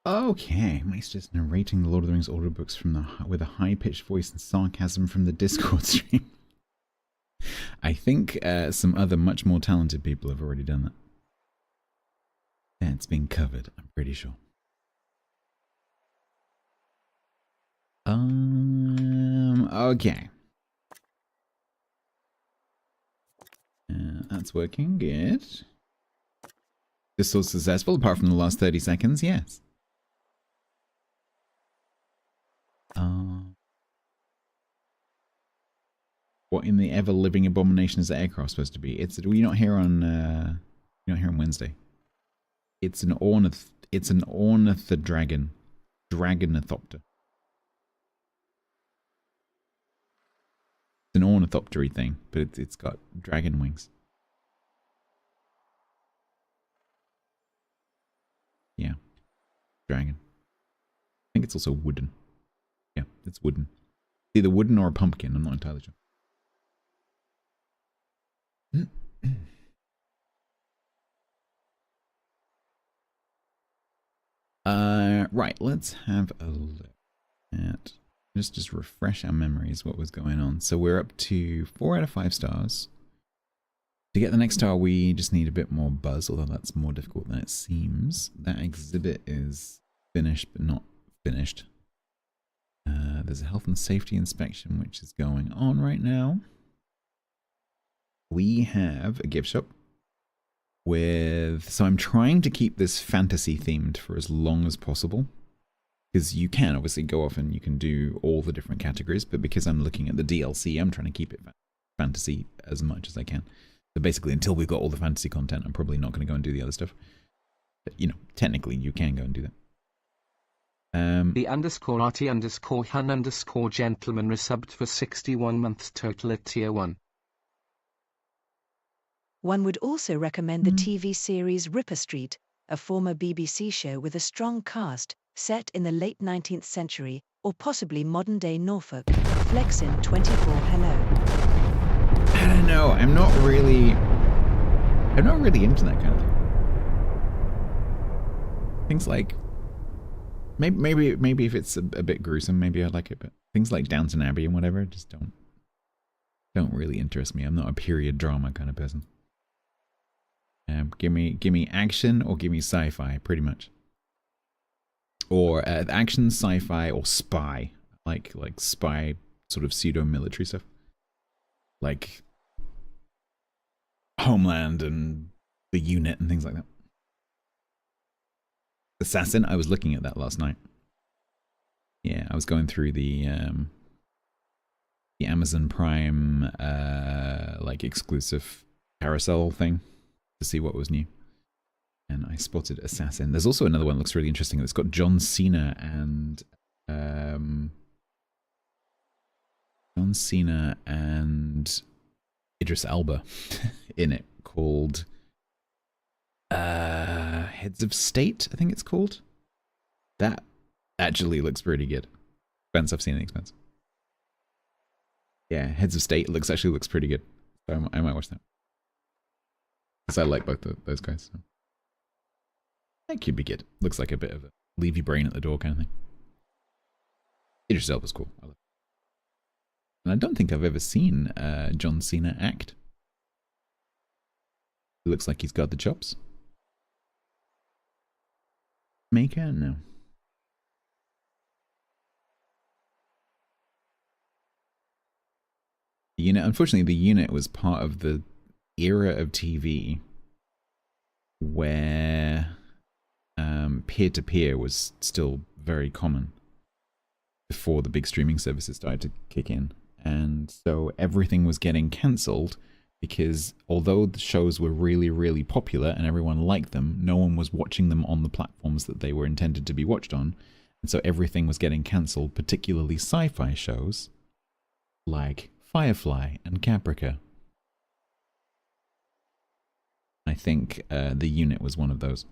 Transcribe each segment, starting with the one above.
Okay, Mike's just narrating the Lord of the Rings audiobooks with a high-pitched voice and sarcasm from the Discord stream. I think some other much more talented people have already done that. That's been covered, I'm pretty sure. Okay. That's working, good. This was successful, apart from the last 30 seconds, yes. What in the ever-living abomination is the aircraft supposed to be? We're not here on Wednesday. It's an ornithodragon. Dragonithopter. It's an ornithoptery thing, but it's got dragon wings. Yeah. Dragon. I think it's also wooden. Yeah, it's wooden. Either wooden or a pumpkin, I'm not entirely sure. Right, let's have a look at just refresh our memories what was going on. So we're up to 4 out of 5 stars. To get the next star, we just need a bit more buzz, although that's more difficult than it seems. That exhibit is finished, but not finished. There's a health and safety inspection, which is going on right now. We have a gift shop so I'm trying to keep this fantasy themed for as long as possible, because you can obviously go off and you can do all the different categories, but because I'm looking at the DLC, I'm trying to keep it fantasy as much as I can. So basically, until we've got all the fantasy content, I'm probably not going to go and do the other stuff. But, you know, technically you can go and do that. The _RT_hun_gentleman resubbed for 61 months total at tier 1. One would also recommend the TV series Ripper Street, a former BBC show with a strong cast, set in the late 19th century, or possibly modern-day Norfolk. Flexin 24 hello. I don't know, I'm not really into that kind of thing. Things like, maybe if it's a bit gruesome, maybe I'd like it, but things like Downton Abbey and whatever just don't really interest me. I'm not a period drama kind of person. Give me action or give me sci-fi, pretty much. Or action, sci-fi, or spy, like spy sort of pseudo-military stuff, like Homeland and The Unit and things like that. Assassin, I was looking at that last night. Yeah, I was going through the Amazon Prime like exclusive carousel thing to see what was new, and I spotted Assassin. There's also another one that looks really interesting. It's got John Cena and Idris Elba in it, called Heads of State, I think it's called. That actually looks pretty good. Expense, I've seen the expense. Yeah, Heads of State actually looks pretty good. So I might watch that, because I like both of those guys. So. That could be good. Looks like a bit of a leave your brain at the door kind of thing. Idris Elba's cool. I love it. And I don't think I've ever seen John Cena act. He looks like he's got the chops. Maker? No. The Unit. Unfortunately, The Unit was part of the era of TV where peer-to-peer was still very common before the big streaming services started to kick in. And so everything was getting cancelled because although the shows were really, really popular and everyone liked them, no one was watching them on the platforms that they were intended to be watched on. And so everything was getting cancelled, particularly sci-fi shows like Firefly and Caprica. I think The Unit was one of those.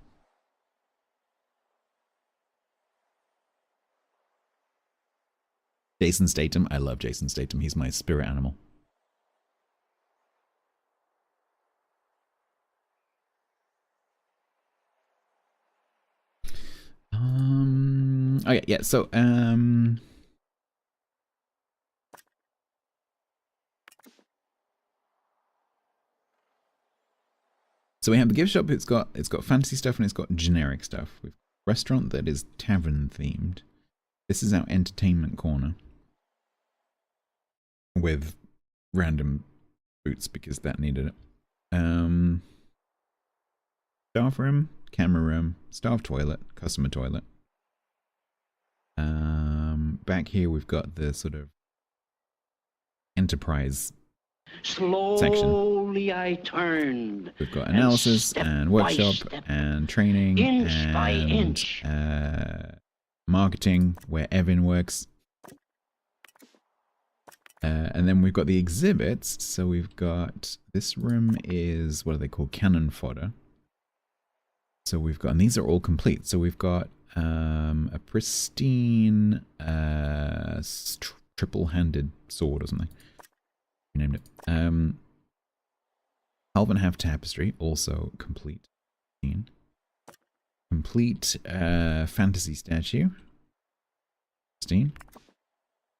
Jason Statham. I love Jason Statham. He's my spirit animal. Okay, yeah, so so we have the gift shop. It's got fantasy stuff and it's got generic stuff. We've got a restaurant that is tavern themed. This is our entertainment corner with random boots because that needed it. Staff room, camera room, staff toilet, customer toilet. Back here we've got the sort of enterprise Slowly section. I turned. We've got analysis and workshop and training inch by and inch. marketing where Evan works. And then we've got the exhibits. So we've got, this room is, what are they called? Cannon fodder. So we've got, and these are all complete. So we've got a pristine triple-handed sword or something. We named it. Half and half tapestry, also complete. Complete fantasy statue. Pristine.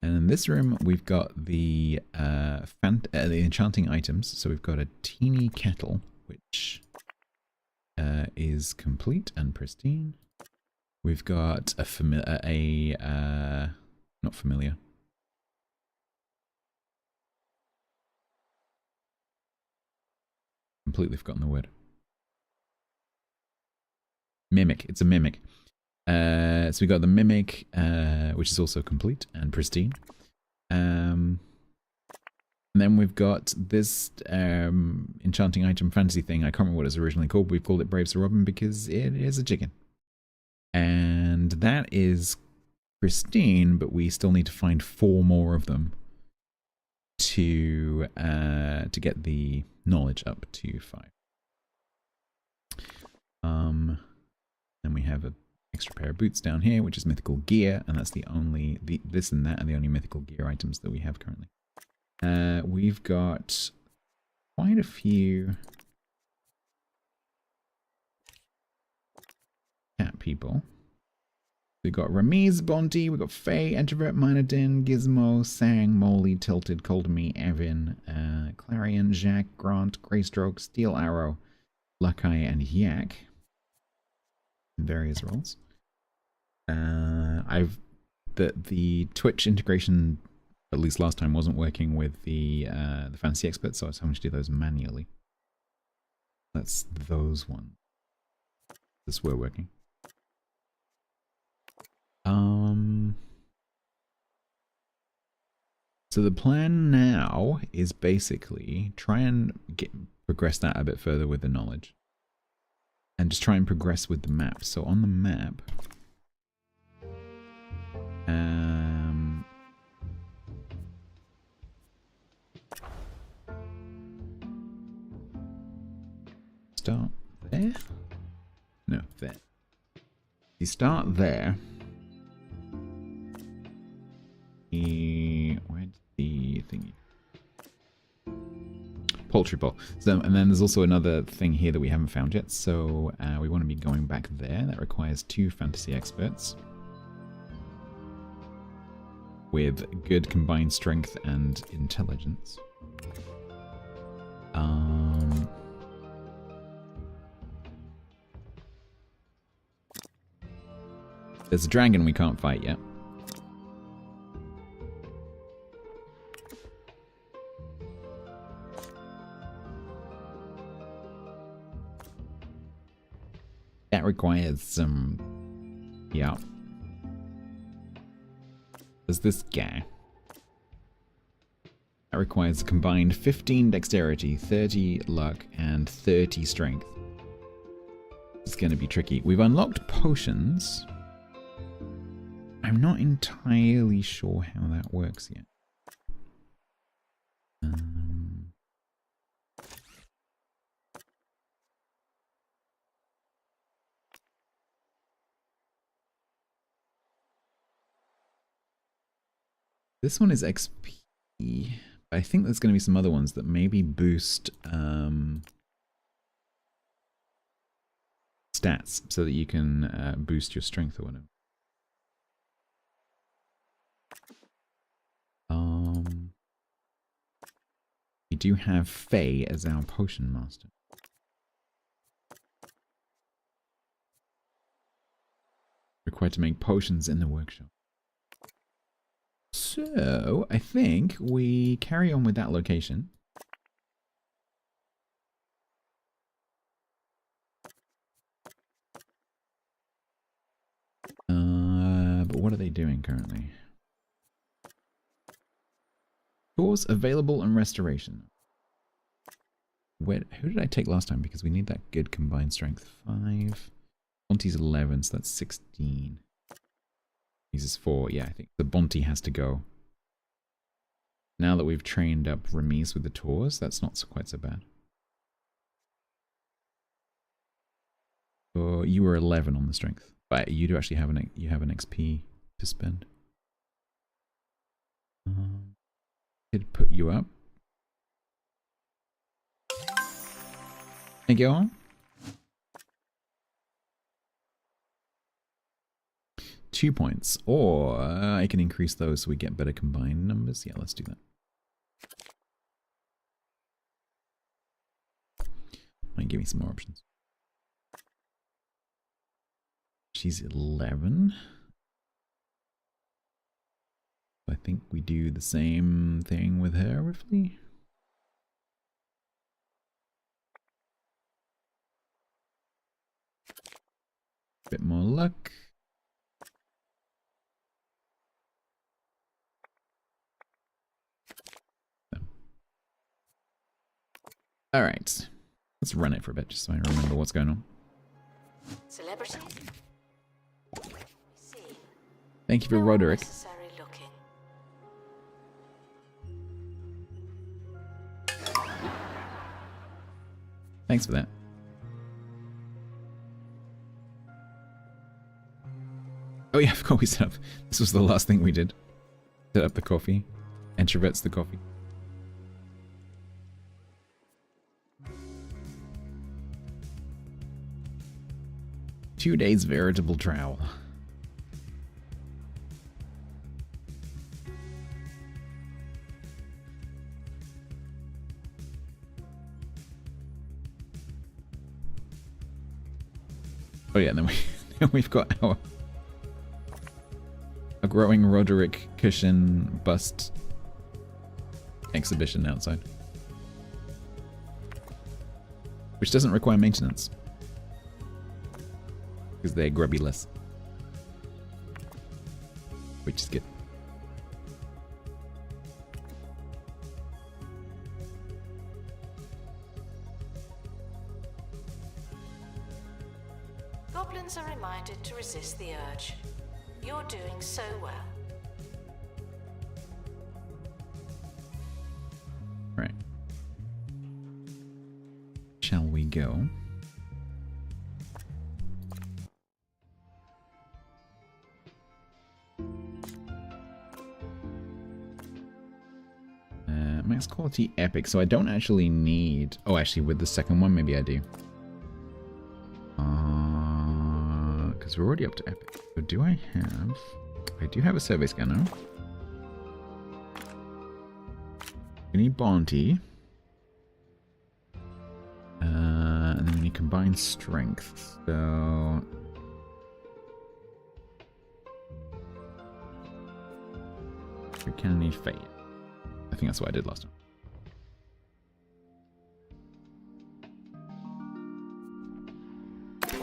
And in this room, we've got the enchanting items. So we've got a teeny kettle, which is complete and pristine. We've got a not familiar. Completely forgotten the word. Mimic. It's a mimic. So we got the mimic, which is also complete and pristine. And then we've got this enchanting item fantasy thing. I can't remember what it's originally called. We've called it Brave Sir Robin because it is a chicken. And that is pristine, but we still need to find 4 more of them to get the knowledge up to 5. Then we have a extra pair of boots down here, which is mythical gear, and that's the only this and that are the only mythical gear items that we have currently. We've got quite a few cat people. We've got Ramiz, Bonti, we've got Faye, Introvert, Minodin, Gizmo, Sang, Molly, Tilted, Coldme, Evan, Clarion, Jacques, Grant, Greystroke, Steel Arrow, Luckeye, and Yak. In various roles. The Twitch integration, at least last time, wasn't working with the fantasy experts, so I was having to do those manually. That's those ones. This were working. So the plan now is basically try and progress that a bit further with the knowledge. And just try and progress with the map. So on the map, start there? No, there. You start there. Where's the thingy? Poultry bowl. So, and then there's also another thing here that we haven't found yet. So we want to be going back there. That requires 2 fantasy experts with good combined strength and intelligence. There's a dragon we can't fight yet. That requires some... yeah. There's this guy. That requires a combined 15 dexterity, 30 luck, and 30 strength. It's going to be tricky. We've unlocked potions. I'm not entirely sure how that works yet. This one is XP. I think there's going to be some other ones that maybe boost stats so that you can boost your strength or whatever. do have Faye as our potion master. Required to make potions in the workshop. So, I think we carry on with that location. But what are they doing currently? Tools available and restoration. Who did I take last time? Because we need that good combined strength. 5. Bonte's 11, so that's 16. These is 4. Yeah, I think the Bonte has to go. Now that we've trained up Remise with the tours, that's not quite so bad. So you were 11 on the strength. But you do actually have an XP to spend. Could put you up. And go on. 2 points. Or I can increase those so we get better combined numbers. Yeah, let's do that. Might give me some more options. She's 11. I think we do the same thing with her, roughly. Bit more luck. All right, let's run it for a bit just so I remember what's going on. Celebrities? Thank you for Roderick. Thanks for that. Oh yeah, of course we set up. This was the last thing we did. Set up the coffee. Introverts the coffee. Two days veritable trowel. Oh yeah, then we've got our a growing Roderick cushion bust exhibition outside, which doesn't require maintenance because they're grubbyless, which is good. Goblins are reminded to resist the urge. You're doing so well. Right. Shall we go? Max quality epic, so I don't actually need... Oh, actually with the second one, maybe I do. Because we're already up to epic. So do I have... I do have a survey scanner. We need Bonte. And then we need combined strength. So... we can need Fate. I think that's what I did last time.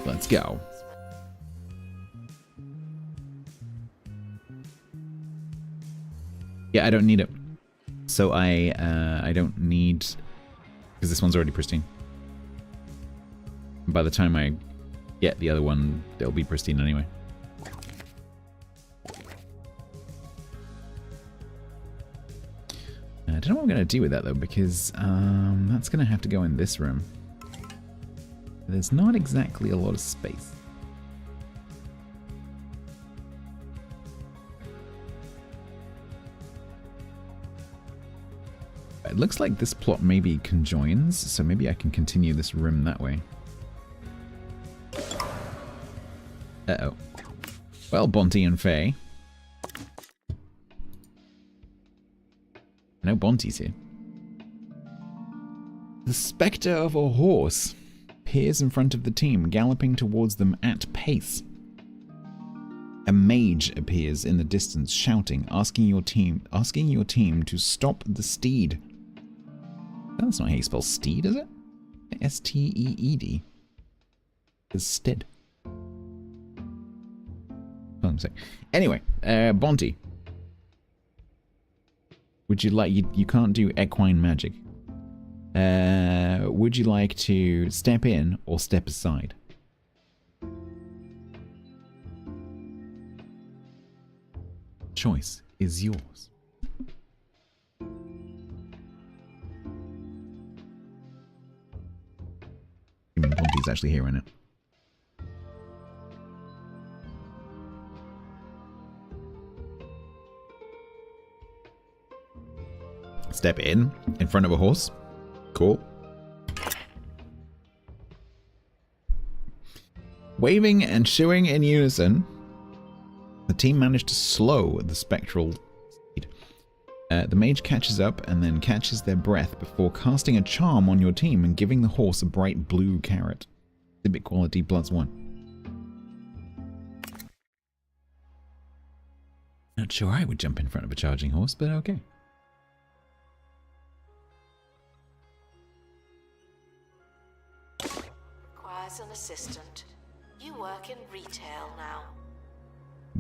Let's go. Yeah, I don't need it. So I don't need... because this one's already pristine. By the time I get the other one, they'll be pristine anyway. I don't know what I'm going to do with that though, because that's going to have to go in this room. There's not exactly a lot of space. It looks like this plot maybe conjoins, so maybe I can continue this room that way. Uh-oh. Well, Bonte and Faye. No Bonte's here. The spectre of a horse appears in front of the team, galloping towards them at pace. A mage appears in the distance, shouting, asking your team to stop the steed. That's not how you spell steed, is it? S-T-E-E-D. It's stead. What I'm saying. Anyway, Bonte. Would you like... You can't do equine magic. Would you like to step in or step aside? Choice is yours. Bonte's actually here right now. Step in front of a horse. Cool. Waving and shooing in unison, the team managed to slow the spectral steed. The mage catches up and then catches their breath before casting a charm on your team and giving the horse a bright blue carrot. Exhibit quality +1. Not sure I would jump in front of a charging horse, but okay. Requires an assistant. You work in retail now.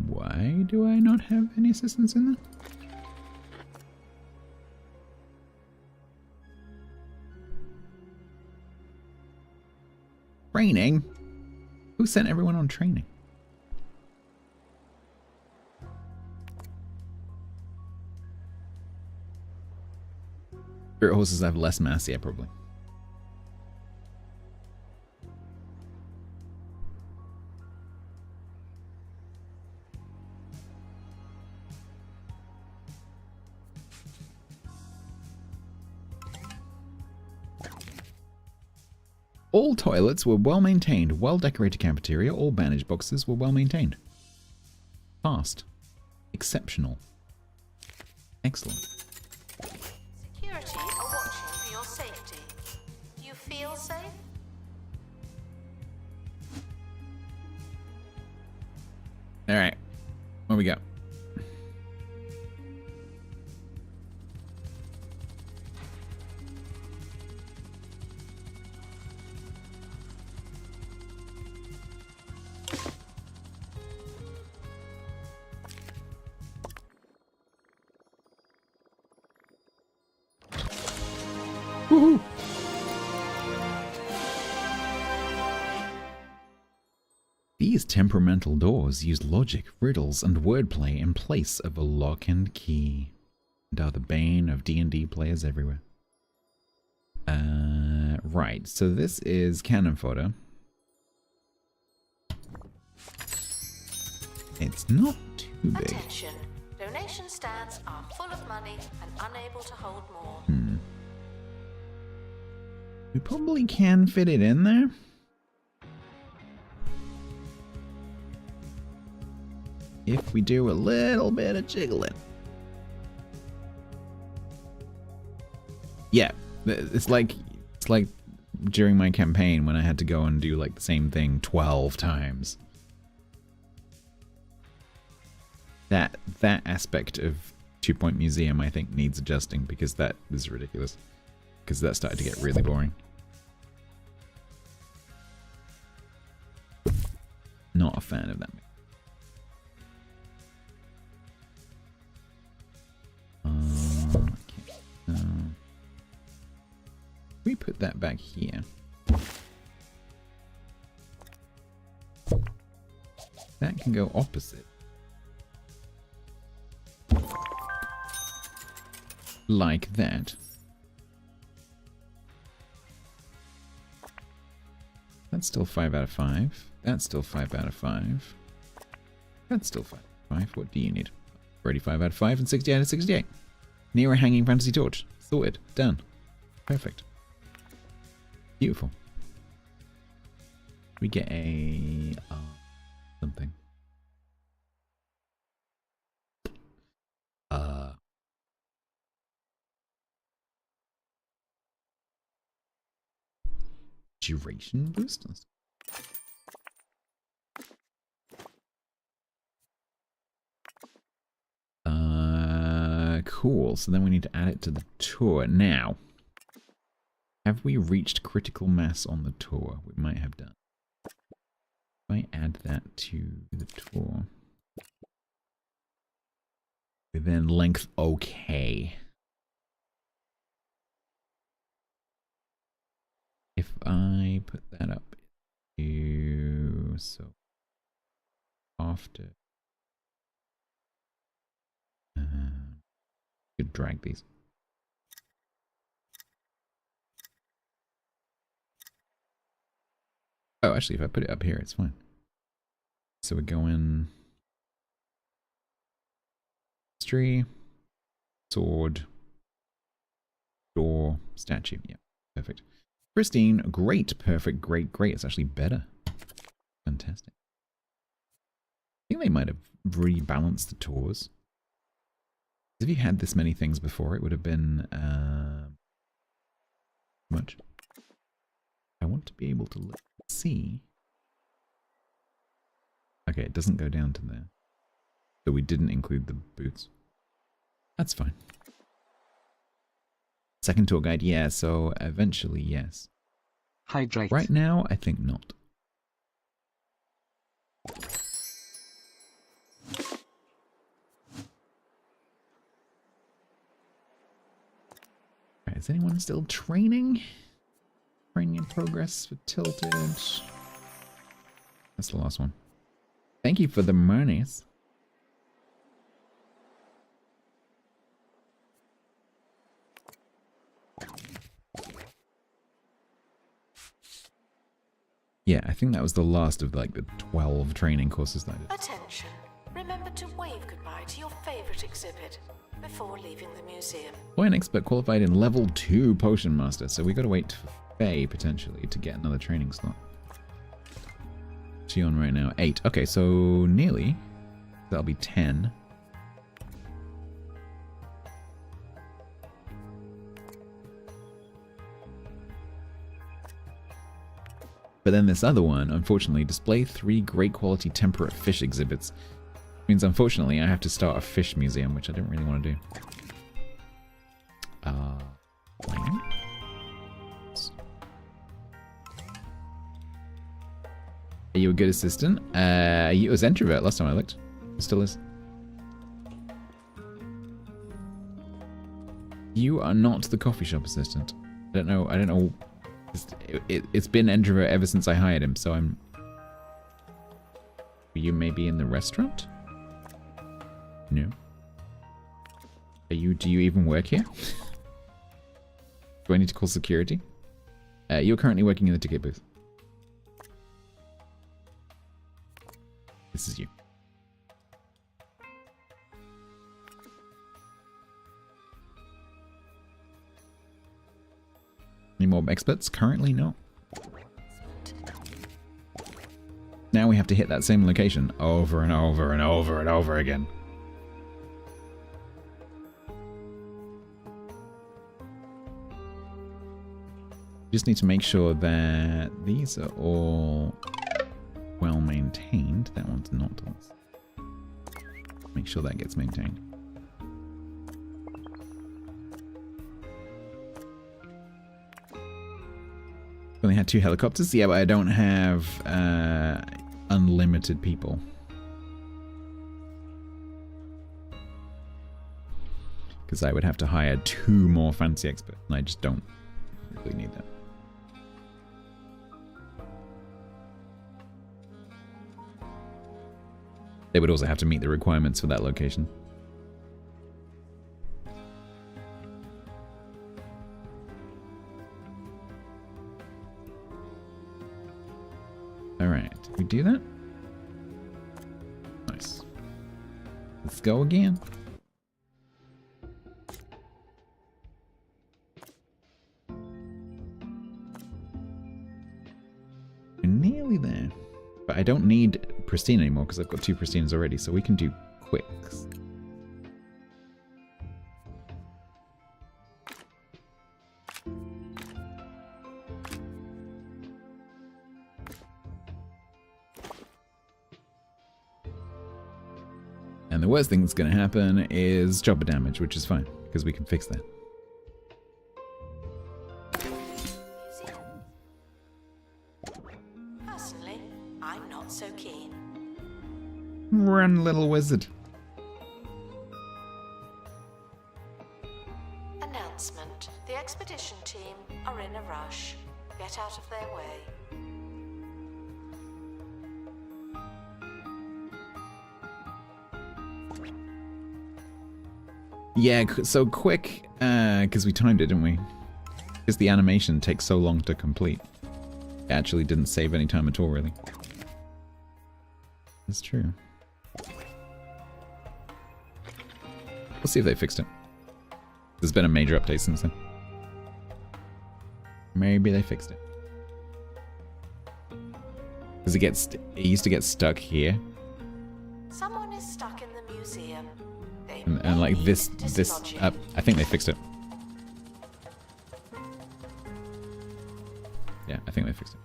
Why do I not have any assistants in there? Training? Who sent everyone on training? Spirit horses have less mass, yeah, probably. All toilets were well maintained, well-decorated cafeteria, all bandage boxes were well maintained. Fast. Exceptional. Excellent. Security are watching for your safety. Do you feel safe? Alright. What we got? Woohoo! These temperamental doors use logic, riddles, and wordplay in place of a lock and key, and are the bane of D&D players everywhere. Right, so this is cannon fodder. It's not too big. Attention. Donation stands are full of money and unable to hold more. We probably can fit it in there. If we do a little bit of jiggling. Yeah, it's like during my campaign when I had to go and do like the same thing 12 times. That aspect of 2 Point Museum I think needs adjusting because that is ridiculous. Because that started to get really boring. Not a fan of that. Okay. We put that back here. That can go opposite. Like that. That's still 5 out of 5. That's still 5 out of 5. That's still 5 out of 5. What do you need? 35 out of 5 and 60 out of 68. Near a hanging fantasy torch. Sorted. Done. Perfect. Beautiful. We get a... something. Duration boosters. Cool. So then we need to add it to the tour. Now, have we reached critical mass on the tour? We might have done. If I add that to the tour, then length okay. If I put that up to, so after, could drag these. Oh, actually, if I put it up here, it's fine. So we go in history, sword, door, statue. Yeah, perfect. Pristine, great, perfect, great, great. It's actually better. Fantastic. I think they might have rebalanced the tours. If you had this many things before, it would have been much. I want to be able to look, see. Okay, it doesn't go down to there. So we didn't include the boots. That's fine. Second tour guide, yeah, so eventually, yes. Hydrate. Right now, I think not. Right, is anyone still training? Training in progress for Tilted. That's the last one. Thank you for the monies. Yeah, I think that was the last of like the 12 training courses that I did. Attention. Remember to wave goodbye to your favorite exhibit before leaving the museum. Boy, an expert qualified in level 2 potion master, so we got to wait for Faye potentially to get another training slot. What's she on right now? 8. Okay, so nearly. That'll be 10. But then this other one, unfortunately, display 3 great quality temperate fish exhibits. Means unfortunately I have to start a fish museum, which I didn't really want to do. Plane? Are you a good assistant? It was introvert last time I looked. It still is. You are not the coffee shop assistant. I don't know. It's been introvert ever since I hired him, so I'm... Were you maybe in the restaurant? No. Do you even work here? Do I need to call security? You're currently working in the ticket booth. This is you. Any more experts? Currently, no. Now we have to hit that same location over and over and over and over again. Just need to make sure that these are all well maintained. That one's not. Make sure that gets maintained. Only had 2 helicopters. Yeah, but I don't have unlimited people. Because I would have to hire 2 more fancy experts, and I just don't really need that. They would also have to meet the requirements for that location. Alright, did we do that? Nice. Let's go again. We're nearly there. But I don't need pristine anymore because I've got 2 pristines already, so we can do quicks. And the worst thing that's going to happen is chopper damage, which is fine, because we can fix that. Personally, I'm not so keen. Run, little wizard. Announcement. The expedition team are in a rush. Get out of their way. Yeah, so quick, because we timed it, didn't we? Because the animation takes so long to complete. It actually didn't save any time at all, really. That's true. We'll see if they fixed it. There's been a major update since then. Maybe they fixed it. Because it used to get stuck here. Someone is stuck in the museum. They And like may this, dislodge it. I think they fixed it. Yeah, I think they fixed it.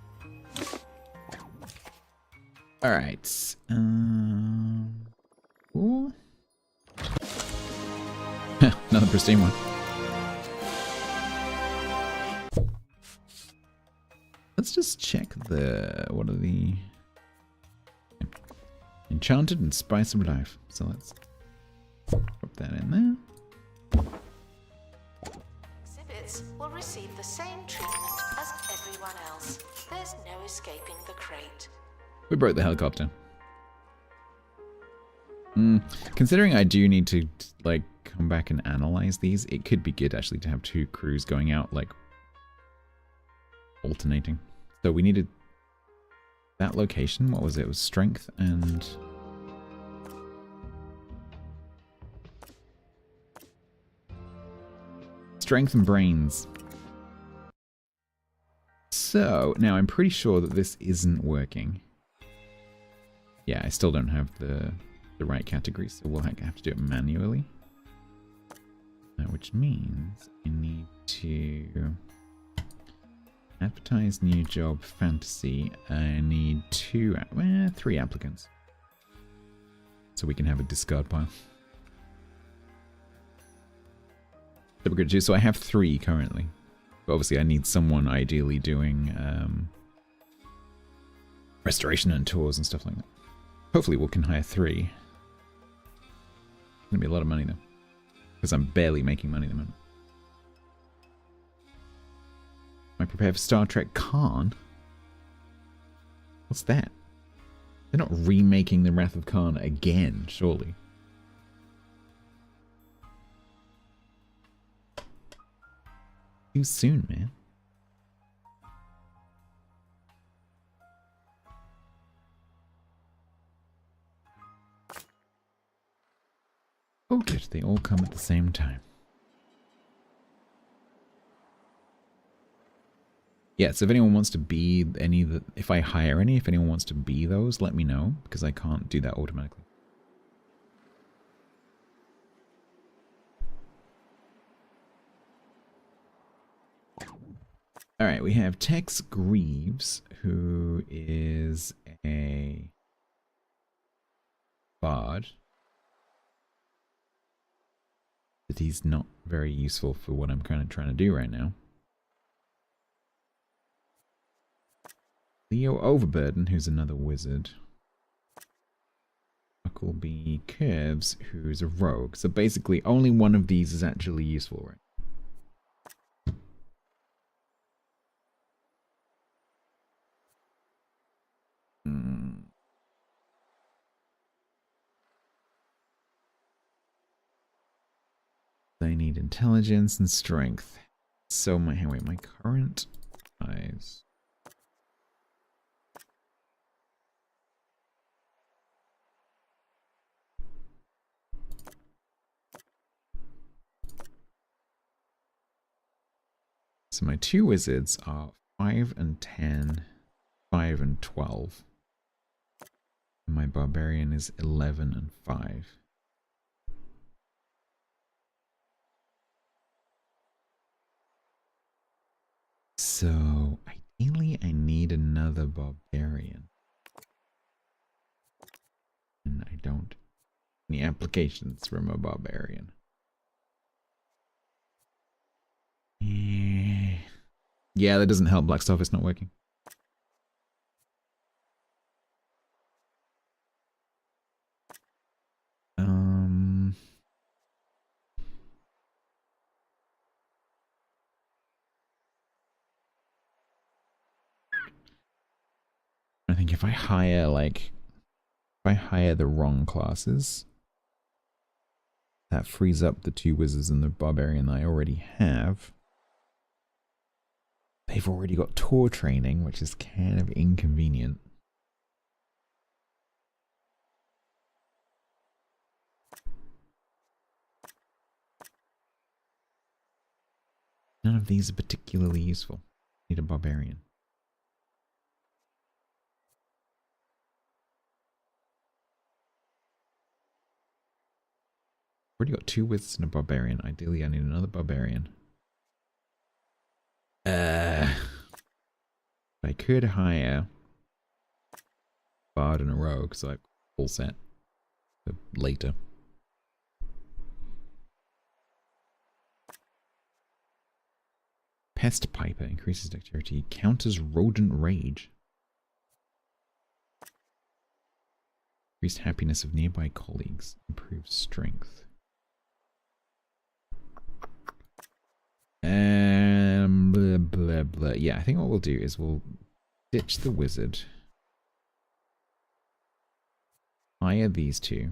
Alright. Ooh. Another pristine one. Let's just check what are the... Enchanted and Spice of Life. So let's put that in there. Exhibits will receive the same treatment as everyone else. There's no escaping the crate. We broke the helicopter. Considering I do need to, like, come back and analyze these, it could be good, actually, to have two crews going out, like, alternating. So we needed that location. What was it? It was strength and... Strength and brains. So, now I'm pretty sure that this isn't working. Yeah, I still don't have the right categories, so we'll have to do it manually. Which means I need to advertise new job fantasy. I need 3 applicants. So we can have a discard pile. So I have 3 currently. But obviously I need someone ideally doing restoration and tours and stuff like that. Hopefully we can hire 3. It's gonna be a lot of money though. Because I'm barely making money at the moment. Am I prepared for Star Trek Khan? What's that? They're not remaking The Wrath of Khan again, surely. Too soon, man. Oh good, they all come at the same time. Yeah, so if anyone wants to be any of the... If I hire any, if anyone wants to be those, let me know, because I can't do that automatically. Alright, we have Tex Greaves, who is a bard. But he's not very useful for what I'm kind of trying to do right now. Leo Overburden, who's another wizard. Huckleby Curves, who's a rogue. So basically, only one of these is actually useful, right? They need intelligence and strength. So my current eyes. So my 2 wizards are 5 and 10, 5 and 12. And my barbarian is 11 and 5. So ideally I need another barbarian. And I don't Any applications from a barbarian? Yeah, that doesn't help. Black stuff is not working. I think if I hire the wrong classes, that frees up the 2 wizards and the barbarian that I already have. They've already got tour training, which is kind of inconvenient. None of these are particularly useful. Need a barbarian. Already got 2 wizards and a barbarian. Ideally, I need another barbarian. I could hire Bard and a Rogue, so I've full set for later. Pest Piper increases dexterity, counters rodent rage. Increased happiness of nearby colleagues, improves strength. Blah, blah, blah. Yeah, I think what we'll do is we'll ditch the wizard. Hire these 2.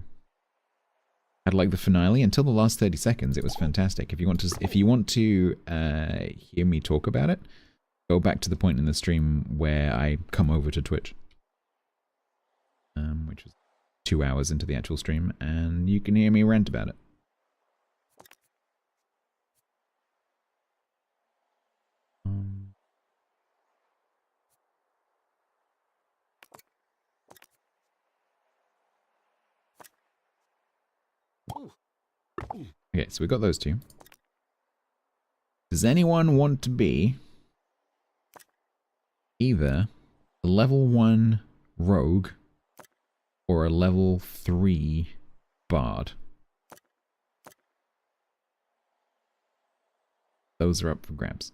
I'd like the finale until the last 30 seconds. It was fantastic. If you want to hear me talk about it, go back to the point in the stream where I come over to Twitch, which was 2 hours into the actual stream, and you can hear me rant about it. Okay, so we got those 2. Does anyone want to be either a level 1 rogue or a level 3 bard? Those are up for grabs.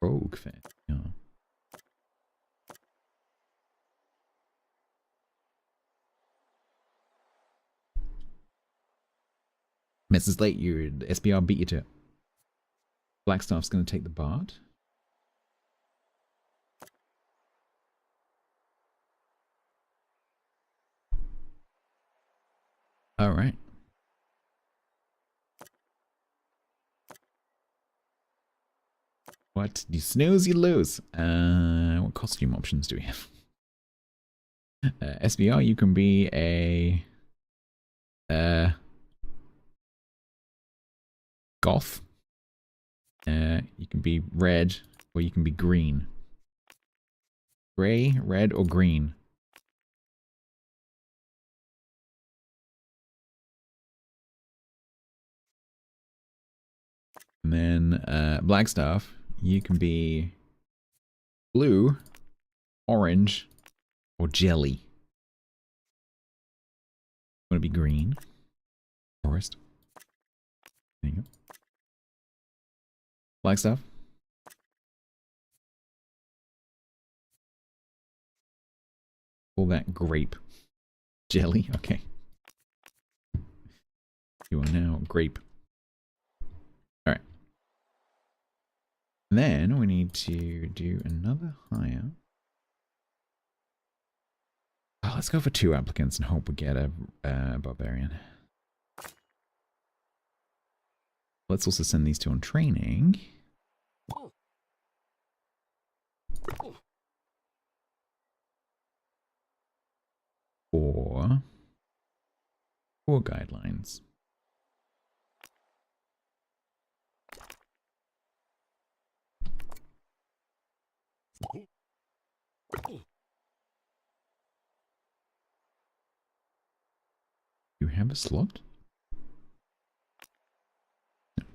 Rogue fan. Yeah. Mrs. Late, your SBR beat you to it. Blackstaff's going to take the bard. All right. What? You snooze, you lose. What costume options do we have? SBR, you can be a goth. You can be red, or you can be green. Gray, red, or green. And then Blackstaff, you can be blue, orange, or jelly. Want to be green? Forest. There you go. Blackstaff. Call that grape. Jelly? Okay. You are now grape. Alright. Then we need to do another hire. Oh, let's go for 2 applicants and hope we get a barbarian. Let's also send these 2 on training. For guidelines. You have a slot? No.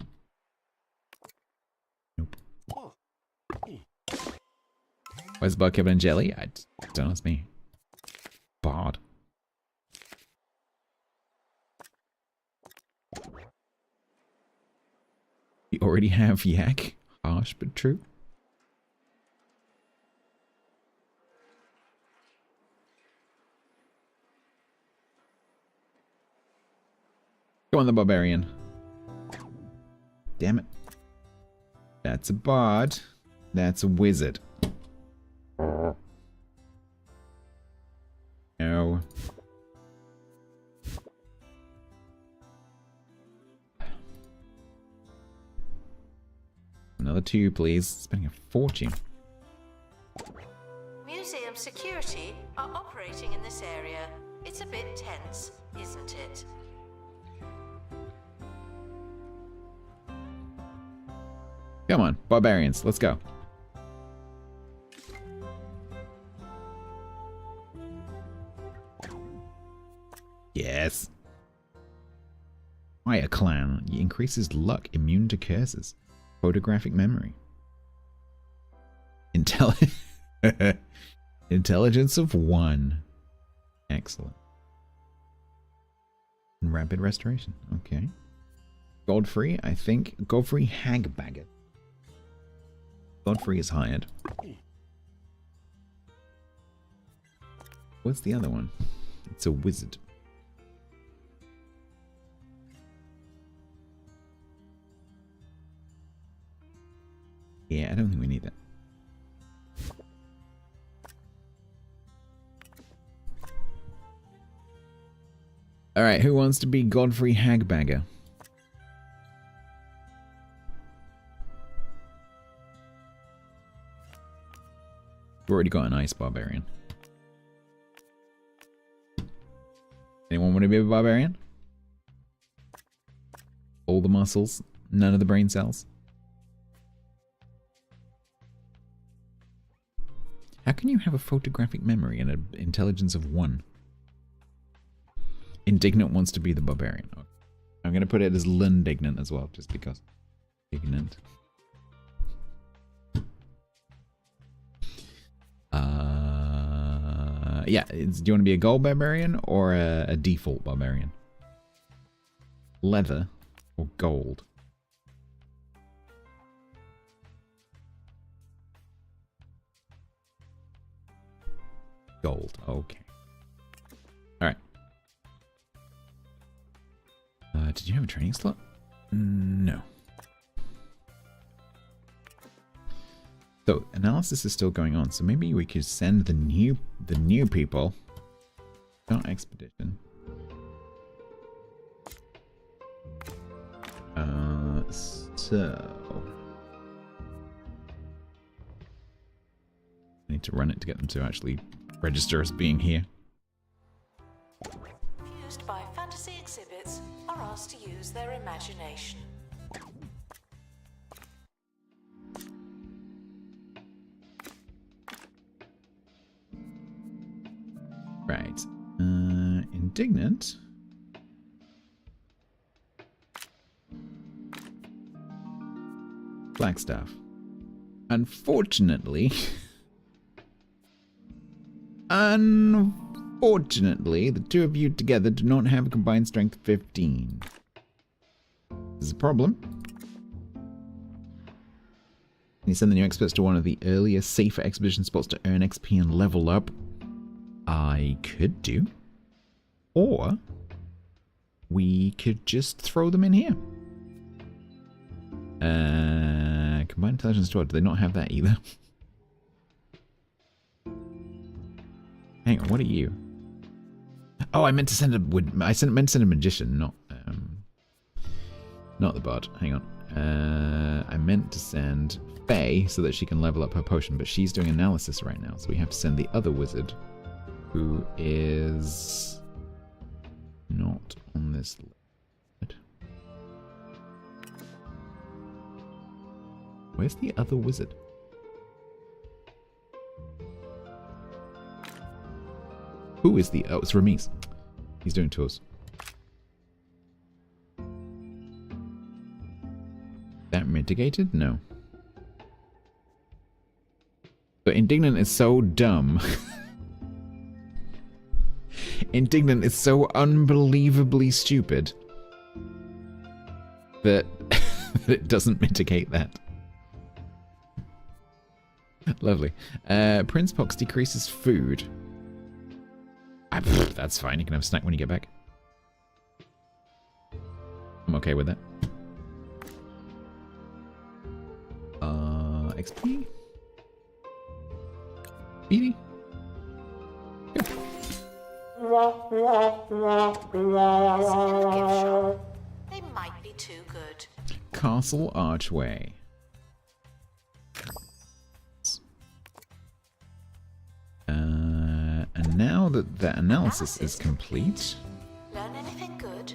Nope. Where's the bug covered in jelly? I don't know, it's me. Bard. You already have yak? Harsh but true. Go on the barbarian. Damn it. That's a bard. That's a wizard. No. Another 2, please. Spending a fortune. Museum security are operating in this area. It's a bit tense, isn't it? Come on, barbarians, let's go. Yes. Fire clan increases luck, immune to curses. Photographic memory. Intelligence of 1. Excellent. And rapid restoration. Okay. Godfrey, I think. Godfrey Hagbagger. Godfrey is hired. What's the other one? It's a wizard. Yeah, I don't think we need that. Alright, who wants to be Godfrey Hagbagger? We've already got an ice barbarian. Anyone want to be a barbarian? All the muscles, none of the brain cells. How can you have a photographic memory and an intelligence of 1? Indignant wants to be the barbarian. Okay. I'm going to put it as Lundignant as well, just because. Indignant. Yeah, do you want to be a gold barbarian or a default barbarian? Leather or gold? Gold, okay. Alright. Did you have a training slot? No. So analysis is still going on, so maybe we could send the new people on expedition. So I need to run it to get them to actually register as being here. Confused by fantasy exhibits are asked to use their imagination. Right. Indignant. Flagstaff. Unfortunately, the two of you together do not have a combined strength of 15. This is a problem. Can you send the new experts to one of the earlier, safer expedition spots to earn XP and level up? I could do. Or we could just throw them in here. Combined intelligence 12. Do they not have that either? Hang on, what are you? Oh, I meant to send a meant to send a magician, not the bard. Hang on. I meant to send Faye so that she can level up her potion, but she's doing analysis right now, so we have to send the other wizard, who is not on this list. Where's the other wizard? Who is the... Oh, it's Ramis. He's doing tours. That mitigated? No. So Indignant is so dumb. Indignant is so unbelievably stupid that it doesn't mitigate that. Lovely. Prince Pox decreases food. That's fine. You can have a snack when you get back. I'm okay with that. XP? Speedy? Good. They might be too good. Castle Archway. And now that the analysis is complete, Learn anything good?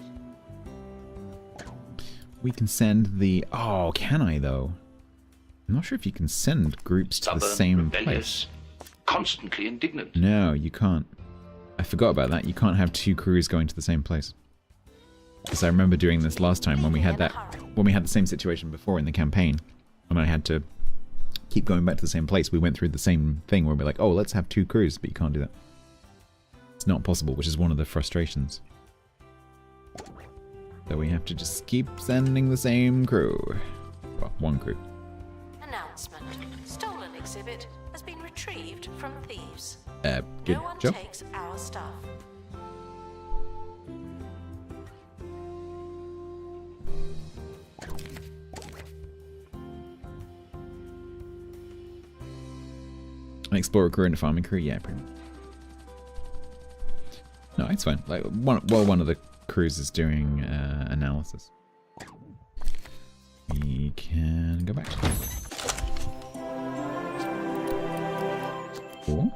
we can send the... Oh, can I though? I'm not sure if you can send groups to the same place. Constantly indignant. No, you can't. I forgot about that. You can't have two crews going to the same place. Because I remember doing this last time when we had the same situation before in the campaign, and I had to keep going back to the same place. We went through the same thing where we're like, oh, let's have two crews, but you can't do that. It's not possible, which is one of the frustrations. So we have to just keep sending the same crew. Well, one crew. Announcement. Stolen exhibit has been retrieved from thieves. Good No one job. takes our stuff. An explorer crew and a farming crew, yeah, pretty much. No, it's fine. Like one of the crews is doing analysis. We can go back. Cool.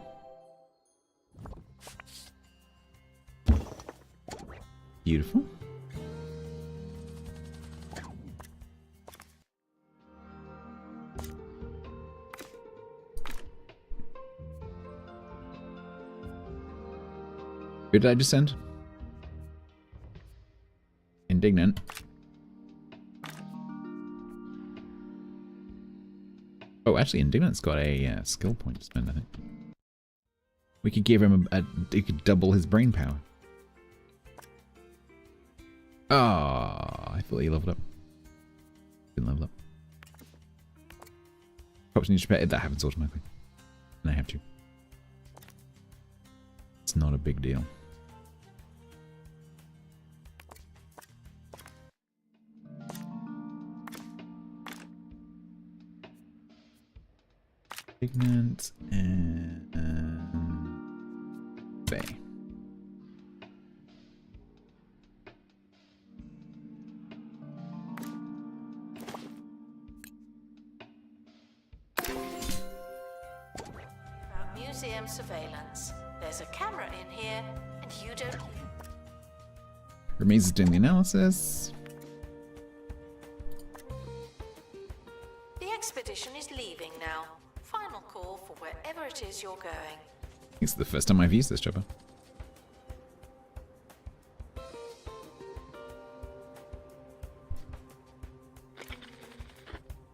Beautiful. Who did I just send? Indignant. Oh, actually, Indignant's got a skill point to spend, I think. We could give him it could double his brain power. Oh, I thought he leveled up. Didn't level up. Pops needs to prepare. That happens automatically. And I have to. It's not a big deal. Indignant and Bay. About museum surveillance. There's a camera in here, and you don't. Remains is doing the analysis. The expedition is leaving now. Final call for wherever it is you're going. It's the first time I've used this chopper.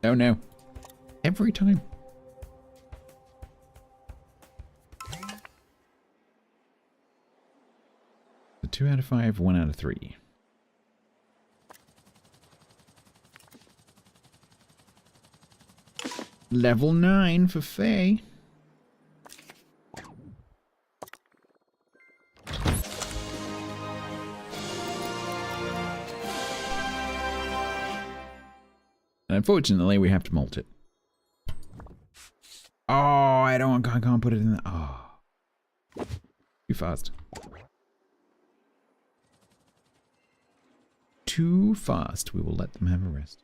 Oh no. Every time. The 2 out of 5, 1 out of 3. Level 9 for Faye. And unfortunately, we have to molt it. Oh, I can't put it in there. Oh. Too fast. Too fast. We will let them have a rest.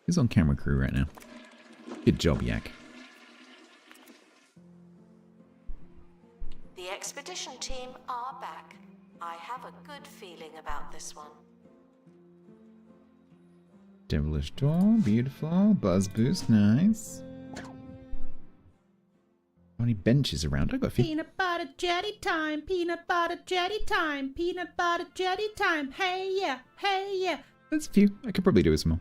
He's on camera crew right now. Good job, Yak. The expedition team are back. I have a good feeling about this one. Devilish door, beautiful. Buzz boost, nice. How many benches around? I got a few. Peanut butter jelly time, peanut butter jelly time, peanut butter jelly time. Hey yeah, hey yeah. That's a few. I could probably do with some more.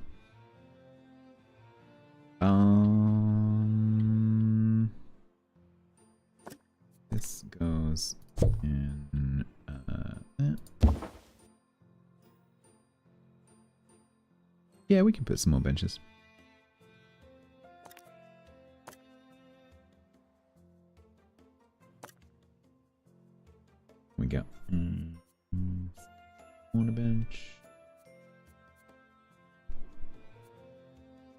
This goes in. Yeah, we can put some more benches. We got corner bench.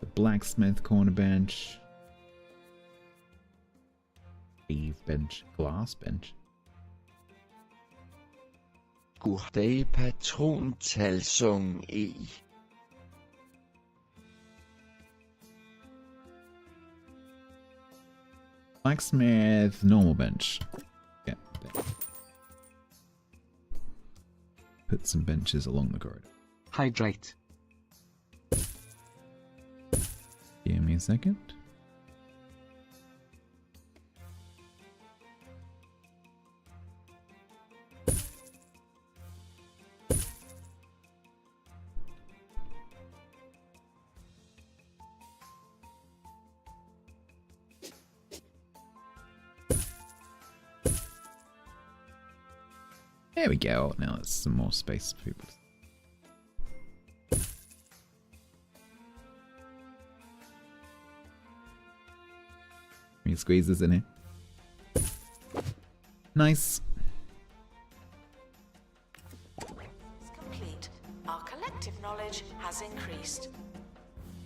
The blacksmith corner bench. Eve bench. Glass bench. Goddag, patrontalsung E. Blacksmith normal bench. Yeah. Put some benches along the corridor. Hydrate. Give me a second. There we go. Now there's some more space for people. Let me squeeze this in here. Nice. It's complete. Our collective knowledge has increased.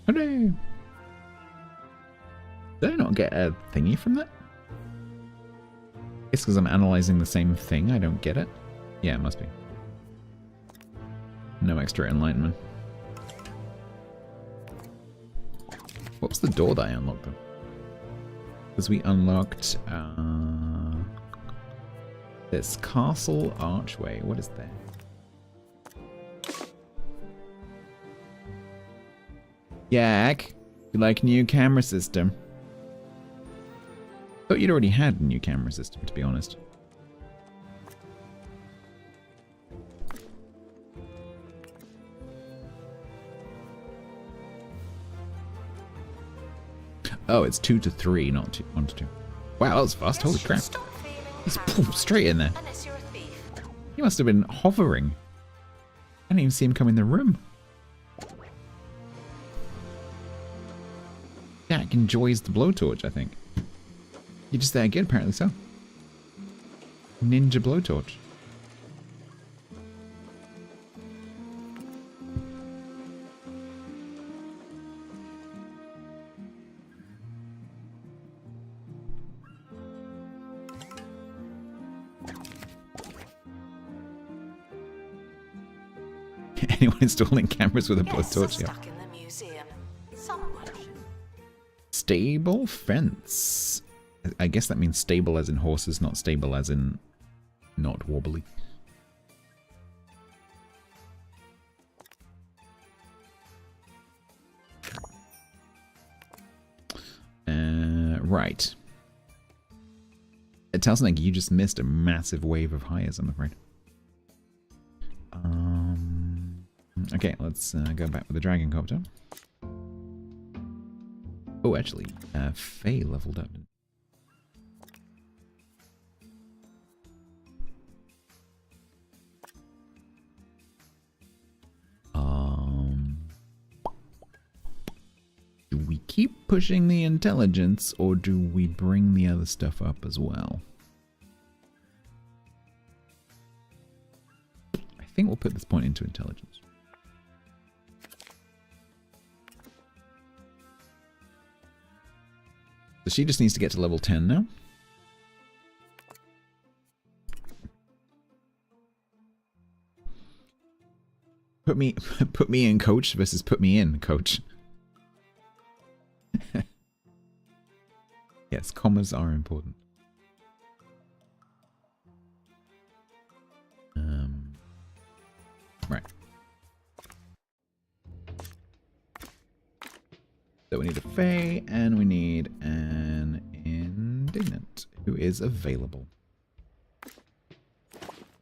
Hooray! Did I not get a thingy from that? It's because I'm analyzing the same thing. I don't get it. Yeah, it must be. No extra enlightenment. What was the door that I unlocked though? Because we unlocked this castle archway. What is that? Yak, you like new camera system? Thought you'd already had a new camera system, to be honest. Oh, it's 2 to 3, not 1 to 2. Wow, that was fast. Holy crap. He's straight in there. Unless you're a thief. He must have been hovering. I didn't even see him come in the room. Jack enjoys the blowtorch, I think. You're just that good, apparently so. Ninja blowtorch. Anyone installing cameras with a blowtorch? Yeah. Stuck in the museum. Someone. Stable fence. I guess that means stable as in horses, not stable as in not wobbly. Right. It sounds like you just missed a massive wave of hires, I'm afraid. Okay, let's go back with the dragon copter. Oh, actually, Faye leveled up. Do we keep pushing the intelligence, or do we bring the other stuff up as well? I think we'll put this point into intelligence. So she just needs to get to level 10 now. Put me in coach versus put me in coach. Yes, commas are important. Right. So we need a Fae, and we need an Indignant, who is available.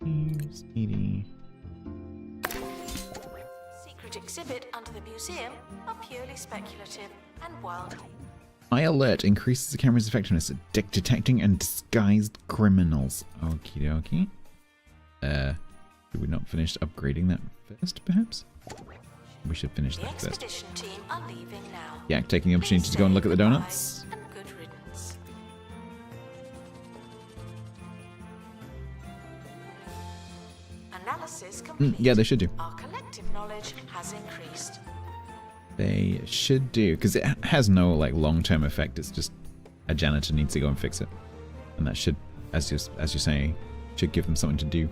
Here's Edie. Secret exhibit under the museum are purely speculative. and wild. High alert increases the camera's effectiveness at detecting and disguised criminals. Okie dokie. Did we not finish upgrading that first, perhaps? We should finish The that first. expedition team are leaving now. Yak taking the opportunity to go and look at the donuts. And good riddance. Analysis complete. Yeah, they should do. Our collective knowledge has increased. They should do, because it has no like long-term effect. It's just a janitor needs to go and fix it, and that should, as you're saying, should give them something to do.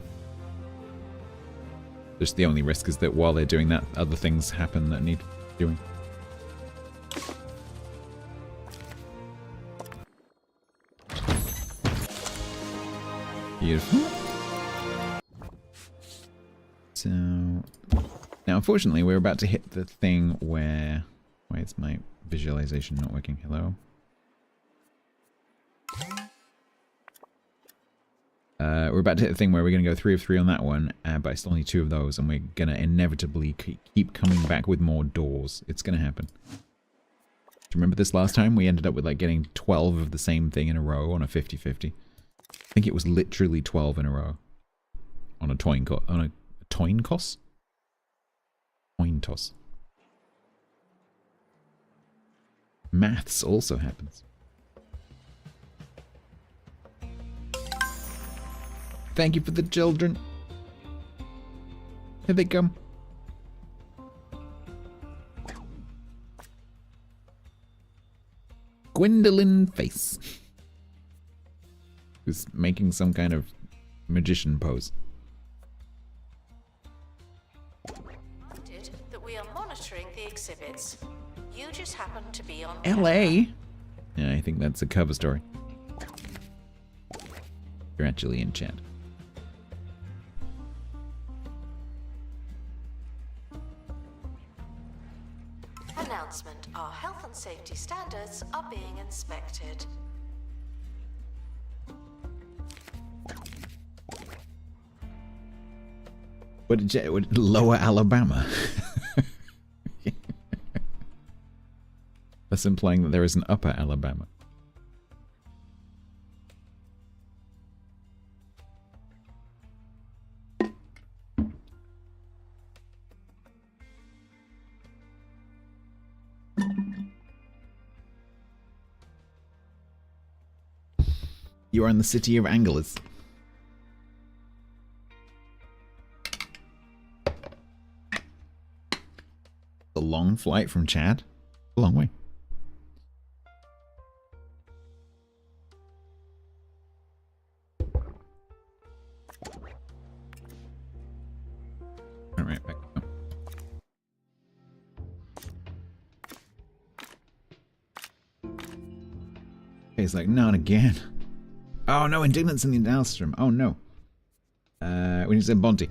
Just the only risk is that while they're doing that, other things happen that need doing. Beautiful. So now, unfortunately, we're about to hit the thing where... Why is my visualization not working? Hello? We're about to hit the thing where we're going to go 3 of 3 on that one, but I still need 2 of those, and we're going to inevitably keep coming back with more doors. It's going to happen. Do you remember this last time? We ended up with like getting 12 of the same thing in a row on a 50-50. I think it was literally 12 in a row on a coin toss. Coin toss. Maths also happens. Thank you for the children. Here they come. Gwendolyn Face. Who's making some kind of magician pose. That we are monitoring the exhibits. You just happen to be on LA? Yeah, I think that's a cover story. You're actually in chat. Announcement. Our health and safety standards are being inspected. What did you... Lower Alabama? That's implying that there is an upper Alabama. You are in the city of Angeles. A long flight from Chad? A long way. Alright, back up. He's like, not again. Oh no, Indignant's in the analysis room. Oh no. We need to send Bonte.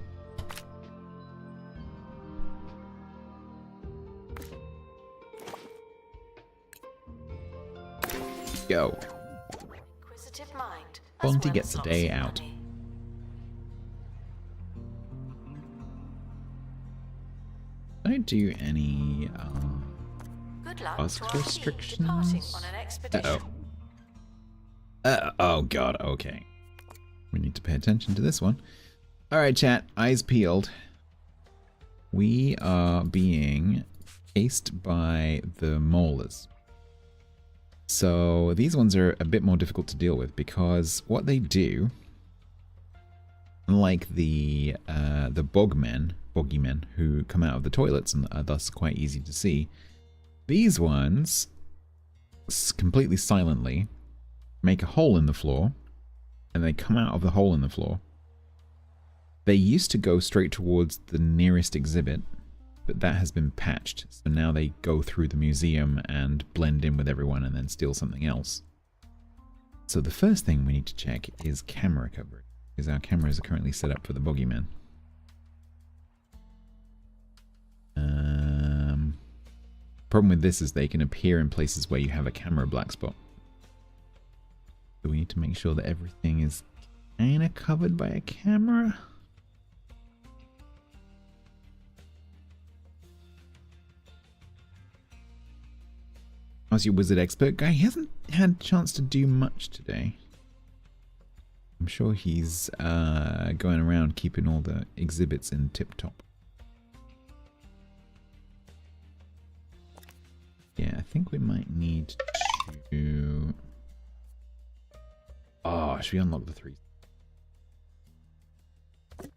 Go. Inquisitive mind. Bonte gets a day out. Did I do any Good luck cost to our team restrictions? departing on an expedition. Oh god, okay. We need to pay attention to this one. Alright chat, eyes peeled. We are being chased by the maulers. So these ones are a bit more difficult to deal with because what they do, unlike the boogeymen who come out of the toilets and are thus quite easy to see, these ones completely silently make a hole in the floor and they come out of the hole in the floor. They used to go straight towards the nearest exhibit, but that has been patched, so now they go through the museum and blend in with everyone and then steal something else. So the first thing we need to check is camera coverage, because our cameras are currently set up for the boogeyman. Problem with this is they can appear in places where you have a camera black spot. So we need to make sure that everything is kind of covered by a camera. How's your wizard expert guy? He hasn't had a chance to do much today. I'm sure he's going around keeping all the exhibits in tip-top. Yeah, I think we might need to... Oh, should we unlock the 3? I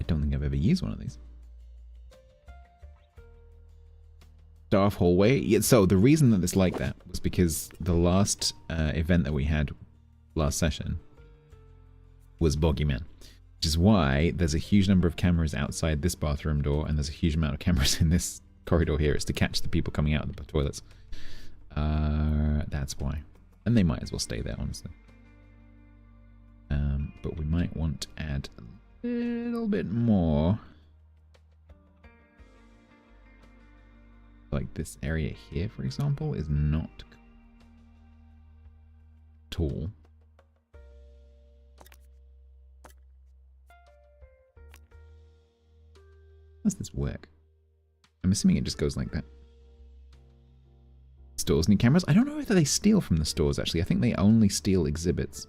don't think I've ever used one of these. Staff hallway. Yeah, so the reason that it's like that was because the last event that we had last session was Bogeyman, which is why there's a huge number of cameras outside this bathroom door and there's a huge amount of cameras in this corridor here. It's to catch the people coming out of the toilets. That's why. And they might as well stay there, honestly. But we might want to add a little bit more. Like this area here, for example, is not tall. How does this work? I'm assuming it just goes like that. Stores need cameras. I don't know if they steal from the stores, actually. I think they only steal exhibits.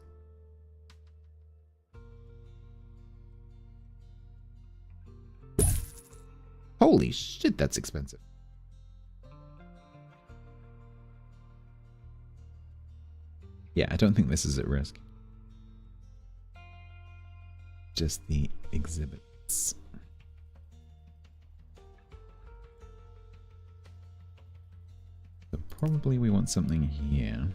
Holy shit, that's expensive. Yeah, I don't think this is at risk. Just the exhibits. So probably we want something here.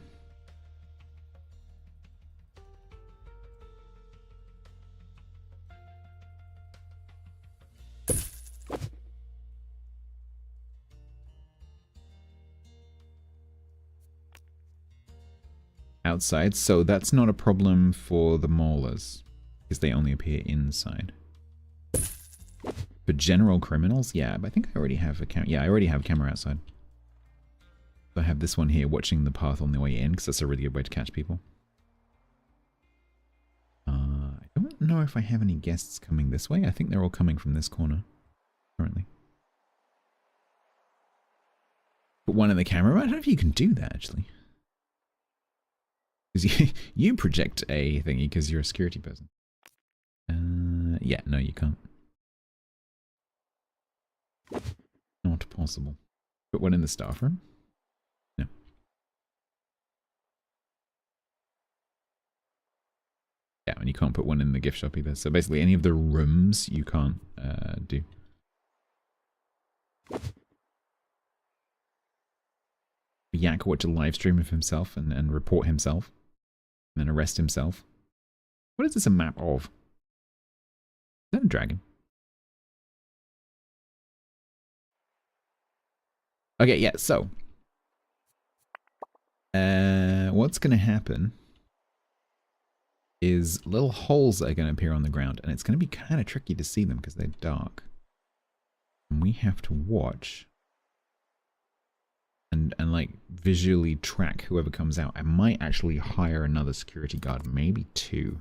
Outside, so that's not a problem for the maulers, because they only appear inside. For general criminals, yeah, but I think I already have a camera. Yeah, I already have a camera outside. So I have this one here watching the path on the way in, because that's a really good way to catch people. I don't know if I have any guests coming this way. I think they're all coming from this corner, currently. Put one in the camera. I don't know if you can do that, actually. Because you project a thingy because you're a security person. Yeah, no, you can't. Not possible. Put one in the staff room? No. Yeah, and you can't put one in the gift shop either. So basically any of the rooms you can't do. Yak watch a live stream of himself and report himself. And then arrest himself. What is this a map of? Is that a dragon? Okay, yeah, so. What's going to happen is little holes are going to appear on the ground. And it's going to be kind of tricky to see them because they're dark. And we have to watch. And like visually track whoever comes out. I might actually hire another security guard, maybe 2.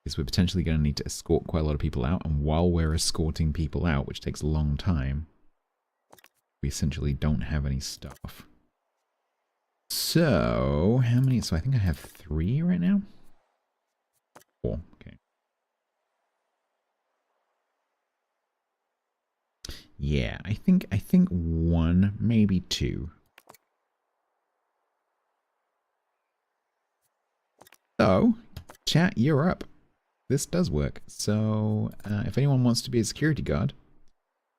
Because we're potentially going to need to escort quite a lot of people out. And while we're escorting people out, which takes a long time, we essentially don't have any stuff. So, how many? So I think I have 3 right now. 4, okay. Yeah, I think 1, maybe 2. So, chat, you're up. This does work. So, if anyone wants to be a security guard,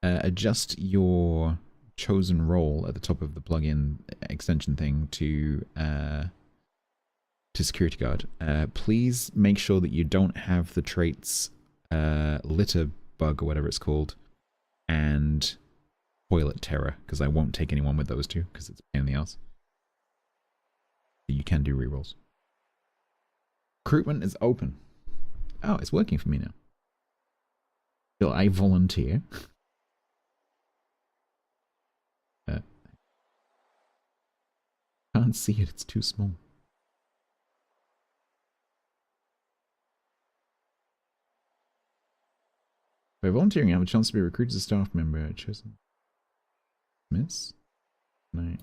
adjust your chosen role at the top of the plugin extension thing to security guard. Please make sure that you don't have the traits litter bug or whatever it's called, and toilet terror, because I won't take anyone with those 2 because it's a pain in the ass. You can do rerolls. Recruitment is open. Oh, it's working for me now. Will I volunteer? Can't see it, it's too small. By volunteering, I have a chance to be recruited as a staff member. Chosen Miss. No.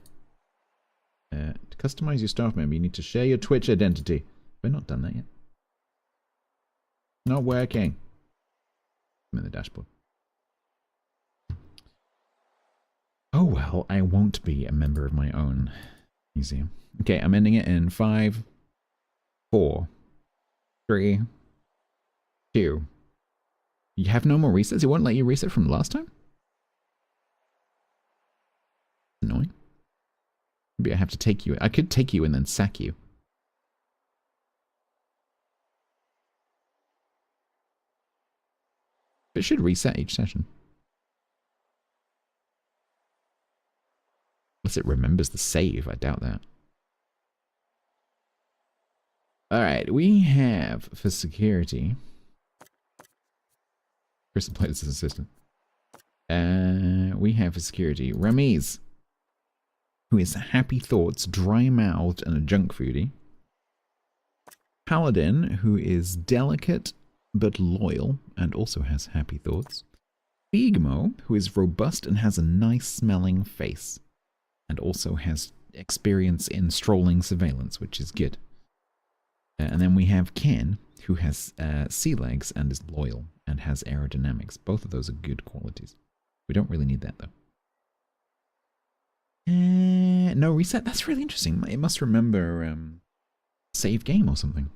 To customize your staff member, you need to share your Twitch identity. We've not done that yet. Not working. I'm in the dashboard. Oh well, I won't be a member of my own museum. Okay, I'm ending it in 5, 4, 3, 2. You have no more resets? It won't let you reset from last time? Annoying. Maybe I have to take you. I could take you and then sack you. It should reset each session. Unless it remembers the save, I doubt that. Alright, we have, for security... Kristen played as his assistant. We have for security, Ramiz, who is happy thoughts, dry-mouthed, and a junk foodie. Paladin, who is delicate but loyal, and also has happy thoughts. Figmo, who is robust and has a nice-smelling face, and also has experience in strolling surveillance, which is good. And then we have Ken, who has sea legs and is loyal, and has aerodynamics. Both of those are good qualities. We don't really need that, though. No reset? That's really interesting. It must remember save game or something.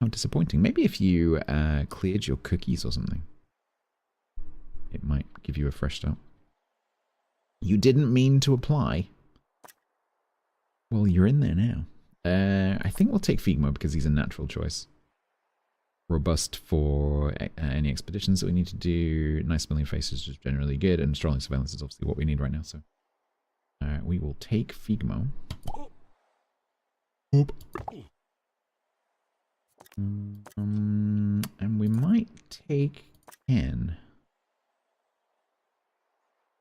How disappointing. Maybe if you cleared your cookies or something, it might give you a fresh start. You didn't mean to apply. Well, you're in there now. I think we'll take Figmo because he's a natural choice. Robust for any expeditions that we need to do. Nice smelling face is just generally good, and strolling surveillance is obviously what we need right now. So we will take Figmo. And we might take Ken.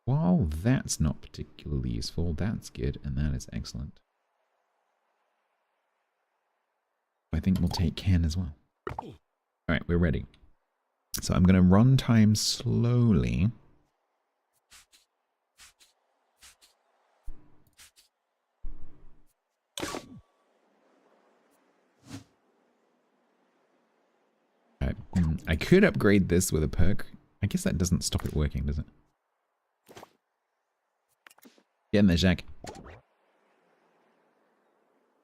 While that's not particularly useful, that's good, and that is excellent. I think we'll take Ken as well. Alright, we're ready. So I'm going to run time slowly. Right. I could upgrade this with a perk. I guess that doesn't stop it working, does it? Get in there, Jack.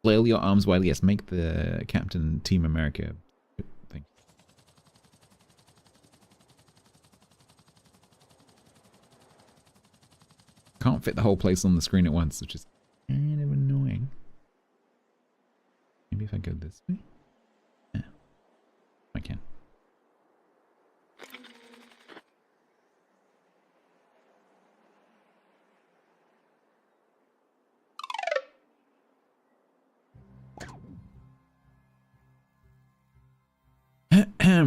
Flail your arms widely. Yes, make the Captain Team America thing. Can't fit the whole place on the screen at once, which is kind of annoying. Maybe if I go this way? Yeah, I can.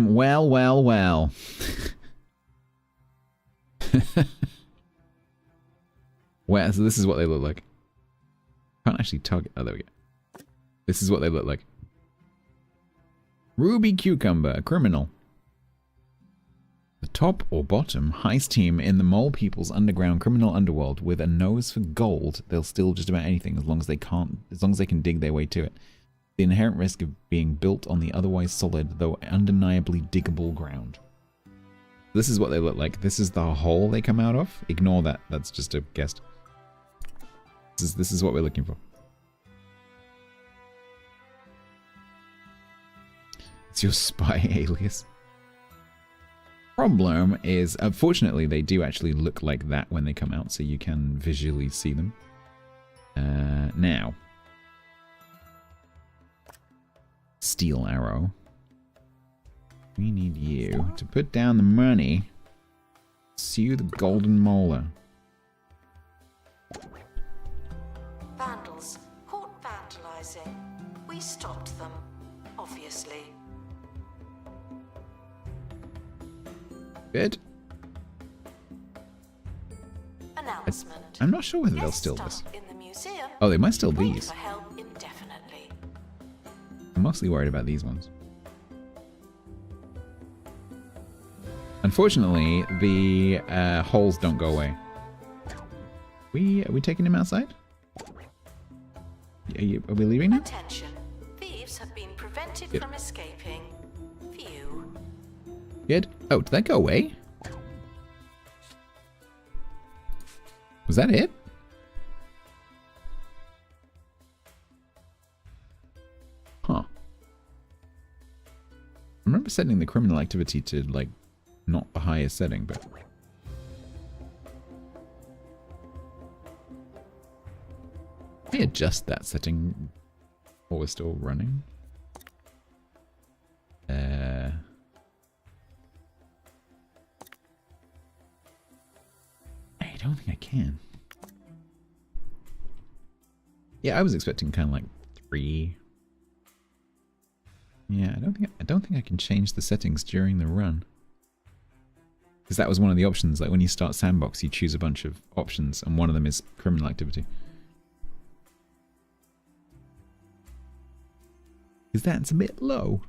Well, well, well. Well, so this is what they look like. Can't actually target. Oh, there we go. This is what they look like. Ruby Cucumber, criminal. The top or bottom heist team in the mole people's underground criminal underworld with a nose for gold. They'll steal just about anything as long as they can dig their way to it. The inherent risk of being built on the otherwise solid, though undeniably diggable ground. This is what they look like. This is the hole they come out of. Ignore that. That's just a guess. This is what we're looking for. It's your spy alias. Problem is, unfortunately, they do actually look like that when they come out, so you can visually see them. Now. Steel arrow. We need you to put down the money. Sue the golden molar. Vandals caught vandalizing. We stopped them, obviously. Good. Announcement. I'm not sure whether they'll Guest steal staff this. in the museum. Oh, they might steal Wait these. for help indefinitely. I'm mostly worried about these ones. Unfortunately, the holes don't go away. Are we taking him outside? Are we leaving now? Attention. Thieves have been prevented Good. from escaping. Phew. Good. Oh, did that go away? Was that it? Huh. I remember setting the criminal activity to, like, not the highest setting, but... Can I adjust that setting while we're still running? I don't think I can. Yeah, I was expecting kind of like 3. Yeah, I don't think I can change the settings during the run. Because that was one of the options. Like when you start Sandbox, you choose a bunch of options, and one of them is criminal activity. Because that's a bit low.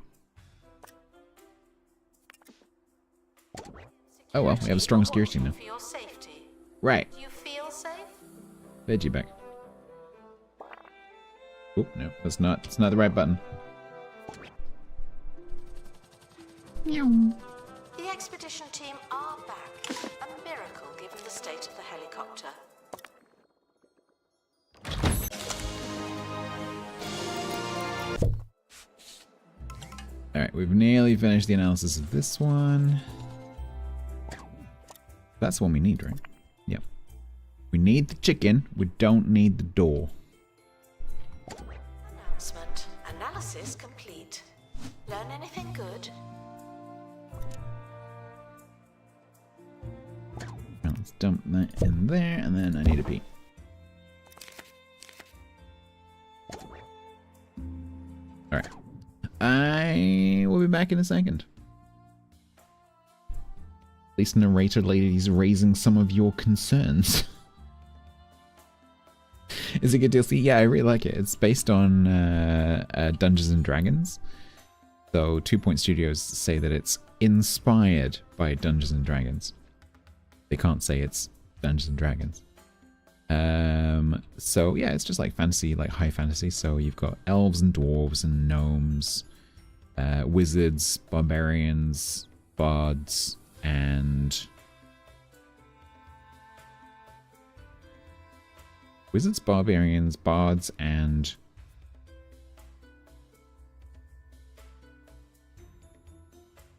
Oh well, we have a strong security now. For your safety. Right. Do you feel safe? Veggie back. Oh no, that's not the right button. The expedition team are back. A miracle given the state of the helicopter. Alright, we've nearly finished the analysis of this one. That's the one we need, right? Yep. We need the chicken. We don't need the door. Announcement. Analysis complete. Learn anything good? Now let's dump that in there, and then I need a pee. Alright. I will be back in a second. At least narrator lady's raising some of your concerns. Is it good DLC? Yeah, I really like it. It's based on Dungeons and Dragons. So 2 Point Studios say that it's inspired by Dungeons and Dragons. They can't say it's Dungeons and Dragons. So yeah, it's just like fantasy, like high fantasy. So you've got elves and dwarves and gnomes, wizards, barbarians, bards, and wizards, barbarians, bards, and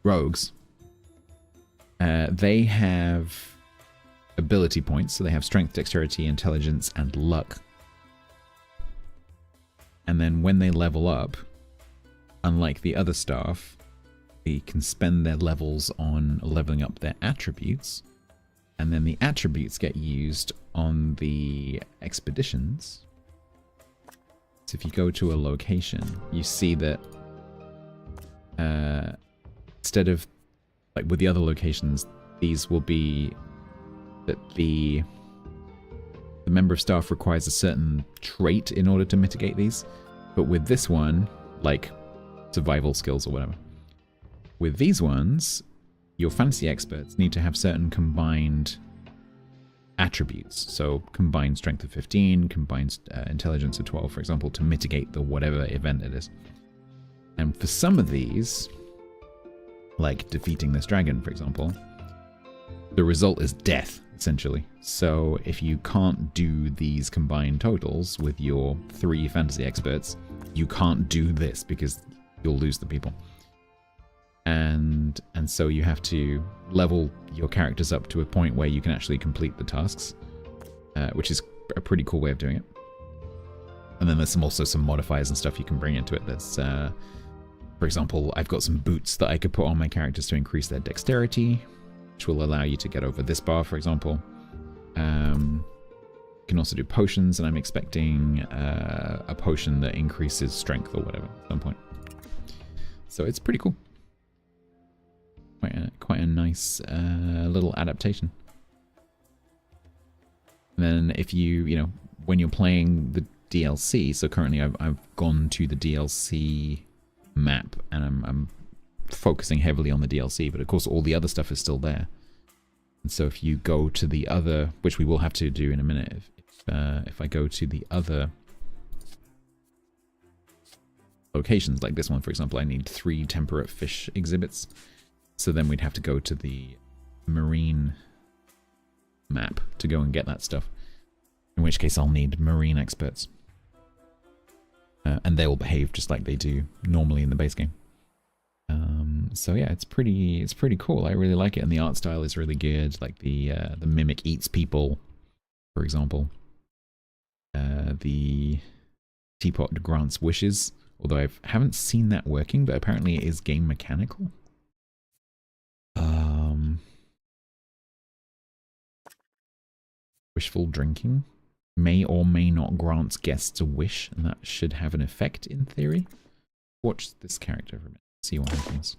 rogues. They have ability points, so they have strength, dexterity, intelligence, and luck. And then when they level up, unlike the other staff, they can spend their levels on leveling up their attributes, and then the attributes get used on the expeditions. So if you go to a location, you see that instead of like with the other locations, these will be that the member of staff requires a certain trait in order to mitigate these. But with this one, like survival skills or whatever, with these ones, your fantasy experts need to have certain combined attributes. So combined strength of 15, combined intelligence of 12, for example, to mitigate the whatever event it is. And for some of these, like defeating this dragon, for example, the result is death, essentially. So if you can't do these combined totals with your 3 fantasy experts, you can't do this because you'll lose the people. And so you have to level your characters up to a point where you can actually complete the tasks, which is a pretty cool way of doing it. And then there's also some modifiers and stuff you can bring into it. That's, for example, I've got some boots that I could put on my characters to increase their dexterity, which will allow you to get over this bar, for example. You can also do potions, and I'm expecting a potion that increases strength or whatever at some point. So it's pretty cool. Quite a nice little adaptation. And then if you when you're playing the DLC, so currently I've gone to the DLC map, and I'm focusing heavily on the DLC, but of course all the other stuff is still there. And so if you go to the other, which we will have to do in a minute, if if I go to the other locations, like this one, for example, I need 3 temperate fish exhibits. So then we'd have to go to the marine map to go and get that stuff. In which case I'll need marine experts. And they will behave just like they do normally in the base game. So yeah, it's pretty cool. I really like it, and the art style is really good. Like the mimic eats people, for example. The teapot grants wishes, although I haven't seen that working, but apparently it is game mechanical. Wishful drinking may or may not grant guests a wish, and that should have an effect in theory. Watch this character for a minute, see what happens.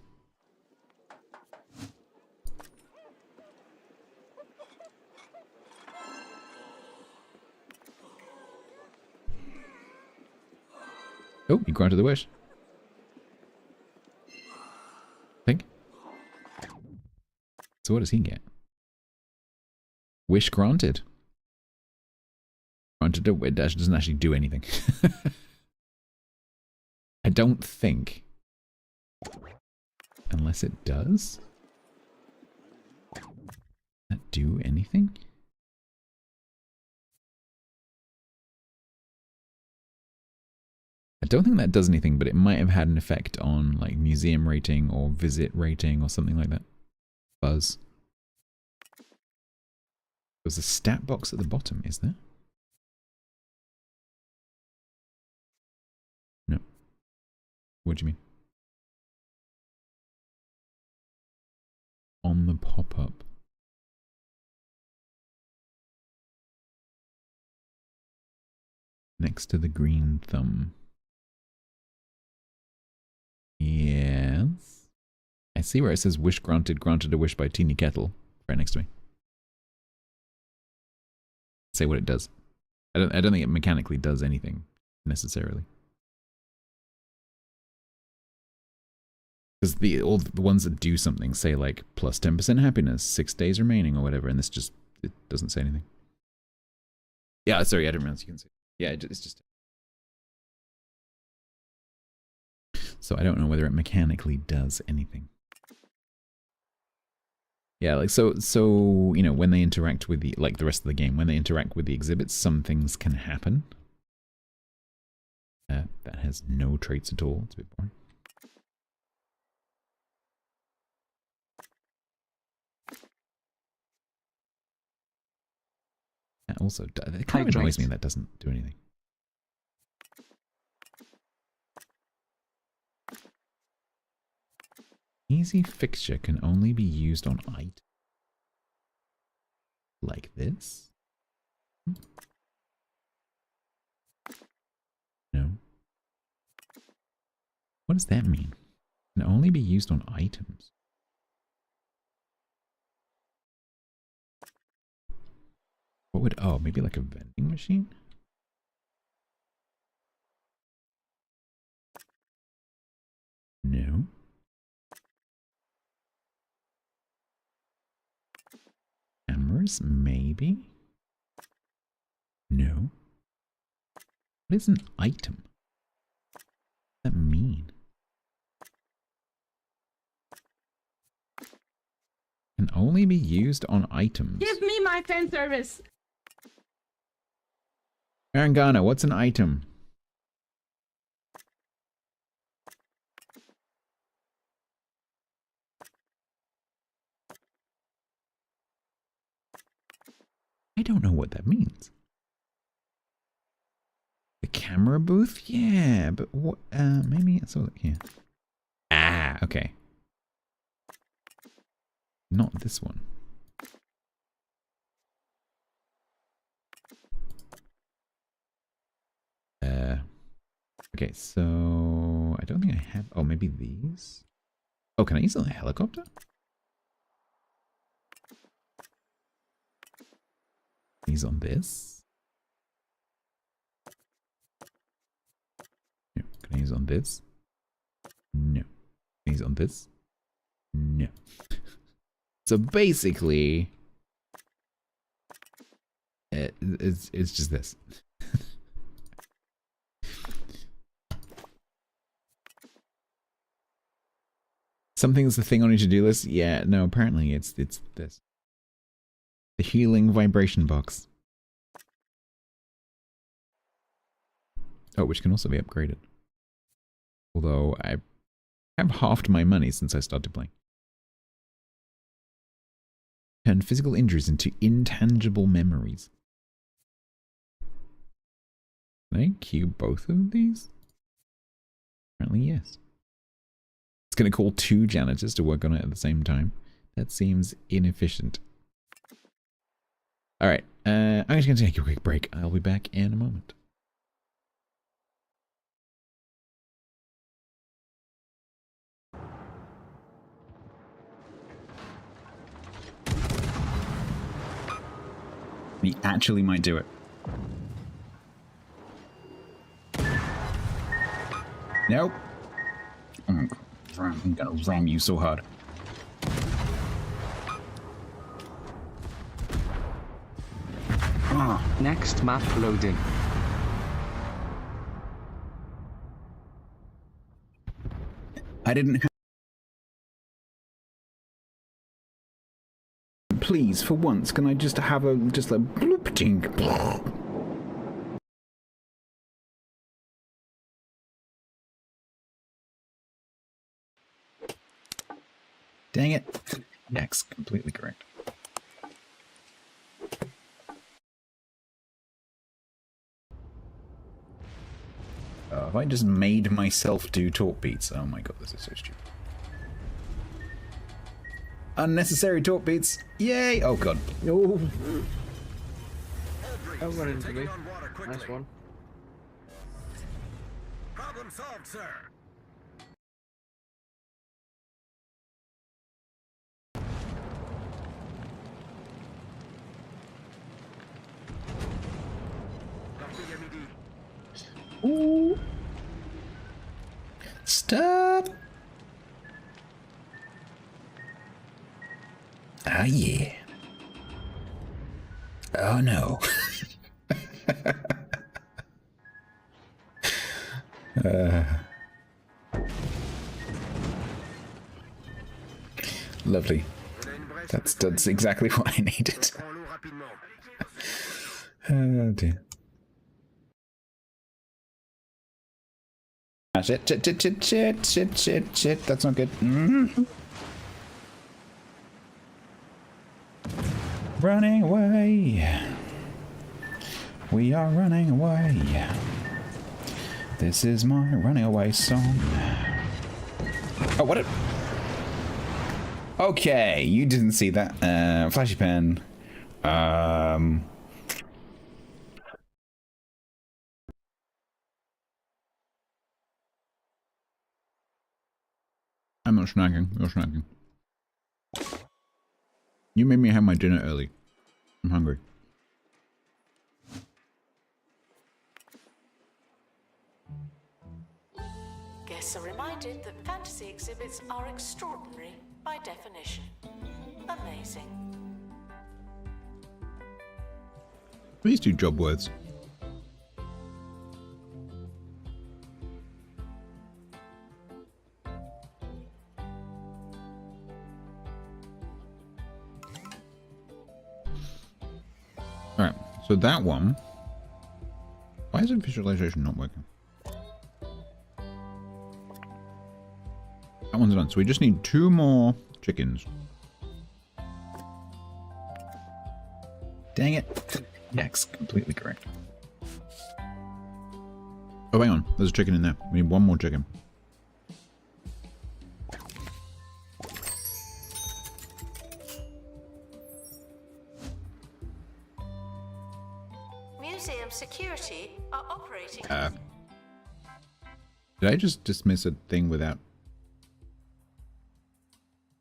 Oh, he granted the wish. Think. So what does he get? Wish granted. Granted, it doesn't actually do anything. I don't think. Unless it does. Does that do anything? I don't think that does anything, but it might have had an effect on like museum rating or visit rating or something like that. Buzz. There's a stat box at the bottom, is there? No. What do you mean? On the pop-up. Next to the green thumb. Yes. I see where it says wish granted, granted a wish by Teeny Kettle. Right next to me. Say what it does. I don't think it mechanically does anything necessarily. Because all the ones that do something say like plus 10% happiness, 6 days remaining or whatever, and this just, it doesn't say anything. Yeah, sorry, I didn't realize you can see. Yeah, it's just. So I don't know whether it mechanically does anything. Yeah, like so you know, when they interact with the like the rest of the game, when they interact with the exhibits, some things can happen. That has no traits at all. It's a bit boring. That also it kind of annoys me that doesn't do anything. Easy fixture can only be used on items. Like this? No. What does that mean? Can only be used on items. What would, oh, maybe like a vending machine? No. Cameras, maybe? No. What is an item? What does that mean? Can only be used on items. Give me my fan service. Arangana, what's an item? I don't know what that means. The camera booth? Yeah, but what? Maybe it's all here. Ah, okay. Not this one. Okay, so I don't think I have. Oh, maybe these. Oh, can I use it on a helicopter? These on this. No. Can I use on this? No. Can I use on this? No. So basically, it's just this. Something's the thing on your to-do list? Yeah, no, apparently it's this. The healing vibration box. Oh, which can also be upgraded. Although I have halved my money since I started playing. Turn physical injuries into intangible memories. Can I queue both of these? Apparently yes. It's going to call 2 janitors to work on it at the same time. That seems inefficient. Alright, I'm just going to take a quick break. I'll be back in a moment. We actually might do it. Nope. I'm gonna ram you so hard. Next map loading. I didn't. Please, for once, can I just have a bloop tink? Dang it. Yes, completely correct. Have I just made myself do talk beats? Oh my god, this is so stupid. Unnecessary talk beats. Yay! Oh god. Oh. Don't run into me. Nice one. Problem solved, sir. Ooh. Stop. Ah, yeah. Oh, no. Lovely. That's exactly what I needed. Oh, dear. Ah, shit. That's not good. Running away. We are running away. This is my running away song. Oh, what? Okay, you didn't see that. Flashy pen. I'm not snacking. You're snacking. You made me have my dinner early. I'm hungry. Guests are reminded that fantasy exhibits are extraordinary by definition. Amazing. Please do job words. Alright, so that one... Why is visualization not working? That one's done, so we just need 2 more chickens. Dang it. Yes, completely correct. Oh, hang on. There's a chicken in there. We need 1 more chicken. Museum security are operating. Did I just dismiss a thing without...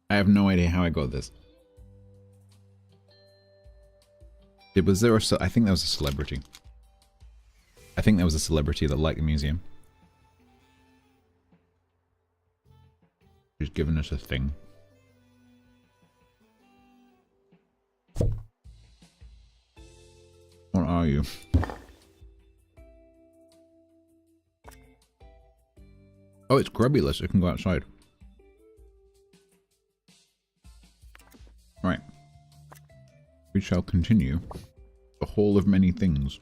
I have no idea how I got this. Was there a... I think that was a celebrity. I think that was a celebrity that liked the museum. Who's given us a thing. What are are you? Oh, it's grubbyless. It can go outside. Right. We shall continue. The Hall of Many Things.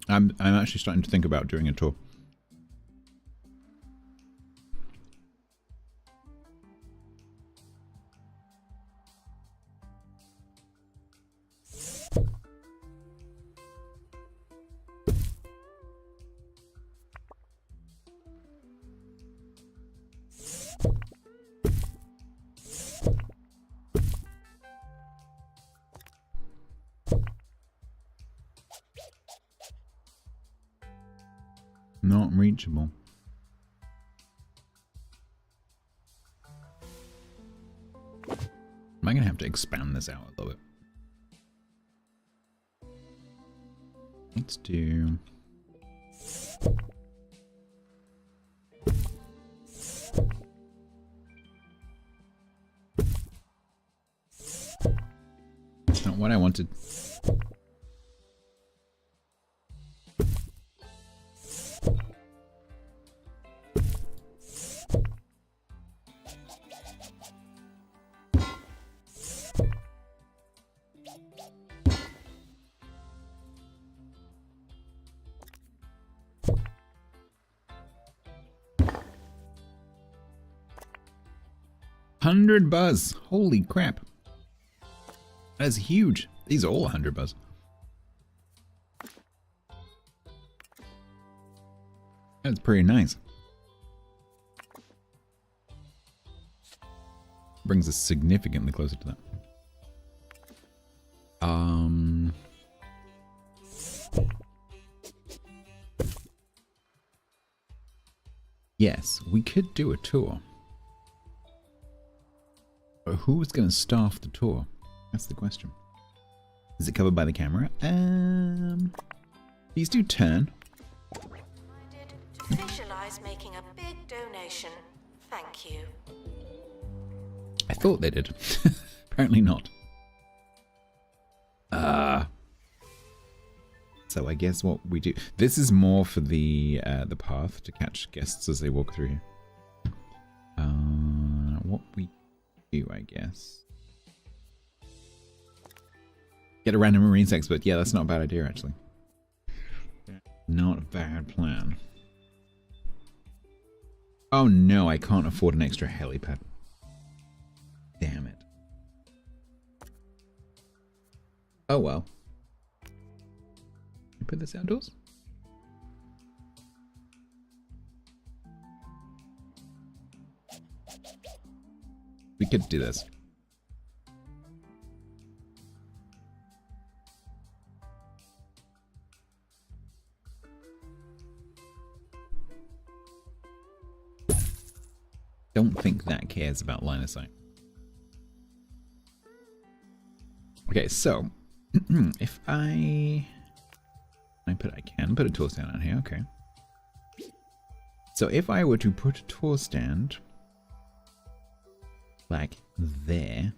I'm actually starting to think about doing a tour. Not reachable. Am I going to have to expand this out a little bit? Let's do... That's not what I wanted. $100 buzz. Holy crap. That's huge. These are all 100 buzz. That's pretty nice. Brings us significantly closer to that. Yes, we could do a tour. But who's going to staff the tour? That's the question. Is it covered by the camera? Please do turn. To visualize making a big donation. Thank you. I thought they did. Apparently not. So I guess what we do... This is more for the path to catch guests as they walk through here. What we do, I guess. Get a random Marines expert. Yeah, that's not a bad idea, actually. Not a bad plan. Oh no, I can't afford an extra helipad. Damn it. Oh well. You put this outdoors? We could do this. Don't think that cares about line of sight. Okay, so if I can put a tour stand on here, okay. So if I were to put a tour stand like there,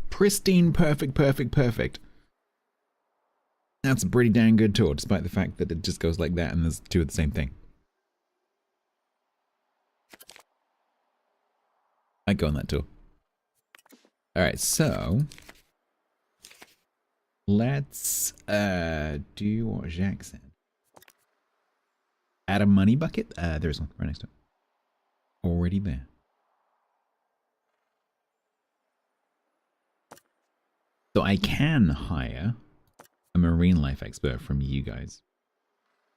pristine, perfect. That's a pretty dang good tour, despite the fact that it just goes like that and there's two of the same thing. I'd go on that tour. Alright, so let's do what Jacques said. Add a money bucket. There is one right next to it. Already there. So I can hire a marine life expert from you guys.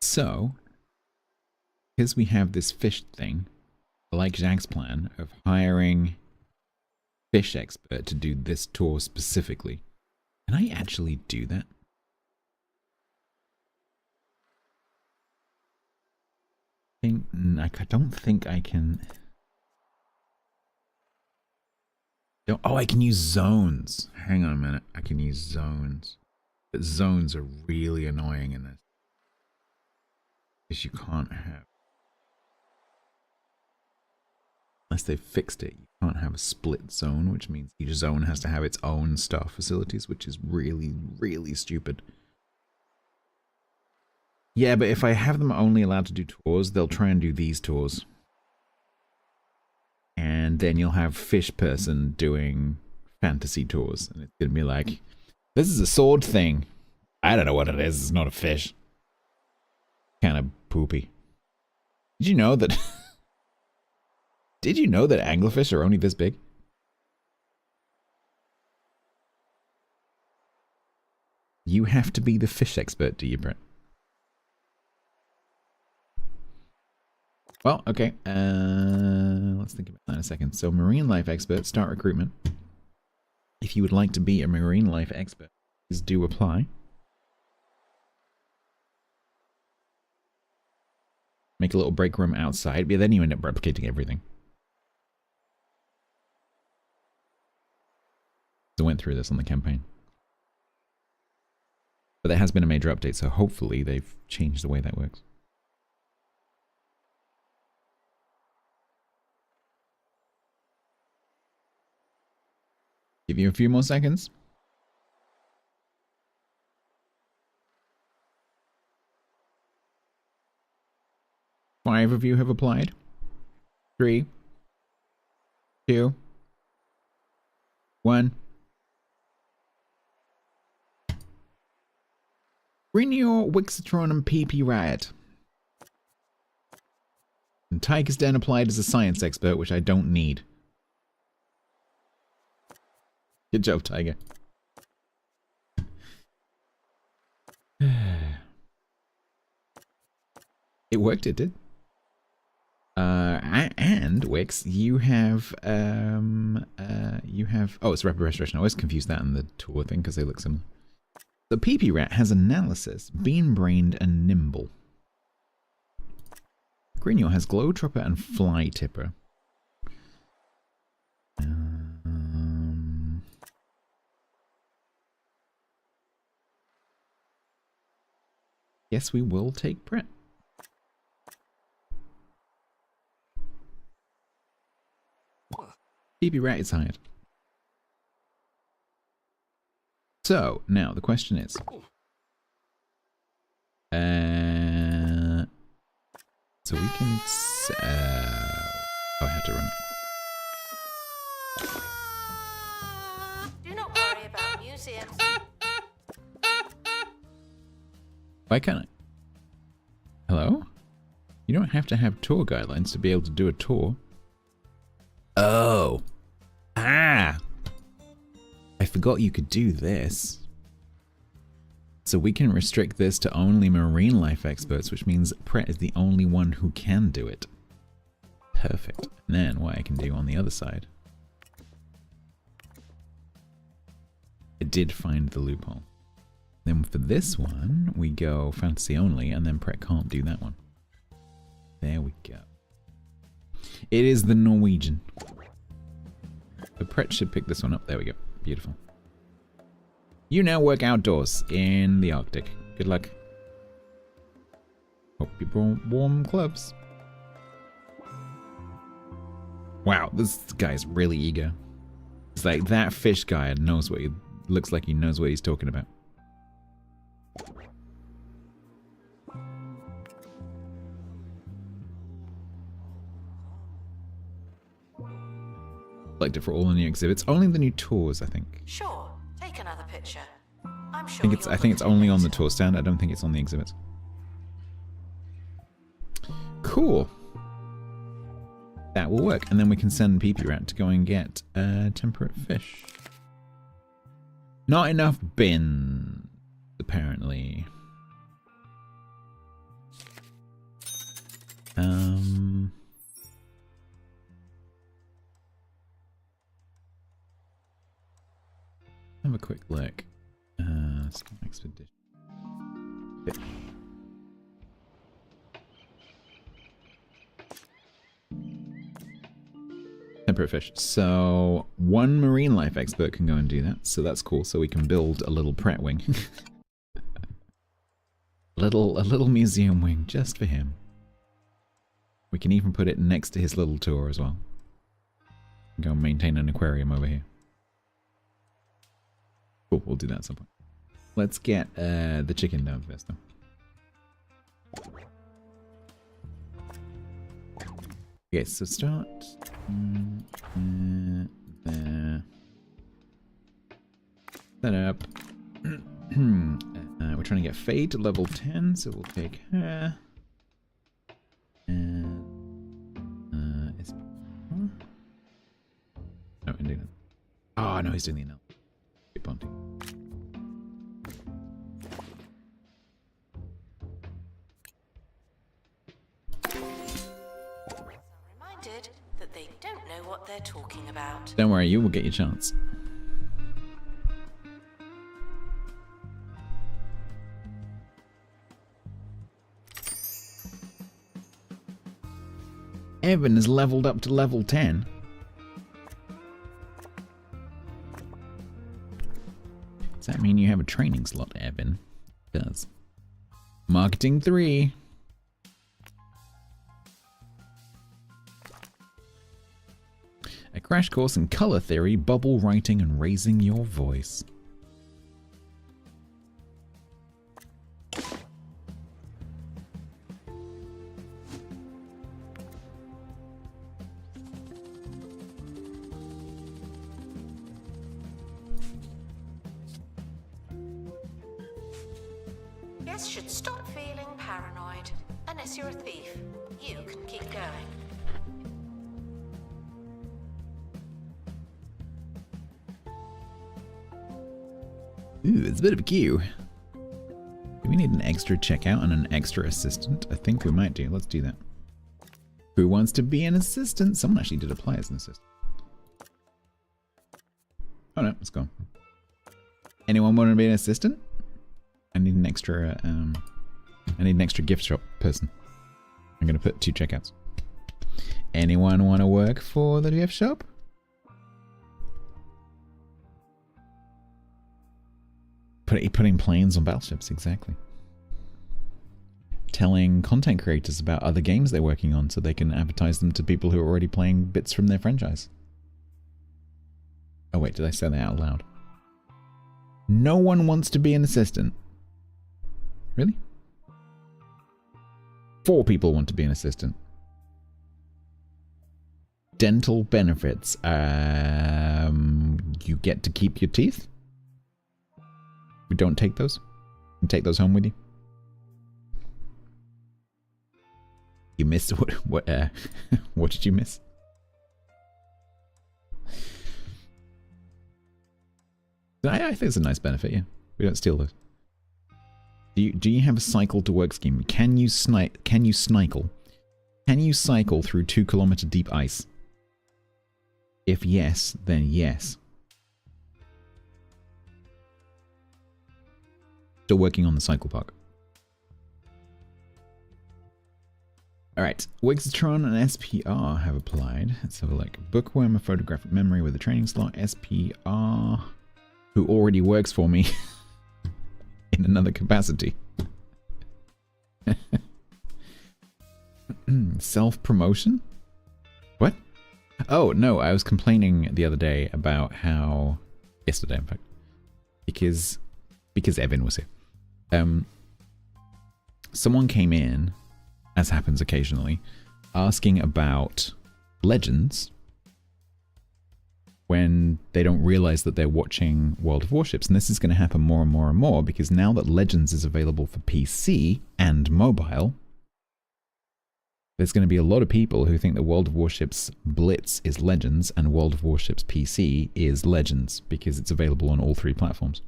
So, because we have this fish thing, I like Jacques' plan of hiring fish expert to do this tour specifically. Can I actually do that? I don't think I can. Oh, I can use zones. Hang on a minute. I can use zones. But zones are really annoying in this. Because you can't have. Unless they've fixed it, you can't have a split zone, which means each zone has to have its own staff facilities, which is really, really stupid. Yeah, but if I have them only allowed to do tours, they'll try and do these tours. And then you'll have Fish Person doing fantasy tours. And it's going to be like, this is a sword thing. I don't know what it is. It's not a fish. Kind of poopy. Did you know that... Did you know that anglerfish are only this big? You have to be the fish expert, do you, Brett? Well, okay. Let's think about that in a second. So, marine life expert, start recruitment. If you would like to be a marine life expert, please do apply. Make a little break room outside, but then you end up replicating everything. I went through this on the campaign. But there has been a major update, so hopefully they've changed the way that works. Give you a few more seconds. Five of you have applied. 3, 2, 1. Renew Wixatron and PP Riot. And Tiger's Den applied as a science expert, which I don't need. Good job, Tiger. It worked, it did. And Wix, you have oh, it's rapid restoration. I always confuse that and the tour thing because they look similar. The PP Rat has analysis, bean-brained and nimble. Grignol has Glowtropper and Fly Tipper. Yes, we will take Brett. PP Rat is hired. So, now the question is... so we can... oh, I have to run it. Do not worry about museums. Why can't I? Hello? You don't have to have tour guidelines to be able to do a tour. Oh. Ah! I forgot you could do this. So we can restrict this to only marine life experts, which means Pret is the only one who can do it. Perfect. And then what I can do on the other side. I did find the loophole. Then for this one, we go fantasy only, and then Pret can't do that one. There we go. It is the Norwegian. So Pret should pick this one up. There we go. Beautiful. You now work outdoors in the Arctic. Good luck. Hope you brought warm gloves. Wow, this guy's really eager. It's like that fish guy knows what he looks like. He knows what he's talking about. Select it for all the new exhibits. Only the new tours, I think. Sure, take another picture. I'm sure I think it's only on the tour stand. I don't think it's on the exhibits. Cool. That will work. And then we can send PP Rat to go and get temperate fish. Not enough bins, apparently. have a quick look. Storm Expedition. Yep. Temperate fish. So one marine life expert can go and do that. So that's cool. So we can build a little Pret wing. a little museum wing just for him. We can even put it next to his little tour as well. Go maintain an aquarium over here. Cool, we'll do that at some point. Let's get the chicken down first though. Okay, so start there. Set up. We're trying to get Faye to level 10, so we'll take her. And no, indeed. Oh no, he's doing the anal. Bounty. Reminded that they don't know what they're talking about. Don't worry, you will get your chance. Evan has leveled up to level 10. Does that mean you have a training slot, Evan? It does. Marketing 3. A crash course in color theory, bubble writing, and raising your voice. Guess should stop feeling paranoid. Unless you're a thief, you can keep going. Ooh, it's a bit of a queue. Do we need an extra checkout and an extra assistant? I think we might do. Let's do that. Who wants to be an assistant? Someone actually did apply as an assistant. Oh no, it's gone. Anyone want to be an assistant? I need an extra gift shop person. I'm gonna put 2 checkouts. Anyone want to work for the gift shop? Putting planes on battleships, exactly. Telling content creators about other games they're working on so they can advertise them to people who are already playing bits from their franchise. Oh wait, did I say that out loud? No one wants to be an assistant. Really? 4 people want to be an assistant. Dental benefits. You get to keep your teeth? We don't take those? You take those home with you? You missed what what did you miss? I think it's a nice benefit, yeah. We don't steal those. Do you have a cycle to work scheme? Can you cycle? Can you cycle through 2-kilometer deep ice? If yes, then yes. Still working on the cycle park. Alright, Wixtron and SPR have applied. Let's have a look. Bookworm, a photographic memory with a training slot. SPR, who already works for me in another capacity. Self-promotion? What? Oh, no, I was complaining the other day about how... Yesterday, in fact. Because Evan was here. Someone came in, as happens occasionally, asking about Legends when they don't realize that they're watching World of Warships. And this is going to happen more and more and more because now that Legends is available for PC and mobile, there's going to be a lot of people who think that World of Warships Blitz is Legends and World of Warships PC is Legends because it's available on all 3 platforms.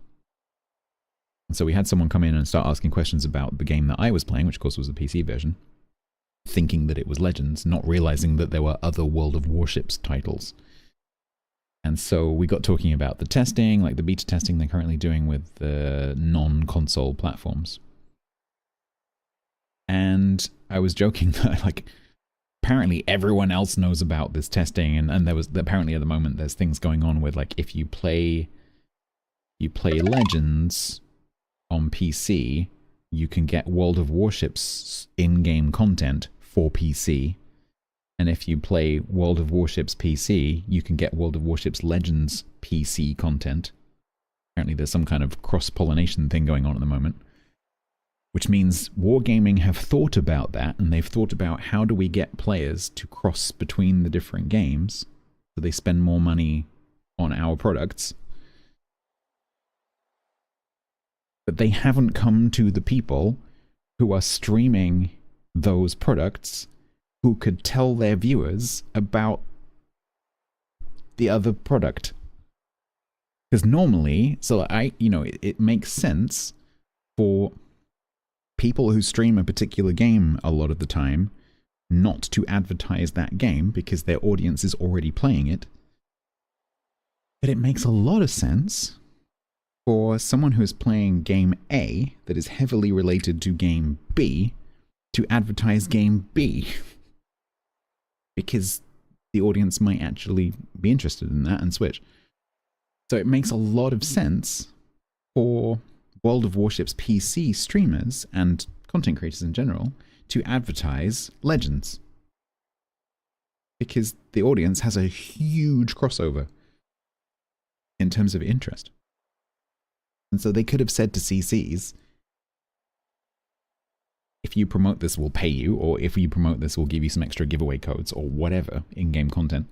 And so we had someone come in and start asking questions about the game that I was playing, which of course was the PC version, thinking that it was Legends, not realizing that there were other World of Warships titles. And so we got talking about the testing, like the beta testing they're currently doing with the non-console platforms. And I was joking that, like, apparently everyone else knows about this testing, and there was apparently at the moment there's things going on with, like, if you play Legends on PC, you can get World of Warships in-game content for PC. And if you play World of Warships PC, you can get World of Warships Legends PC content. Apparently there's some kind of cross-pollination thing going on at the moment. Which means Wargaming have thought about that, and they've thought about how do we get players to cross between the different games so they spend more money on our products. But they haven't come to the people who are streaming those products who could tell their viewers about the other product. Because normally, so it makes sense for people who stream a particular game a lot of the time not to advertise that game because their audience is already playing it. But it makes a lot of sense for someone who is playing game A that is heavily related to game B to advertise game B. Because the audience might actually be interested in that and switch. So it makes a lot of sense for World of Warships PC streamers and content creators in general to advertise Legends. Because the audience has a huge crossover in terms of interest. And so they could have said to CCs, if you promote this, we'll pay you, or if you promote this, we'll give you some extra giveaway codes or whatever in-game content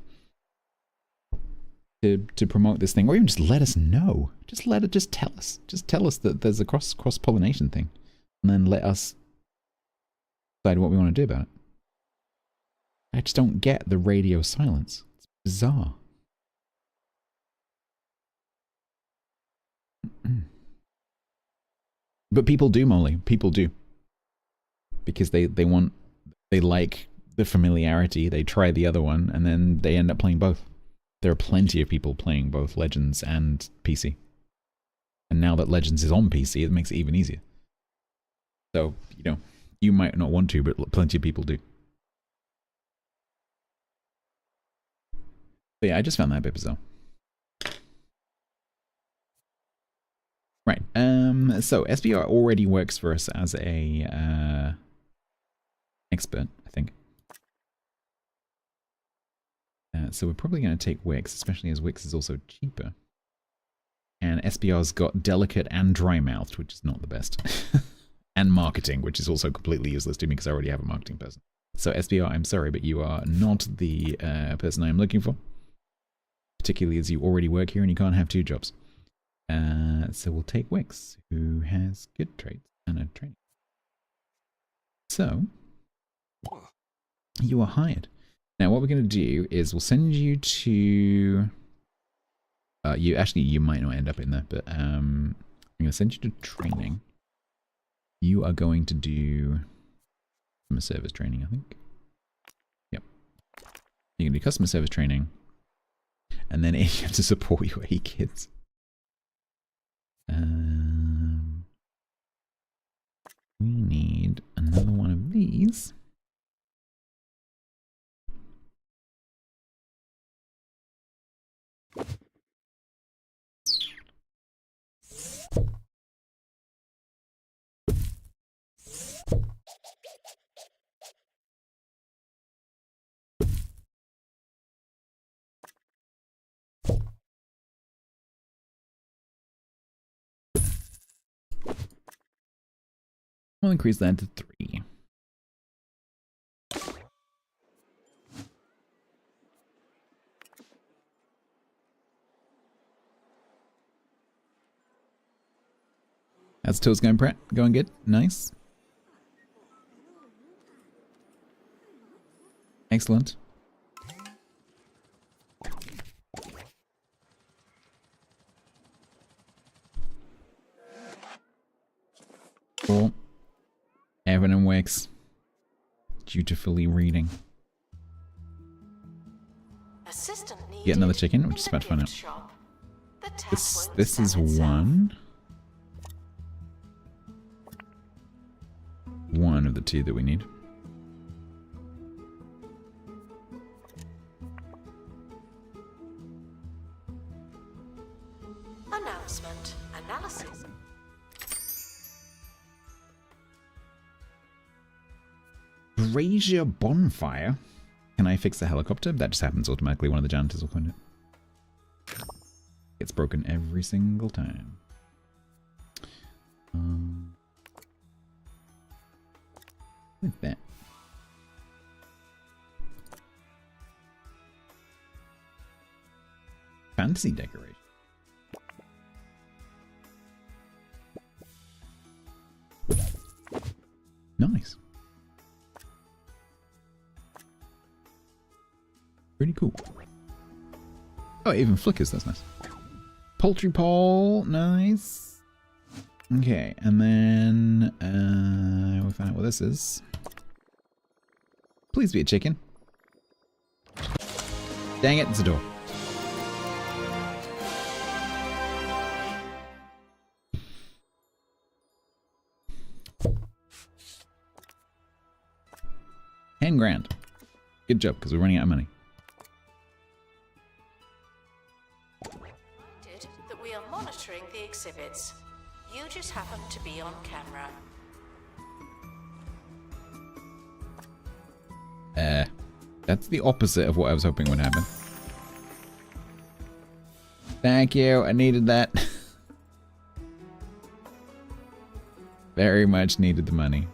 to promote this thing, or even just let us know. Just tell us. Just tell us that there's a cross-pollination thing, and then let us decide what we want to do about it. I just don't get the radio silence. It's bizarre. But people do, Molly. People do. Because they like the familiarity, they try the other one, and then they end up playing both. There are plenty of people playing both Legends and PC. And now that Legends is on PC, it makes it even easier. So, you might not want to, but plenty of people do. But yeah, I just found that a bit bizarre. Right, so SBR already works for us as a expert, I think. So we're probably going to take Wix, especially as Wix is also cheaper. And SBR's got delicate and dry-mouthed, which is not the best. And marketing, which is also completely useless to me because I already have a marketing person. So SBR, I'm sorry, but you are not the person I am looking for. Particularly as you already work here and you can't have two jobs. So we'll take Wix, who has good traits and a training. So, you are hired. Now what we're going to do is we'll send you to... you might not end up in there, but I'm going to send you to training. You are going to do customer service training, I think. Yep. You're going to do customer service training. And then you have to support your kids. We need another one of these. We'll increase that to 3. How's Toes going, Pratt? Going good? Nice. Excellent. Cool. Evan and Wix dutifully reading. Assistant needed Get another chicken, which is in the about to find gift out. shop. The tap This won't this sell is itself. one of the two that we need. Announcement. Analysis. Brazier bonfire. Can I fix the helicopter? That just happens automatically. One of the janitors will find it. It's broken every single time. Like that. Fantasy decoration. Nice. Pretty cool. Oh, it even flickers. That's nice. Poultry pole. Nice. Okay, and then we find out what this is. Please be a chicken. Dang it, it's a door. $10,000. Good job, because we're running out of money. That we are monitoring the exhibits. You just happen to be on camera. That's the opposite of what I was hoping would happen. Thank you, I needed that. Very much needed the money.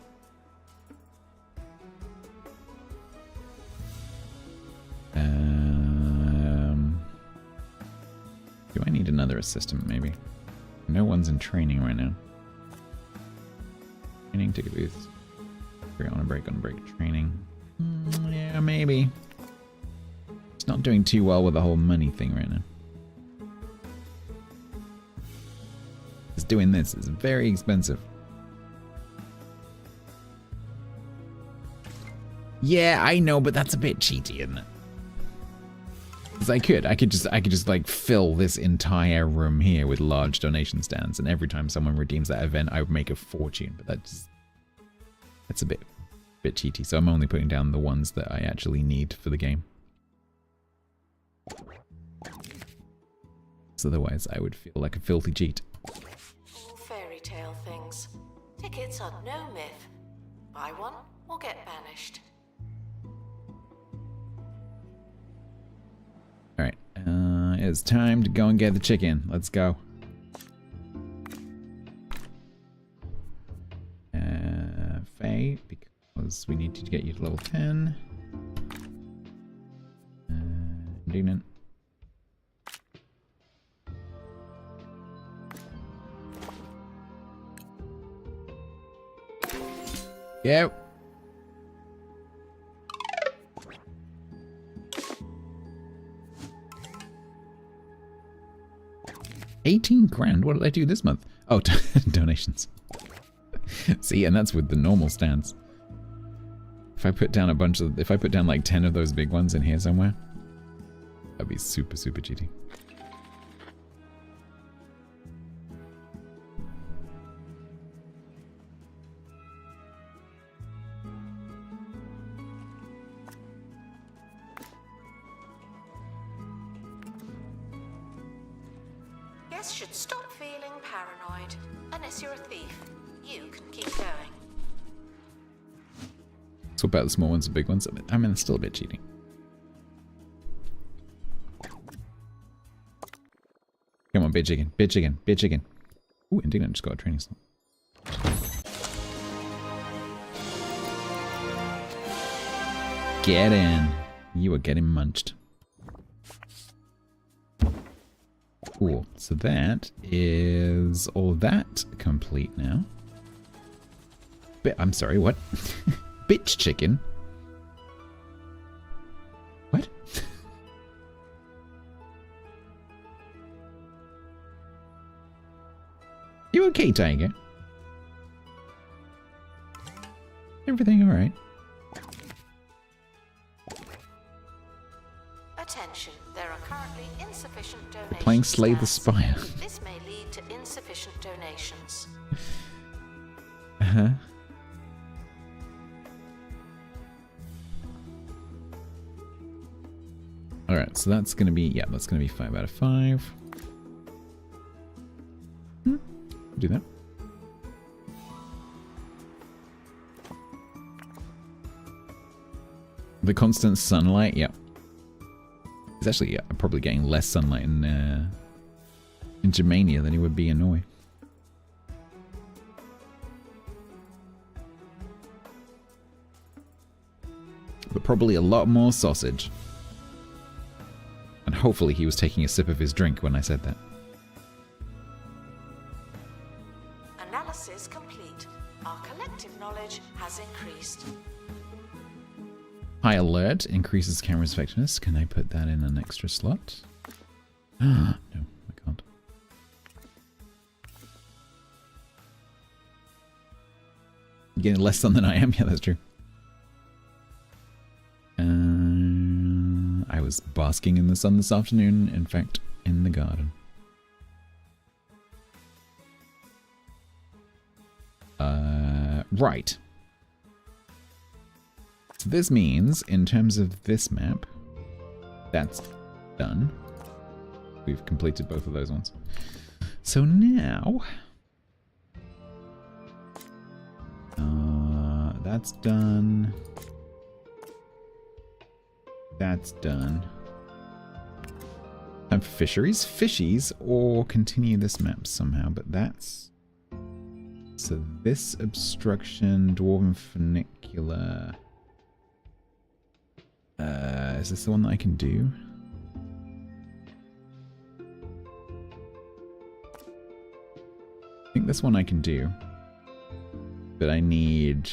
Do I need another assistant, maybe? No one's in training right now. Training, ticket booth. On a break, training. Yeah, maybe. It's not doing too well with the whole money thing right now. Just doing this is very expensive. Yeah, I know, but that's a bit cheaty, isn't it? Because I could just like fill this entire room here with large donation stands, and every time someone redeems that event, I would make a fortune. But that's a bit cheaty. So I'm only putting down the ones that I actually need for the game. So otherwise, I would feel like a filthy cheat. All fairy tale things. Tickets are no myth. Buy one or get banished. Alright, it's time to go and get the chicken. Let's go. Faye, because we need to get you to level 10. Indignant. Yep. $18,000. What did I do this month? Oh, donations. See, and that's with the normal stands. If I put down if I put down like 10 of those big ones in here somewhere, that'd be super, super cheaty. Guests should stop feeling paranoid. Unless you're a thief, you can keep going. Swap out the small ones and big ones. I mean, it's still a bit cheating. Come on, big chicken, big chicken, big chicken. Ooh, Indignant just got a training slot. Get in. You are getting munched. Cool. So that is all that complete now. I'm sorry, what? Bitch chicken? What? You okay, Tiger? Everything alright? Attention, there are currently insufficient donations. Playing Slay the stands. Spire. This may lead to insufficient donations. Uh-huh. Alright, so that's gonna be, yeah, that's gonna be 5 out of 5. Do that. The constant sunlight, yeah. It's actually probably getting less sunlight in Germania than he would be in Norway. But probably a lot more sausage. And hopefully he was taking a sip of his drink when I said that. Analysis complete. Our collective knowledge has increased. High alert increases camera's effectiveness. Can I put that in an extra slot? No, I can't. You're getting less sun than I am? Yeah, that's true. I was basking in the sun this afternoon, in fact, in the garden. Right. So this means, in terms of this map, that's done. We've completed both of those ones. So now... that's done. That's done. Time for fisheries. Fishies, or continue this map somehow, but that's... So this obstruction, Dwarven Funicular... is this the one that I can do? I think this one I can do. But I need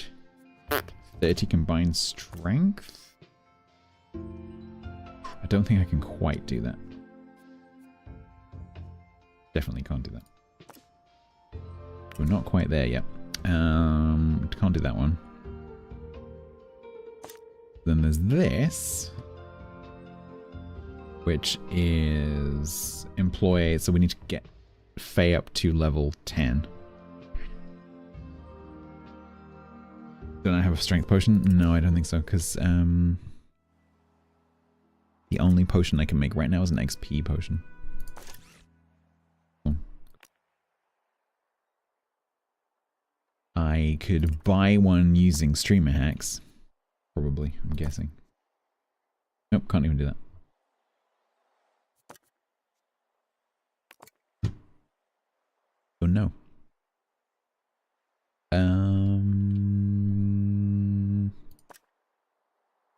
30 combined strength? I don't think I can quite do that. Definitely can't do that. We're not quite there yet. Can't do that one. Then there's this, which is employ. So we need to get Faye up to level 10. Don't I have a strength potion? No, I don't think so, because the only potion I can make right now is an XP potion. I could buy one using streamer hacks. Probably, I'm guessing. Nope, can't even do that. Oh no.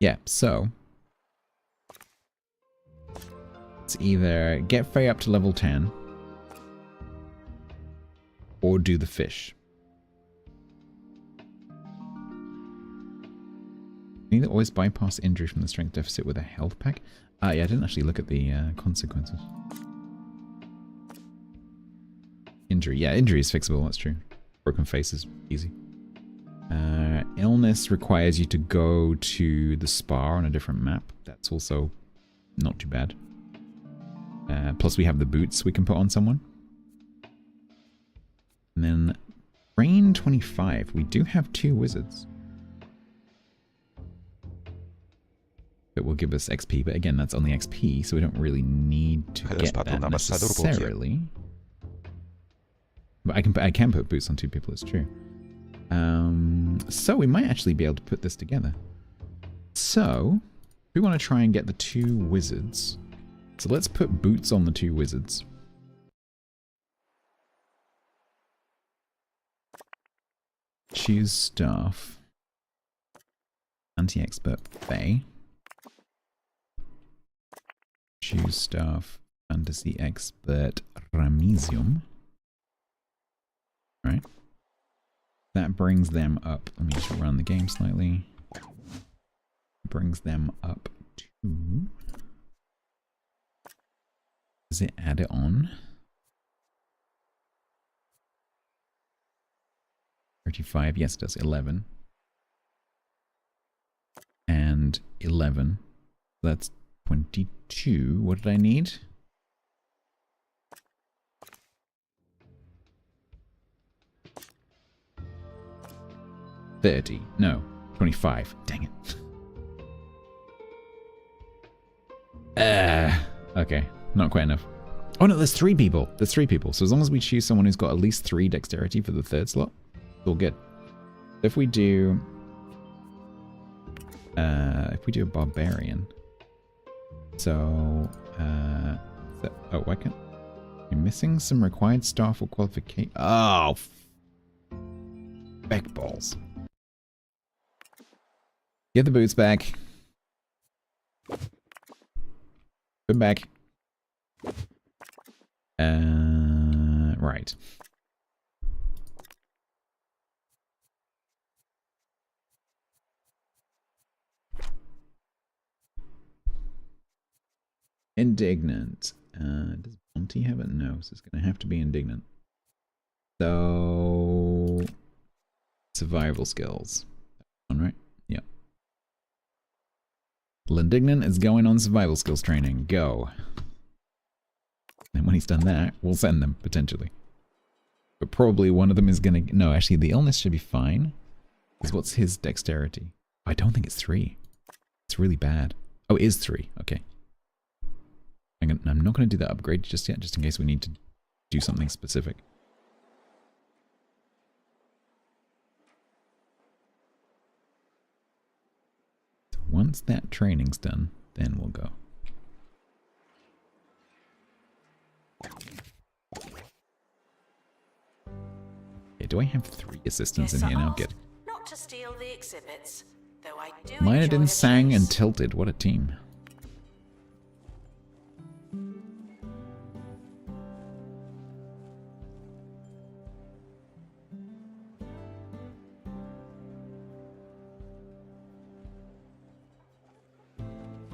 Yeah, so it's either get Faye up to level 10 or do the fish. Either always bypass injury from the strength deficit with a health pack. Yeah, I didn't actually look at the consequences. Injury. Yeah, injury is fixable, that's true. Broken face is easy. Illness requires you to go to the spa on a different map. That's also not too bad. Plus we have the boots we can put on someone. And then Brain 25. We do have 2 wizards. That will give us XP, but again, that's only XP, so we don't really need to get that necessarily. But I can put boots on 2 people, it's true. So we might actually be able to put this together. So we want to try and get the 2 wizards. So let's put boots on the 2 wizards. Choose staff. Anti-expert Faye. Choose staff. Fantasy expert Ramesium. Right. That brings them up. Let me just run the game slightly. Brings them up to... Does it add it on? 35. Yes, it does. 11. And 11. That's 22. What did I need? 30. No, 25. Dang it. Okay, not quite enough. Oh no, there's 3 people. There's 3 people. So as long as we choose someone who's got at least 3 dexterity for the 3rd slot, it's all good. If we do a barbarian, so oh, why can't you're missing some required staff or qualification? Oh, back balls. Get the boots back. Come back. Right. Indignant. Does Monty have it? No, so it's going to have to be indignant. So, survival skills. One, right? Yep. Indignant is going on survival skills training. Go. And when he's done that, we'll send them, potentially. But probably one of them is going to... No, actually, the illness should be fine. Because what's his dexterity? I don't think it's 3. It's really bad. Oh, it is 3. Okay. I'm not going to do that upgrade just yet, just in case we need to do something specific. So once that training's done, then we'll go. Okay, do I have 3 assistants in here now? Good. Not to steal the exhibits, though I do Mined enjoy and a sang chase. and tilted. What a team.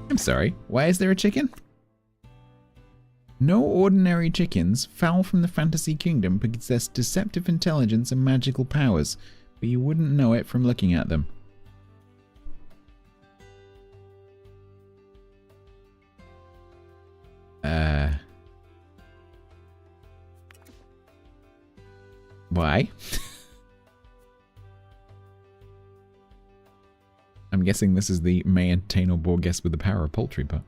I'm sorry, why is there a chicken? No ordinary chickens, fowl from the fantasy kingdom, possess deceptive intelligence and magical powers, but you wouldn't know it from looking at them. Why? I'm guessing this is the may entertain or bore guests with the power of poultry part.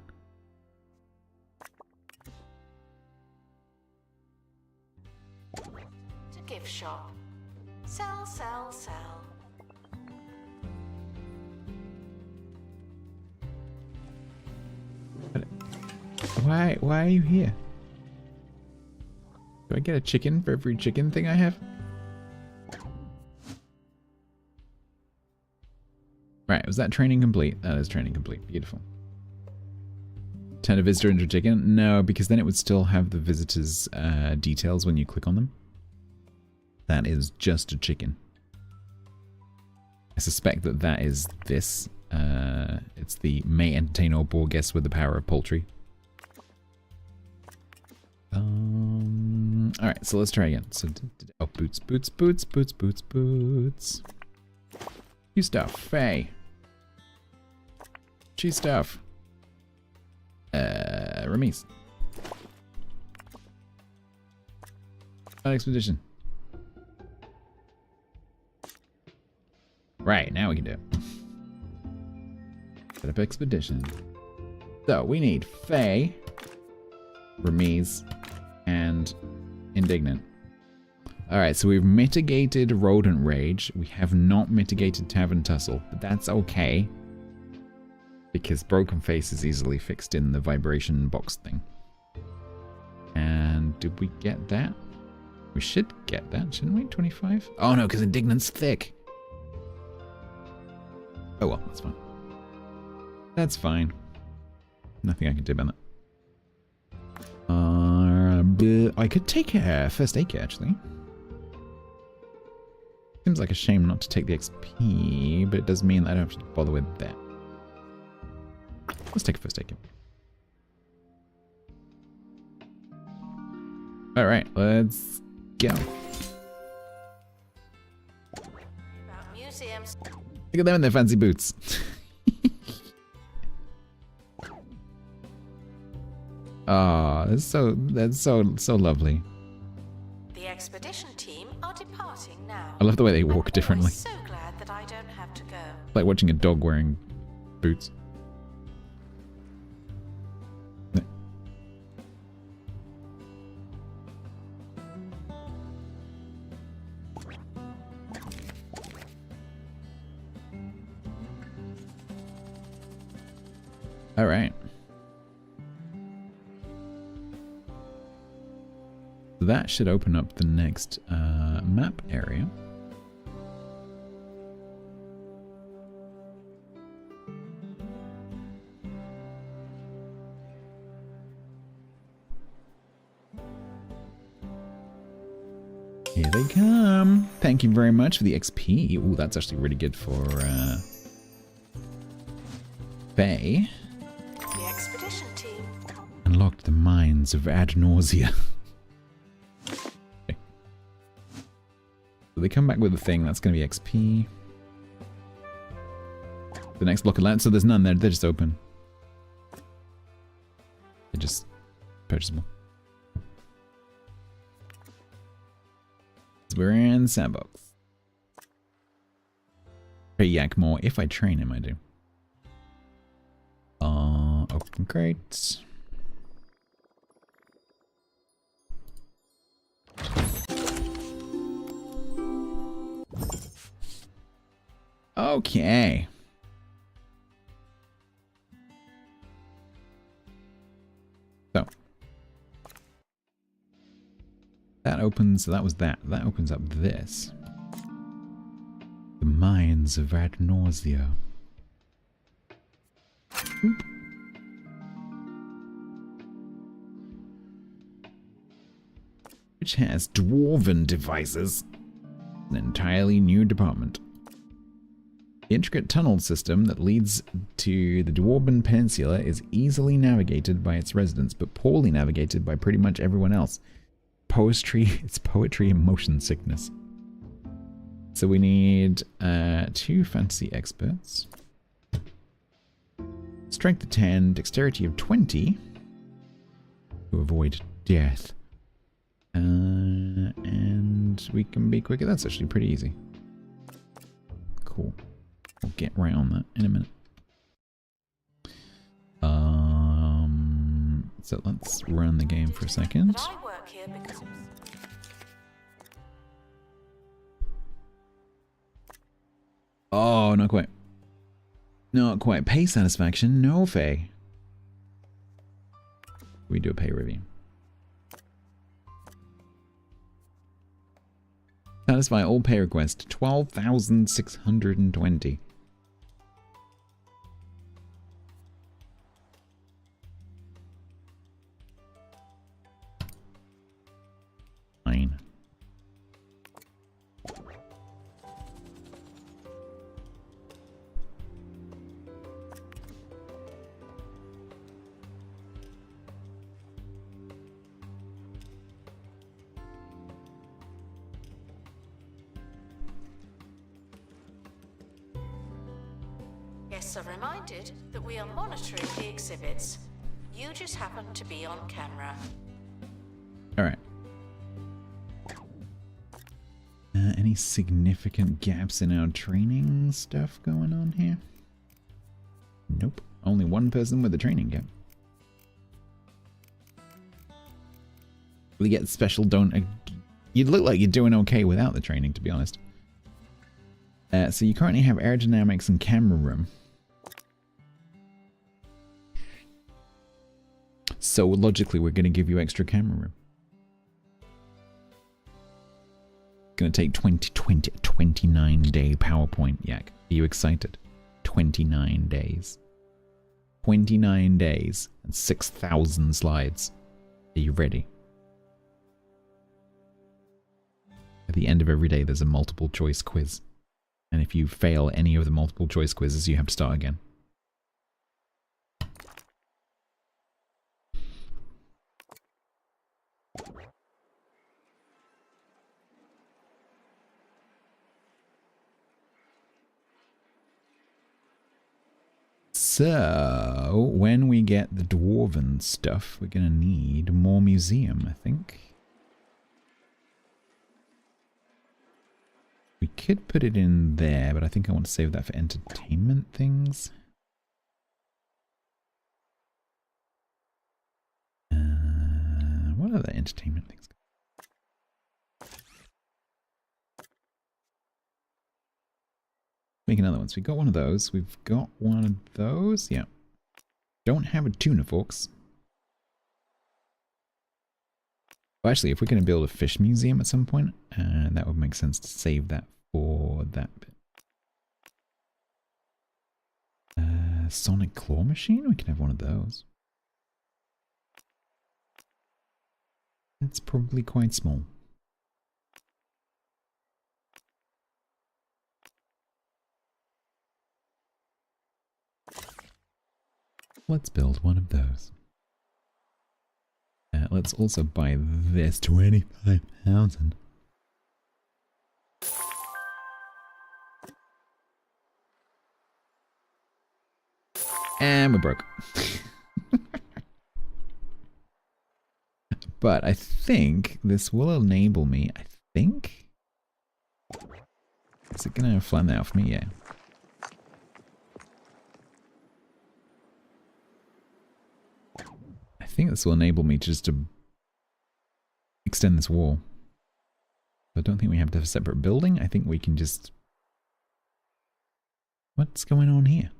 To gift shop. Sell, sell, sell. Why are you here? Do I get a chicken for every chicken thing I have? Right, was that training complete? That is training complete. Beautiful. Turn a visitor into a chicken? No, because then it would still have the visitor's details when you click on them. That is just a chicken. I suspect that that is this. It's the may entertain or bore guests with the power of poultry. Alright, so let's try again. So, oh, boots, boots, boots, boots, boots, boots. New stuff, Faye. Cheese stuff. Remise. Expedition. Right, now we can do it. Set up expedition. So, we need Faye, Remise, and Indignant. Alright, so we've mitigated Rodent Rage. We have not mitigated Tavern Tussle, but that's okay. Because Broken Face is easily fixed in the vibration box thing. And did we get that? We should get that, shouldn't we? 25? Oh no, because Indignant's thick. Oh well, that's fine. That's fine. Nothing I can do about that. I could take a first aid kit, actually. Seems like a shame not to take the XP, but it does mean that I don't have to bother with that. Let's take a first aid kit. Alright, let's go. About museums. Look at them in their fancy boots. Ah, that's so lovely. The expedition team are departing now. I love the way they walk I'm differently. always so glad that I don't have to go. Like watching a dog wearing boots. All right. That should open up the next map area. Here they come. Thank you very much for the XP. Ooh, that's actually really good for Faye. The expedition team. Unlocked the mines of ad nausea. Okay. So they come back with a thing, that's going to be XP. The next block of land, so there's none there, they're just open. They're just purchasable. So we're in Sandbox. Pay Yak more. If I train him, I do. Open crates. Okay. So. That opens, so that was that. That opens up this. The mines of ad nausea. Oop. Which has dwarven devices. An entirely new department. The intricate tunnel system that leads to the Dwarven Peninsula is easily navigated by its residents, but poorly navigated by pretty much everyone else. It's poetry and motion sickness. So we need 2 fantasy experts. Strength of 10, dexterity of 20 to avoid death. And we can be quicker. That's actually pretty easy. Cool. We'll get right on that in a minute. So let's run the game for a second. But I work here because Oh, not quite. Not quite. Pay satisfaction? No, Faye. We do a pay review. Satisfy all pay requests. 12,620. Fine. guests are reminded that we are monitoring the exhibits. You just happen to be on camera. Alright. Any significant gaps in our training stuff going on here? Nope. Only one person with a training gap. We get special don't... You look like you're doing okay without the training, to be honest. So you currently have aerodynamics and camera room. So logically, we're going to give you extra camera room. Going to take 29-day PowerPoint, Yak. Are you excited? 29 days. 29 days and 6,000 slides. Are you ready? At the end of every day, there's a multiple choice quiz. And if you fail any of the multiple choice quizzes, you have to start again. So, when we get the dwarven stuff, we're gonna need more museum, I think. We could put it in there, but I think I want to save that for entertainment things. What other entertainment things? Make another one. So we got one of those. We've got one of those. Yeah. Don't have a tuna forks. Well, actually, if we're going to build a fish museum at some point, that would make sense to save that for that bit. Sonic claw machine? We can have one of those. That's probably quite small. Let's build one of those. Let's also buy this 25,000. And we're broke. But I think this will enable me, I think? Is it going to flatten that out for me? Yeah. I think this will enable me to extend this wall. I don't think we have to have a separate building. I think we can just... What's going on here?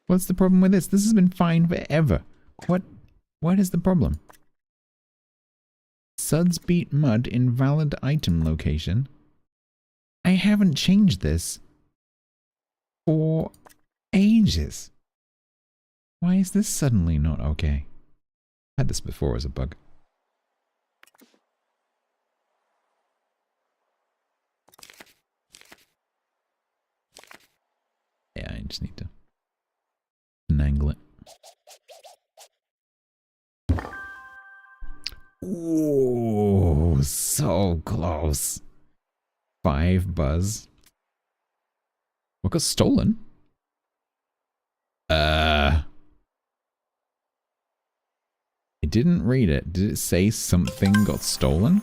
What's the problem with this? This has been fine forever. What is the problem? Suds beat mud invalid item location. I haven't changed this for ages. Why is this suddenly not okay? I had this before as a bug. Yeah, I just need to angle it. Ooh, so close. 5 buzz. What got stolen? I didn't read it. Did it say something got stolen?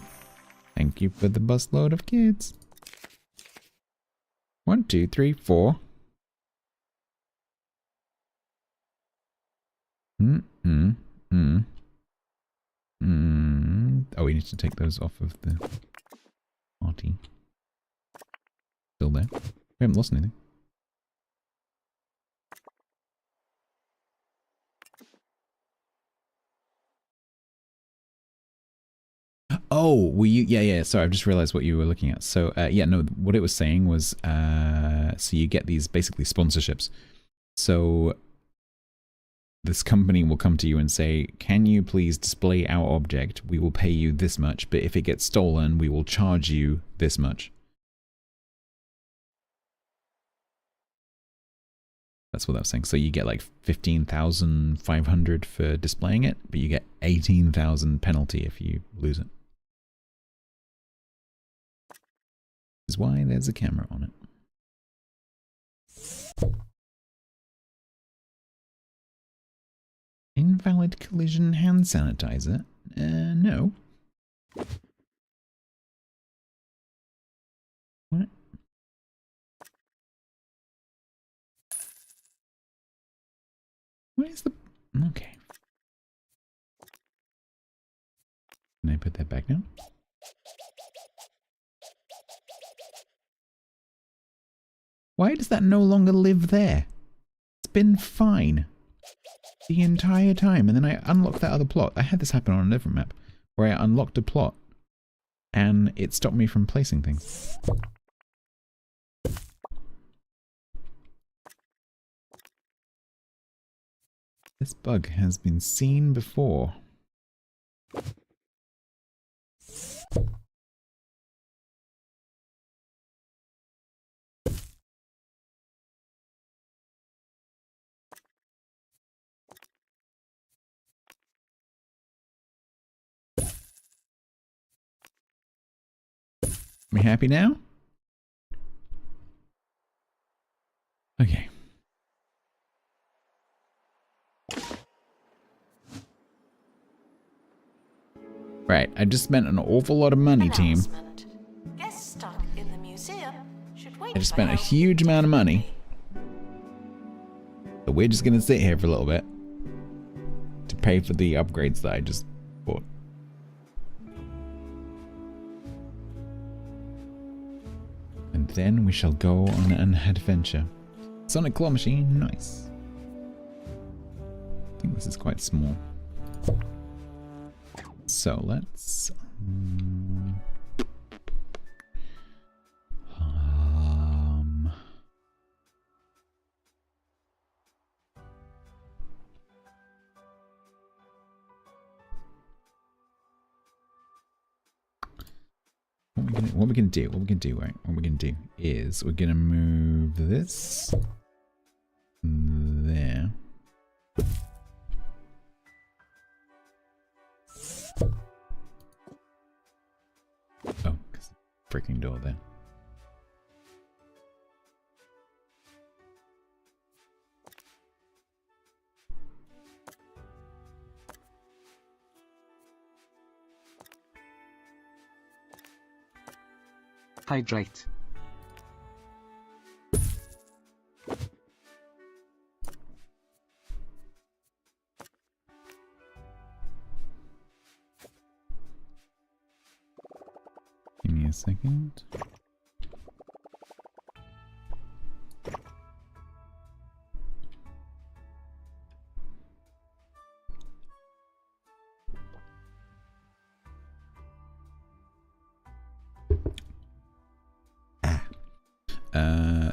Thank you for the busload of kids. 1, 2, 3, 4. Oh, we need to take those off of the party. Still there. We haven't lost anything. Oh, were you? Yeah. Sorry, I've just realized what you were looking at. So, yeah, no, what it was saying was, so you get these basically sponsorships. So this company will come to you and say, can you please display our object? We will pay you this much, but if it gets stolen, we will charge you this much. That's what that was saying. So you get like 15,500 for displaying it, but you get 18,000 penalty if you lose it. This is why there's a camera on it. Invalid collision hand sanitizer? No. What? What is the... Okay. Can I put that back now? Why does that no longer live there? It's been fine the entire time, and then I unlocked that other plot. I had this happen on a different map, where I unlocked a plot, and it stopped me from placing things. This bug has been seen before. We happy now? Okay. Right, I just spent an awful lot of money, team. Announcement. Guests stuck in the museum should wait I just for spent a help huge amount of money. immediately. So we're just gonna sit here for a little bit to pay for the upgrades that I just bought. And then we shall go on an adventure. Sonic claw machine, nice. I think this is quite small. So let's what we're gonna do is we're gonna move this there. Oh, because the freaking door there. Hydrate. Give me a second.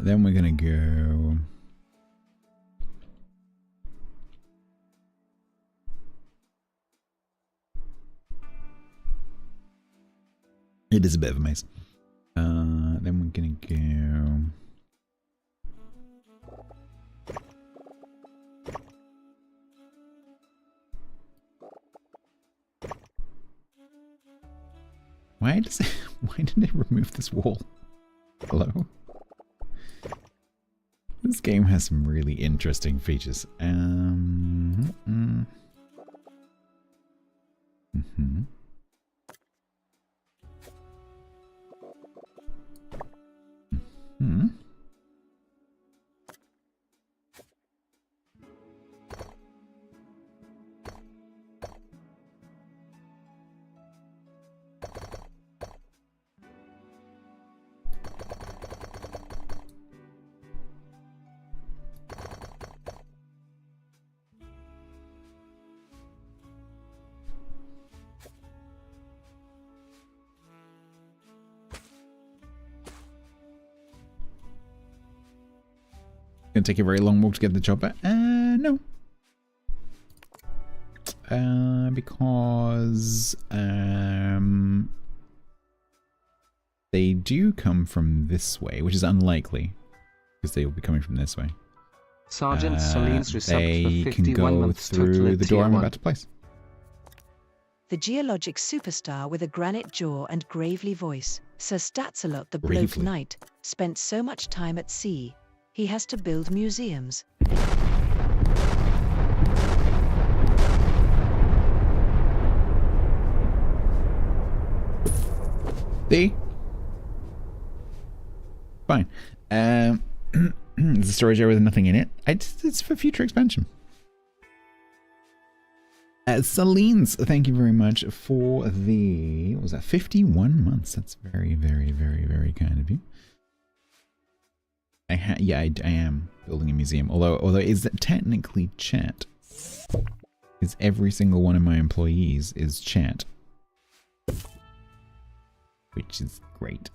Then we're gonna go. It is a bit of a maze. Then we're gonna go. Why does it, why did it remove this wall? Hello? This game has some really interesting features. Gonna take a very long walk to get to the chopper? No. Because they do come from this way, which is unlikely, because they will be coming from this way. Sergeant Celine's resubbed They for can 51 go months total through at the door tier I'm 1. about to place. The geologic superstar with a granite jaw and gravely voice, Sir StatsBloke the Bloke Gravely. Knight, spent so much time at sea, he has to build museums. See? Fine. There's a storage area with nothing in it. It's for future expansion. Celine's, thank you very much for the, what was that, 51 months. That's very, very, very, very kind of you. Yeah, I am building a museum. Although is that technically chat? Because every single one of my employees is chat. Which is great.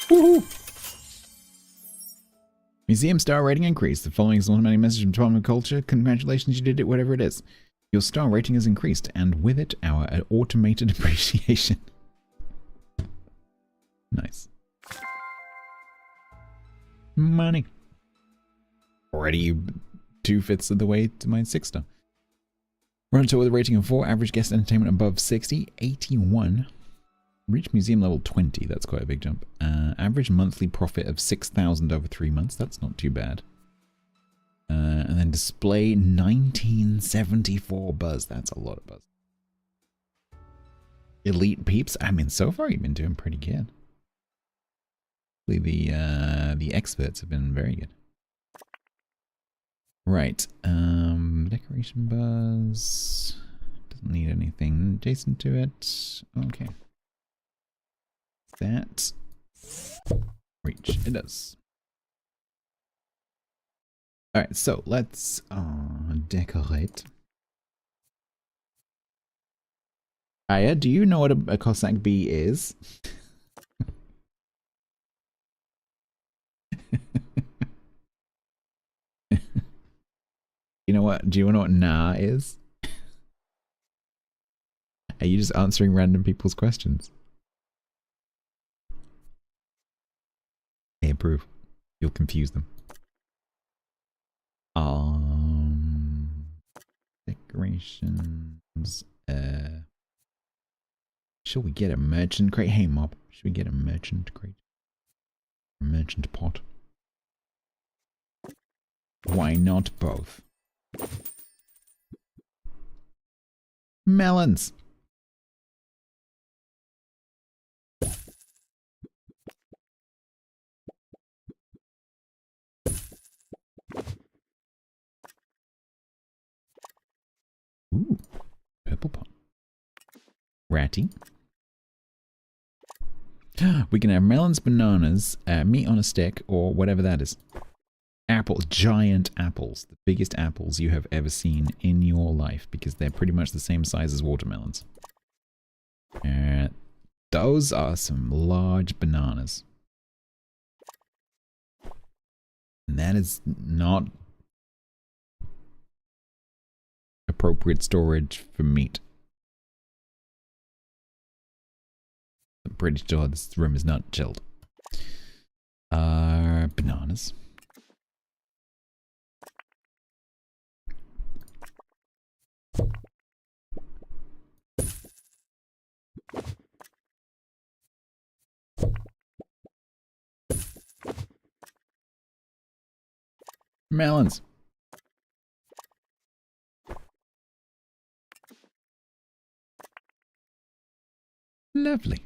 Woohoo! Museum star rating increased. The following is an automatic message from Department of Culture. Congratulations, you did it, whatever it is. Your star rating has increased, and with it, our automated appreciation. Nice. Money. Already 2/5 of the way to my 6-star. We're on tour with a rating of 4. Average guest entertainment above 60. 81. Reach museum level 20. That's quite a big jump. Average monthly profit of 6,000 over 3 months. That's not too bad. And then display 1974 buzz. That's a lot of buzz. Elite peeps. I mean, so far you've been doing pretty good. The experts have been very good. Right. Decoration buzz. Doesn't need anything adjacent to it. Okay. That. Reach. It does. Alright, so let's decorate. Aya, do you know what a Cossack bee is? You know what? Do you know what nah is? Are you just answering random people's questions? I approve. You'll confuse them. Decorations. Should we get a merchant crate? Hey, mob. Should we get a merchant crate? A merchant pot? Why not both? Melons. Ooh, purple pot. Ratty. We can have melons, bananas, meat on a stick, or whatever that is. Apples, giant apples. The biggest apples you have ever seen in your life, because they're pretty much the same size as watermelons. Those are some large bananas. And that is not appropriate storage for meat. I'm pretty sure this room is not chilled. Bananas. Melons. Lovely.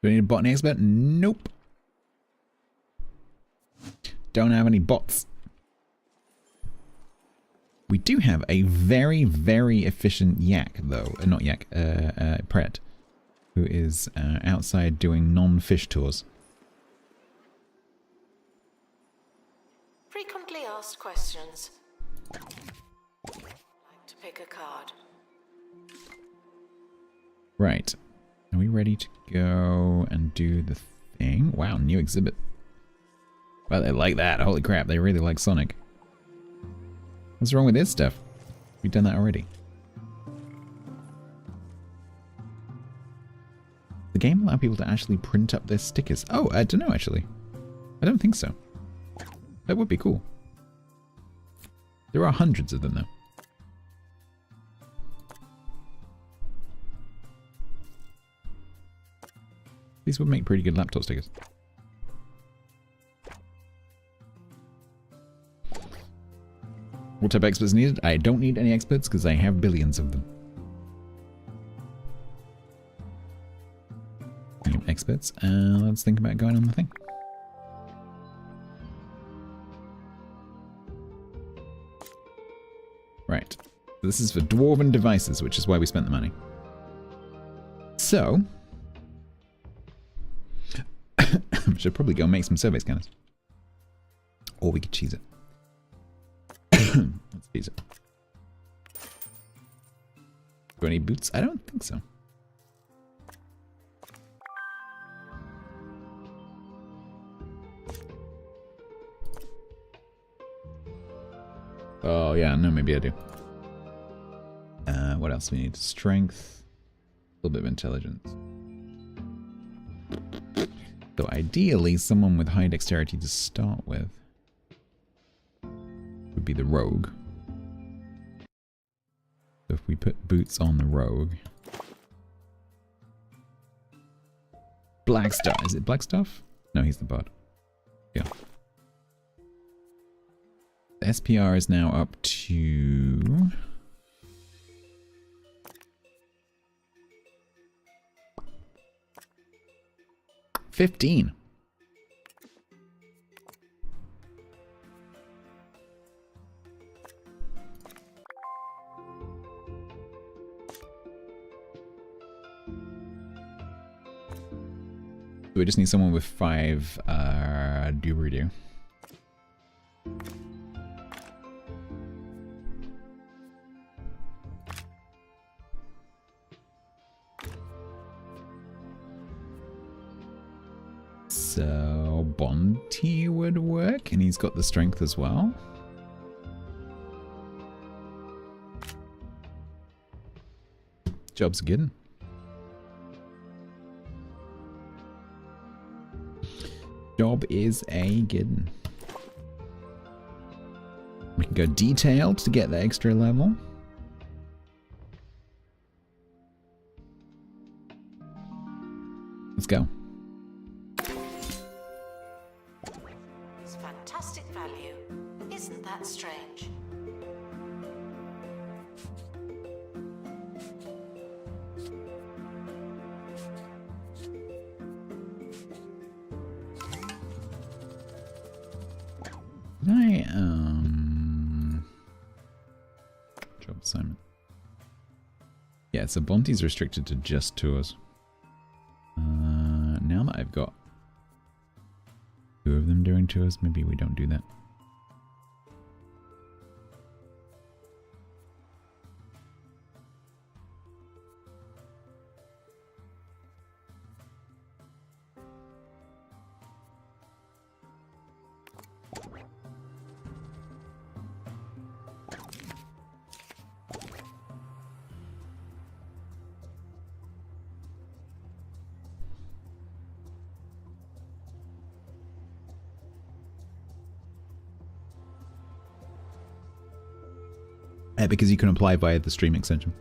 Do we need a botany expert? Nope. Don't have any bots. We do have a very, very efficient yak, though. Not yak, Pret, who is outside doing non-fish tours. Frequently asked questions. Like to pick a card. Right. Are we ready to go and do the thing? Wow, new exhibit. Well, they like that. Holy crap, they really like Sonic. What's wrong with this stuff? We've done that already. The game allow people to actually print up their stickers. Oh, I don't know, actually. I don't think so. That would be cool. There are hundreds of them, though. These would make pretty good laptop stickers. What type of experts needed? I don't need any experts because I have billions of them. Experts. Let's think about going on the thing. Right. This is for dwarven devices, which is why we spent the money. So, should probably go make some survey scanners. Or we could cheese it. Let's cheese it. Do any boots? I don't think so. Oh yeah, no, maybe I do. What else we need? Strength. little bit of intelligence. So ideally, someone with high dexterity to start with would be the rogue. So if we put boots on the rogue. Blackstuff. Is it Blackstuff? No, he's the bard. Yeah. The SPR is now up to... 15. We just need someone with 5 dooby-doo. So Bonty would work, and he's got the strength as well. Job's good. Job is a good. We can go detailed to get the extra level. Let's go. It's fantastic value. Isn't that strange? Job assignment. Yeah, so Bonty's restricted to just tours. Now that I've got 2 of them doing tours, maybe we don't do that. Because you can apply via the stream extension.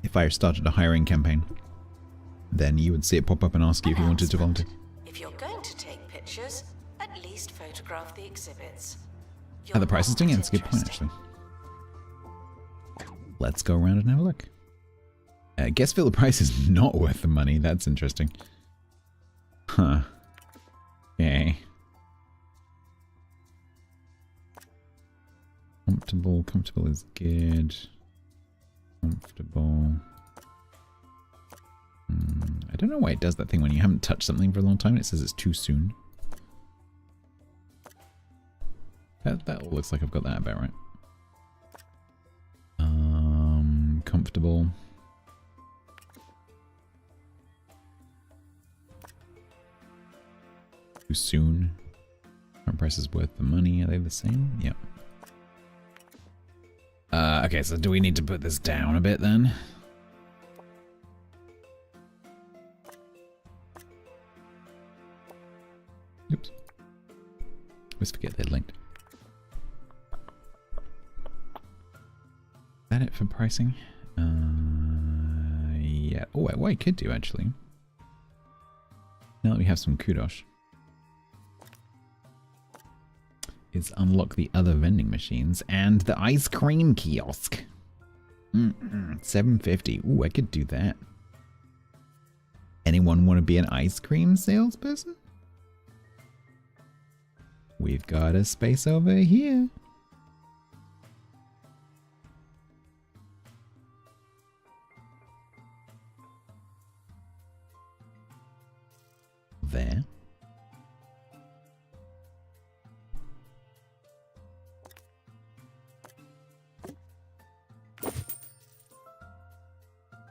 If I started a hiring campaign, then you would see it pop up and ask you if you wanted to volunteer. If you're going to take pictures, at least photograph the exhibits. How the price is doing it? That's a good point, actually. Let's go around and have a look. Guess feel the price is not worth the money. That's interesting. Huh. Okay. Comfortable is good. Comfortable. I don't know why it does that thing when you haven't touched something for a long time. It says it's too soon. That all looks like I've got that about right. Comfortable. Too soon. Current price is worth the money. Are they the same? Yep. Okay, so do we need to put this down a bit then? Oops. Always forget they're linked. Is that it for pricing? Yeah. Oh, what I could do actually. Now that we have some kudos. Is unlock the other vending machines and the ice cream kiosk. $7.50. Ooh, I could do that. Anyone want to be an ice cream salesperson? We've got a space over here. There.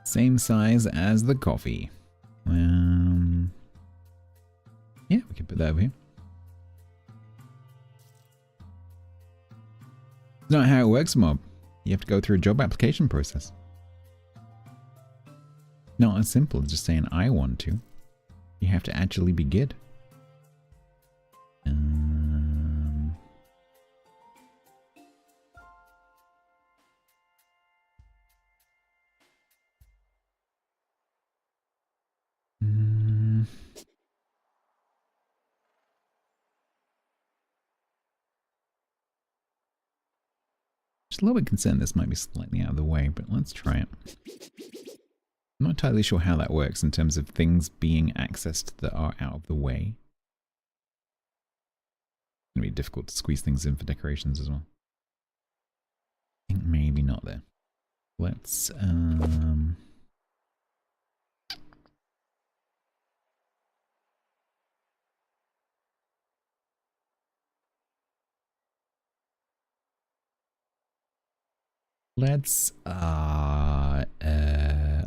Same size as the coffee. Yeah, we can put that over here. It's not how it works, Mob. You have to go through a job application process. Not as simple as just saying I want to. You have to actually be good. Just a little bit concerned this might be slightly out of the way, but let's try it. I'm not entirely sure how that works in terms of things being accessed that are out of the way. It's going to be difficult to squeeze things in for decorations as well. I think maybe not there. Let's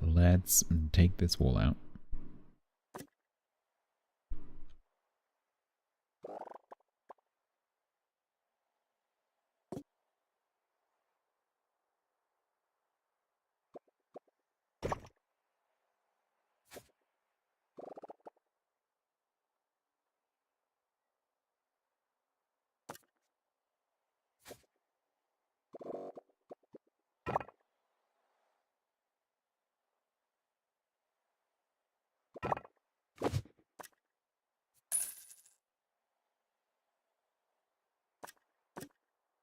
let's take this wall out.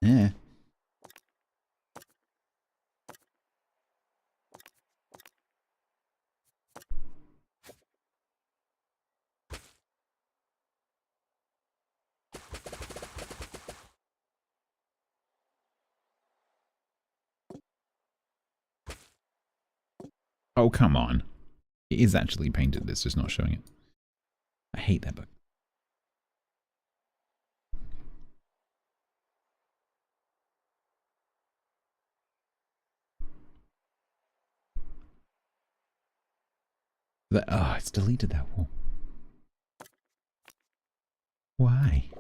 Yeah. Oh, come on. It is actually painted, it's just not showing it. I hate that bug. Oh, it's deleted that wall. Why?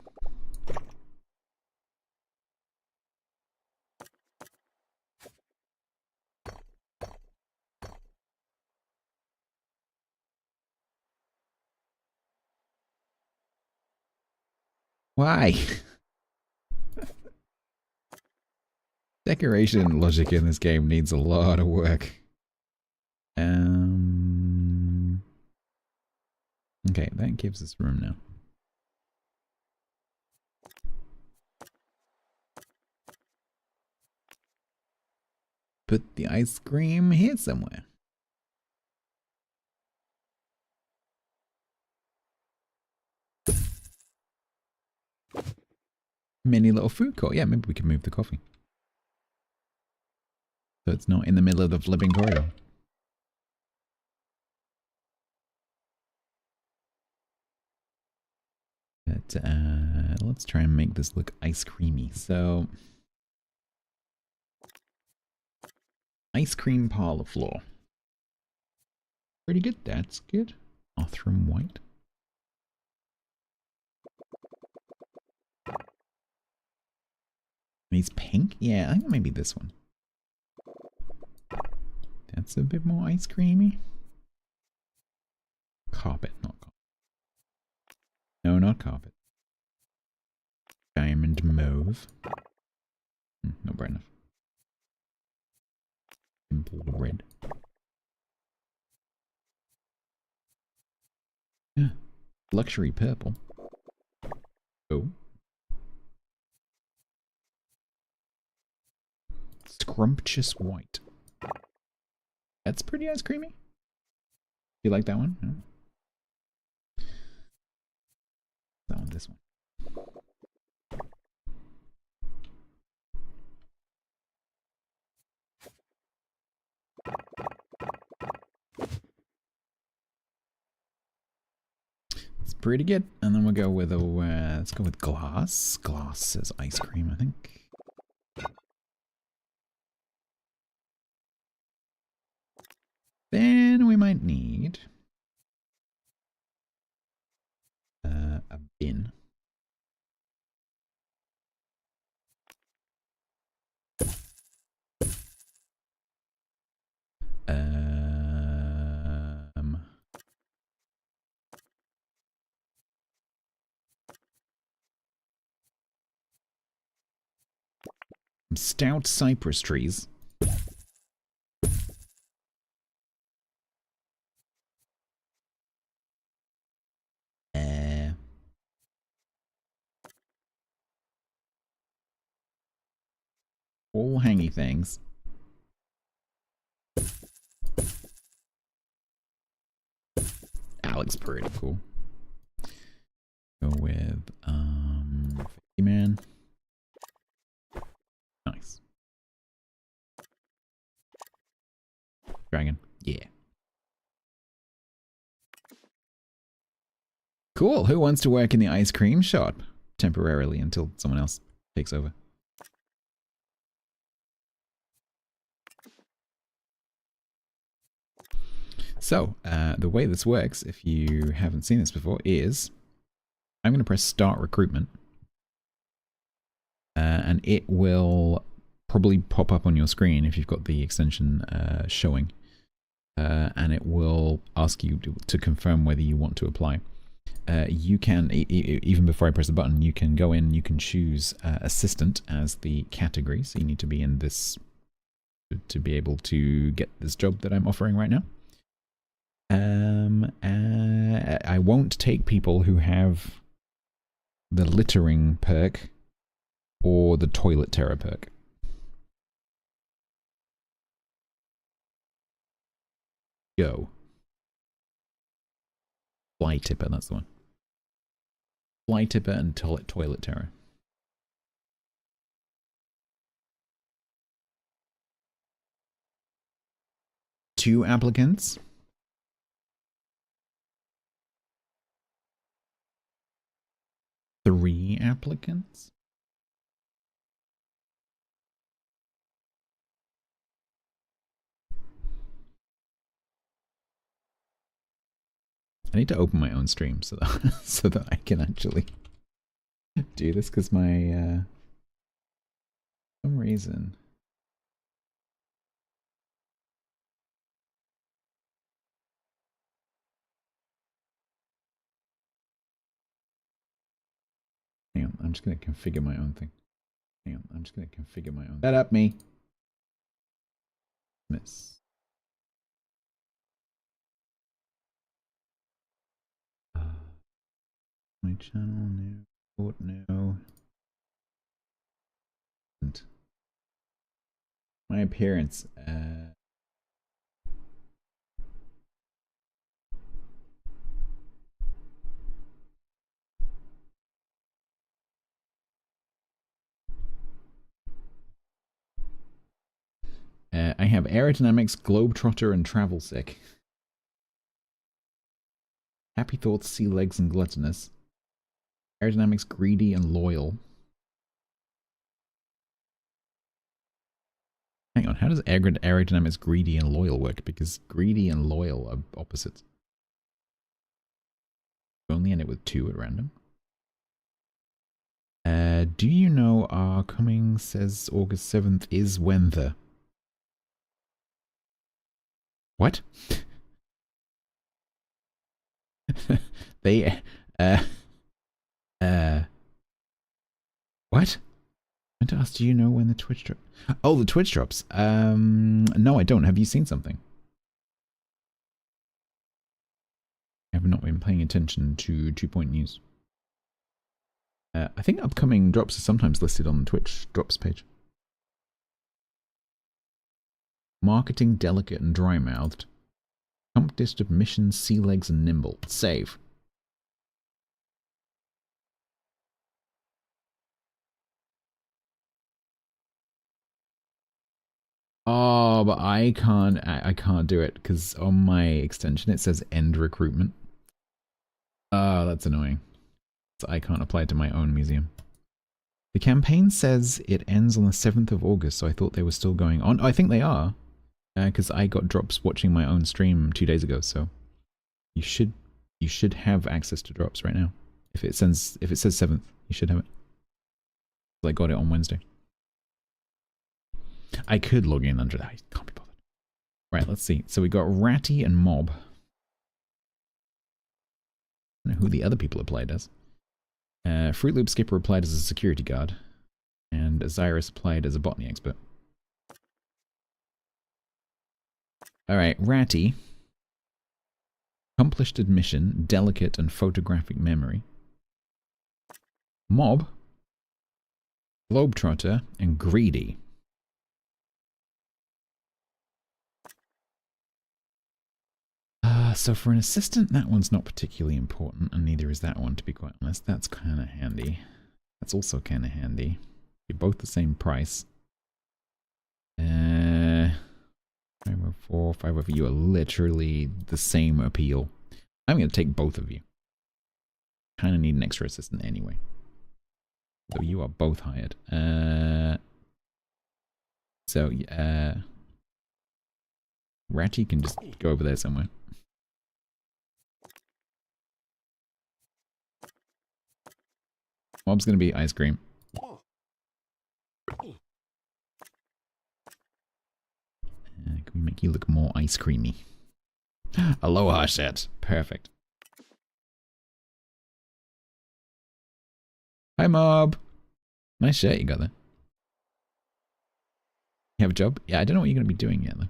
Why? Decoration logic in this game needs a lot of work. Okay, that gives us room now. Put the ice cream here somewhere. Mini little food court. Yeah, maybe we can move the coffee. So it's not in the middle of the flipping corridor. But let's try and make this look ice creamy. So ice cream parlor floor. Pretty good. That's good. Bathroom white. He's pink? Yeah, I think maybe this one. That's a bit more ice creamy. Carpet, not carpet. No, not carpet. Diamond mauve. Not bright enough. Simple red. Luxury purple. Oh. Scrumptious white. That's pretty ice creamy. You like that one? No? That one, this one. It's pretty good. And then we'll go with a let's go with glass. Glass says ice cream, I think. Then we might need a bin. Some stout cypress trees. All hangy things. That looks pretty cool. Go with 50 man. Nice. Dragon. Yeah. Cool. Who wants to work in the ice cream shop temporarily until someone else takes over? So, the way this works, if you haven't seen this before, is I'm going to press start recruitment. And it will probably pop up on your screen if you've got the extension showing. And it will ask you to confirm whether you want to apply. You can, even before I press the button, you can go in, you can choose assistant as the category. So you need to be in this to be able to get this job that I'm offering right now. I won't take people who have the littering perk or the toilet terror perk. Go. Fly tipper, that's the one. Fly tipper and toilet terror. Two applicants. Three applicants. I need to open my own stream so that so that I can actually do this, because my for some reason hang on, I'm just gonna configure my own thing. Hang on, I'm just gonna configure my own. That up me. Miss. My channel, no, report, no. And my appearance, I have aerodynamics, globetrotter, and travel sick. Happy thoughts, sea legs, and gluttonous. Aerodynamics, greedy, and loyal. Hang on, how does aerodynamics, greedy, and loyal work? Because greedy and loyal are opposites. You only end it with 2 at random. Do you know our coming says August 7th is when the... What? They, what? I meant to ask, do you know when the Twitch drop? Oh, the Twitch drops. No, I don't. Have you seen something? I have not been paying attention to 2 Point News. I think upcoming drops are sometimes listed on the Twitch drops page. Marketing, delicate and dry-mouthed. Accomplished admissions, sea legs and nimble. Save. Oh, but I can't do it because on my extension it says end recruitment. Oh, that's annoying. So I can't apply it to my own museum. The campaign says it ends on the 7th of August, so I thought they were still going on. I think they are. Because I got drops watching my own stream 2 days ago, so you should have access to drops right now. If it says 7th, you should have it. I got it on Wednesday. I could log in under that. I can't be bothered. Right, let's see. So we got Ratty and Mob. I don't know who the other people applied as. Fruit Loop Skipper applied as a security guard. And Osiris applied as a botany expert. Alright, Ratty. Accomplished admission, delicate and photographic memory. Mob. Globetrotter and greedy. So for an assistant, that one's not particularly important, and neither is that one, to be quite honest. That's kind of handy. That's also kind of handy. You're both the same price. 504, 504, you are literally the same appeal. I'm going to take both of you. Kind of need an extra assistant anyway. So you are both hired. Ratty can just go over there somewhere. Mob's gonna be ice cream. Can we make you look more ice creamy? Aloha shirt. Perfect. Hi, Mob. Nice shirt you got there. You have a job? Yeah, I don't know what you're gonna be doing yet though.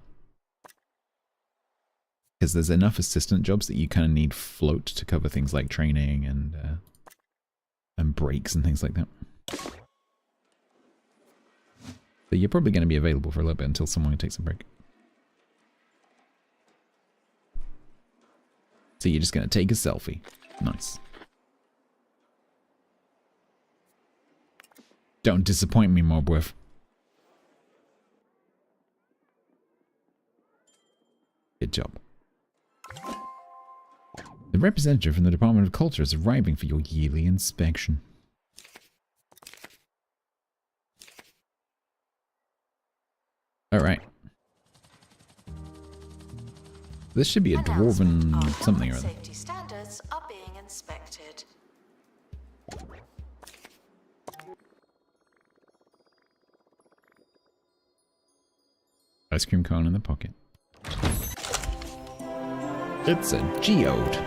Because there's enough assistant jobs that you kind of need float to cover things like training and breaks and things like that. So you're probably going to be available for a little bit until someone takes a break. So you're just going to take a selfie. Nice. Don't disappoint me, Mobworth. Good job. The representative from the Department of Culture is arriving for your yearly inspection. Alright. This should be a dwarven something or other. Safety standards are being inspected. Ice cream cone in the pocket. It's a geode.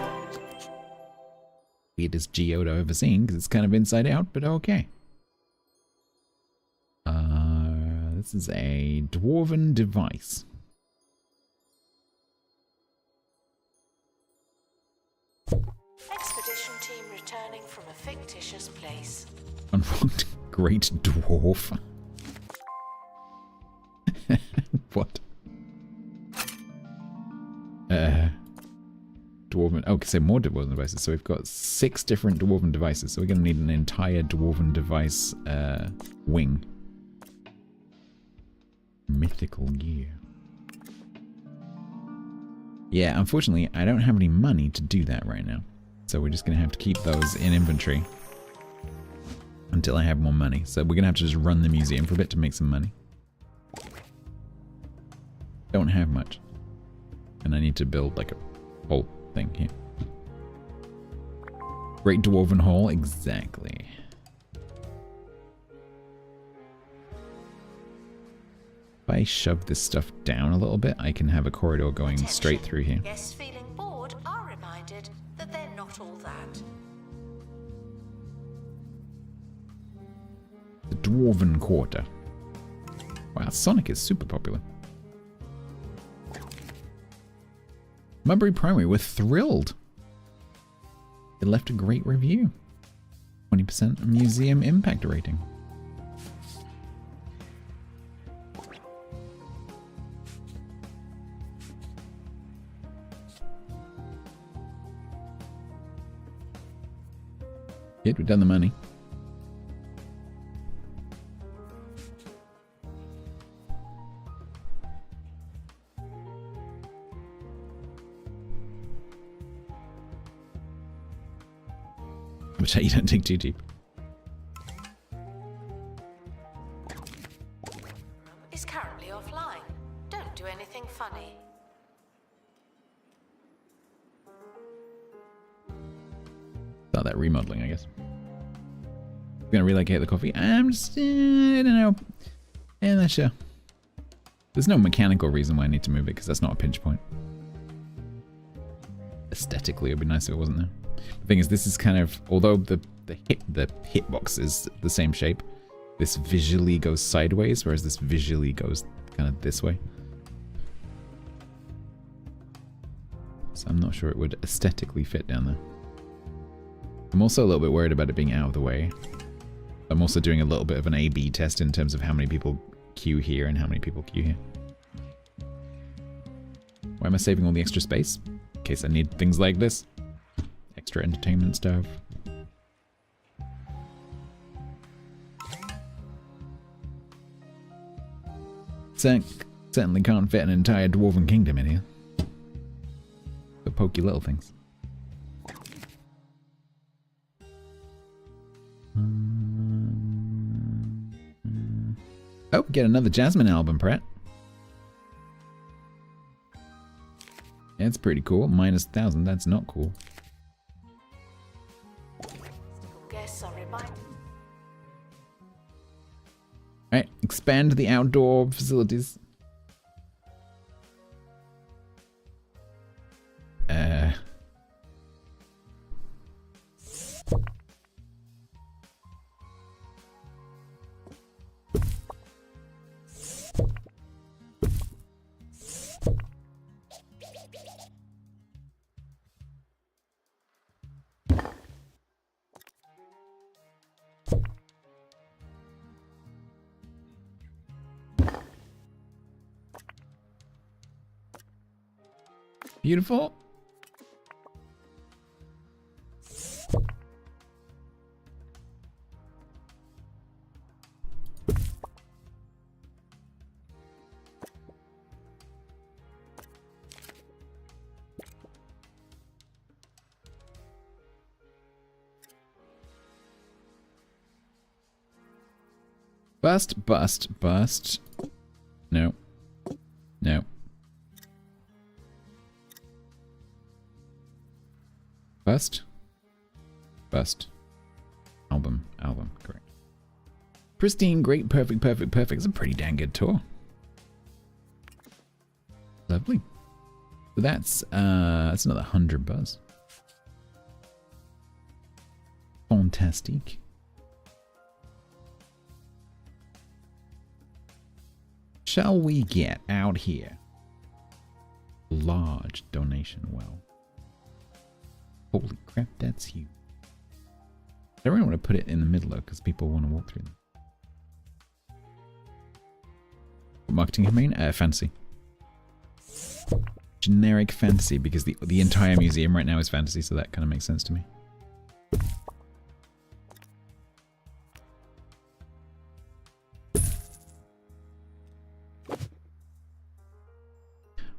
Weirdest geode I've ever seen because it's kind of inside out, but okay. This is a dwarven device. Expedition team returning from a fictitious place. Unlocked great dwarf. What? Dwarven. Okay, so more dwarven devices. So we've got 6 different dwarven devices. So we're going to need an entire dwarven device wing. Mythical gear. Yeah, unfortunately, I don't have any money to do that right now. So we're just going to have to keep those in inventory until I have more money. So we're going to have to just run the museum for a bit to make some money. Don't have much. And I need to build like a whole thing here. Great Dwarven Hall, exactly. If I shove this stuff down a little bit, I can have a corridor going straight through here. Guests feeling bored are reminded that they're not all that. The Dwarven Quarter. Wow, Sonic is super popular. Mudbury Primary, we're thrilled. It left a great review. 20% museum impact rating. Good, we've done the money. Which you don't take too deep. Is currently offline. Don't do anything funny. Start that remodeling, I guess. Gonna relocate the coffee. I'm just, I don't know. Yeah, not sure. There's no mechanical reason why I need to move it because that's not a pinch point. Aesthetically, it'd be nice if it wasn't there. The thing is, this is kind of, although the hitbox is the same shape, this visually goes sideways, whereas this visually goes kind of this way. So I'm not sure it would aesthetically fit down there. I'm also a little bit worried about it being out of the way. I'm also doing a little bit of an A/B test in terms of how many people queue here and how many people queue here. Why am I saving all the extra space? In case I need things like this. Extra entertainment stuff. Certainly can't fit an entire dwarven kingdom in here. The pokey little things. Oh, get another Jasmine album, Pratt. Yeah, it's pretty cool. Minus 1,000, that's not cool. Guests are reminded. Alright, expand the outdoor facilities. Beautiful. Bust, bust, bust. No. No. Bust? Bust. Album, correct. Pristine, great, perfect, perfect, perfect. It's a pretty dang good tour. Lovely. So that's another 100 buzz. Fantastique. Shall we get out here? Large donation well. Holy crap, that's huge. I don't really want to put it in the middle though, because people want to walk through them. Marketing campaign? Fantasy. Generic fantasy, because the entire museum right now is fantasy, so that kind of makes sense to me.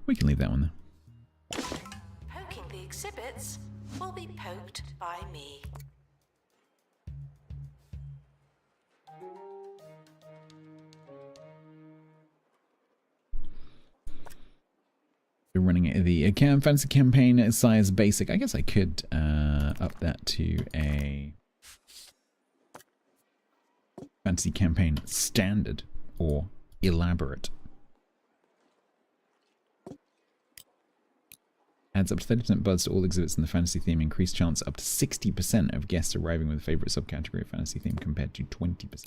We can leave that one though. Poking the exhibits will be poked by me. We're running the fantasy campaign size basic. I guess I could up that to a fantasy campaign standard or elaborate. Adds up to 30% buzz to all exhibits in the fantasy theme. Increased chance up to 60% of guests arriving with a favorite subcategory of fantasy theme compared to 20%.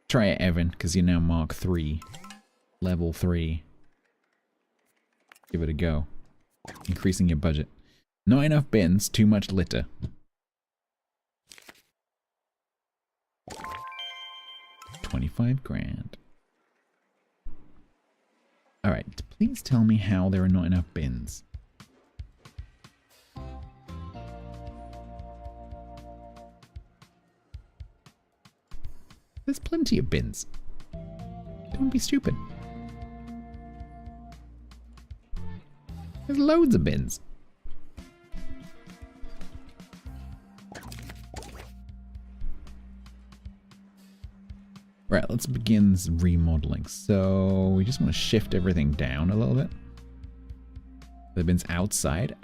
Try it, Evan, because you're now Mark 3. Level 3. Give it a go. Increasing your budget. Not enough bins, too much litter. $25 grand. Alright, please tell me how there are not enough bins. There's plenty of bins. Don't be stupid. There's loads of bins. Right, let's begin remodeling. So we just want to shift everything down a little bit. The bins outside.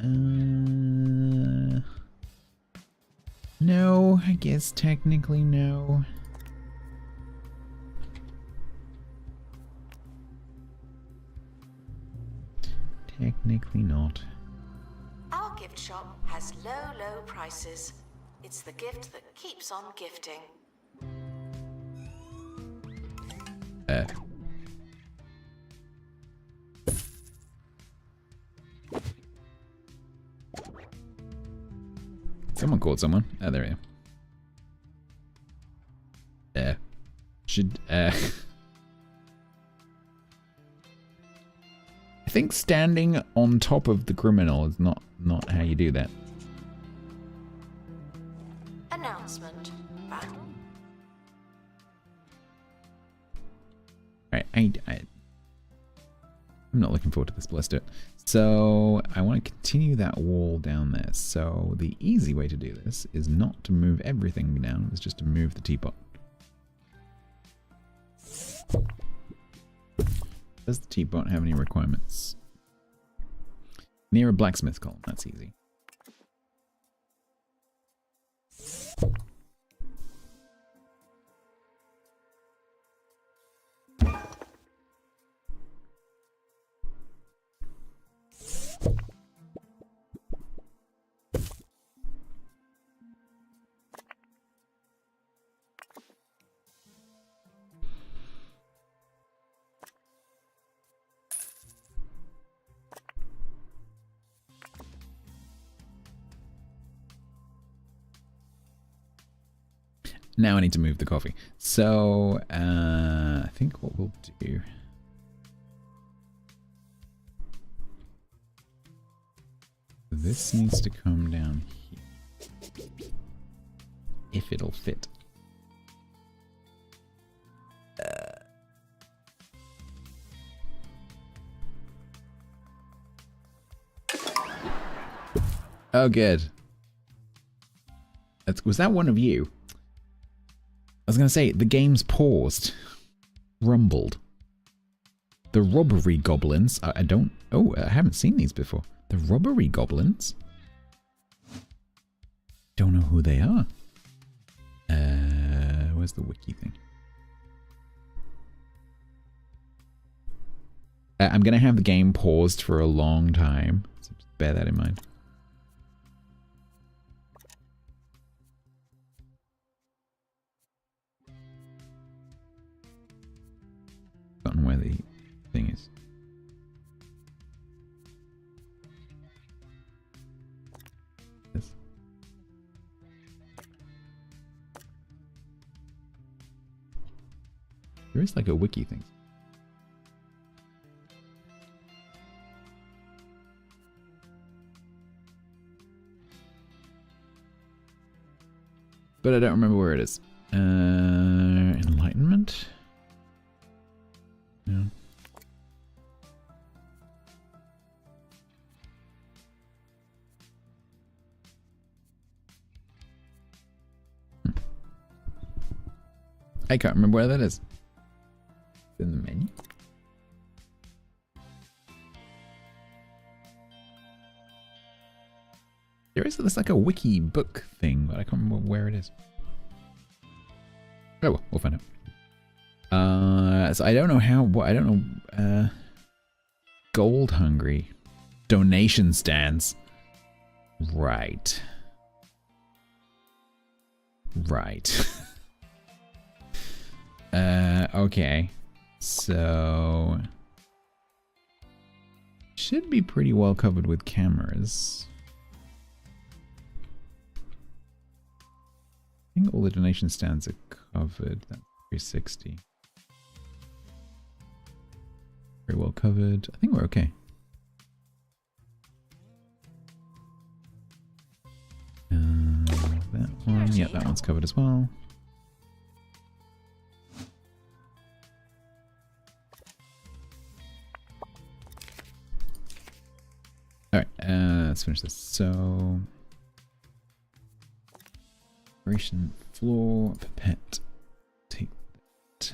No, I guess technically no. Technically not. Our gift shop has low, low prices. It's the gift that keeps on gifting. Someone called someone. Oh, there we are. I think standing on top of the criminal is not how you do that. Announcement. Battle. Alright, I'm not looking forward to this, but let's do it. So I want to continue that wall down there. So the easy way to do this is not to move everything down, it's just to move the teapot. Does the teapot have any requirements? Near a blacksmith column, that's easy. Now I need to move the coffee. So, I think what we'll do... This needs to come down here. If it'll fit. Oh, good. Was that one of you? I was going to say, the game's paused. Rumbled. The robbery goblins. I haven't seen these before. The robbery goblins? Don't know who they are. Where's the wiki thing? I'm going to have the game paused for a long time. So just bear that in mind. Forgotten where the thing is. This. There is like a wiki thing. But I don't remember where it is. Enlightenment? No. I can't remember where that is. It's in the menu. There's like a wiki book thing, but I can't remember where it is. Oh well, we'll find out. So I don't know how. I don't know. Gold hungry. Donation stands. Right. Right. Okay. So should be pretty well covered with cameras. I think all the donation stands are covered. That's 360. Very well covered. I think we're okay. That one. Yeah, that one's covered as well. Alright, let's finish this. So, operation floor, pipette. Take that.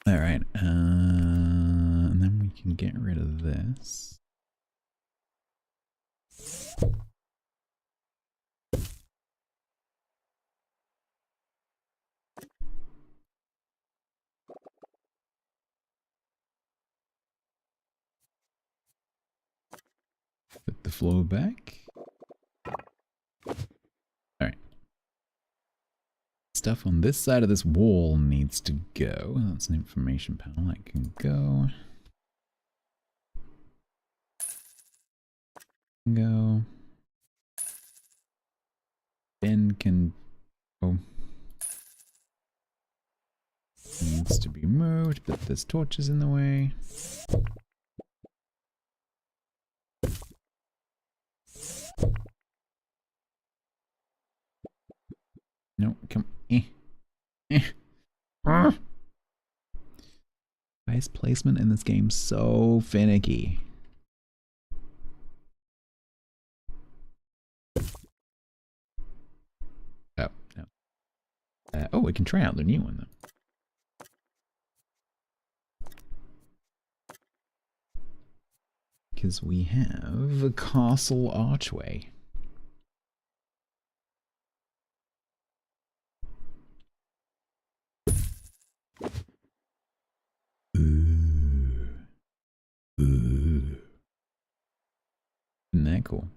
Alright, and then we can get rid of this. Put the floor back. Alright. Stuff on this side of this wall needs to go. That's an information panel that can go. Go. Ben can go. Needs to be moved, but there's torches in the way. No, come. Price placement in this game so finicky. Oh no. Oh, we can try out the new one though. Because we have a castle archway. Ooh. Ooh. Isn't that cool?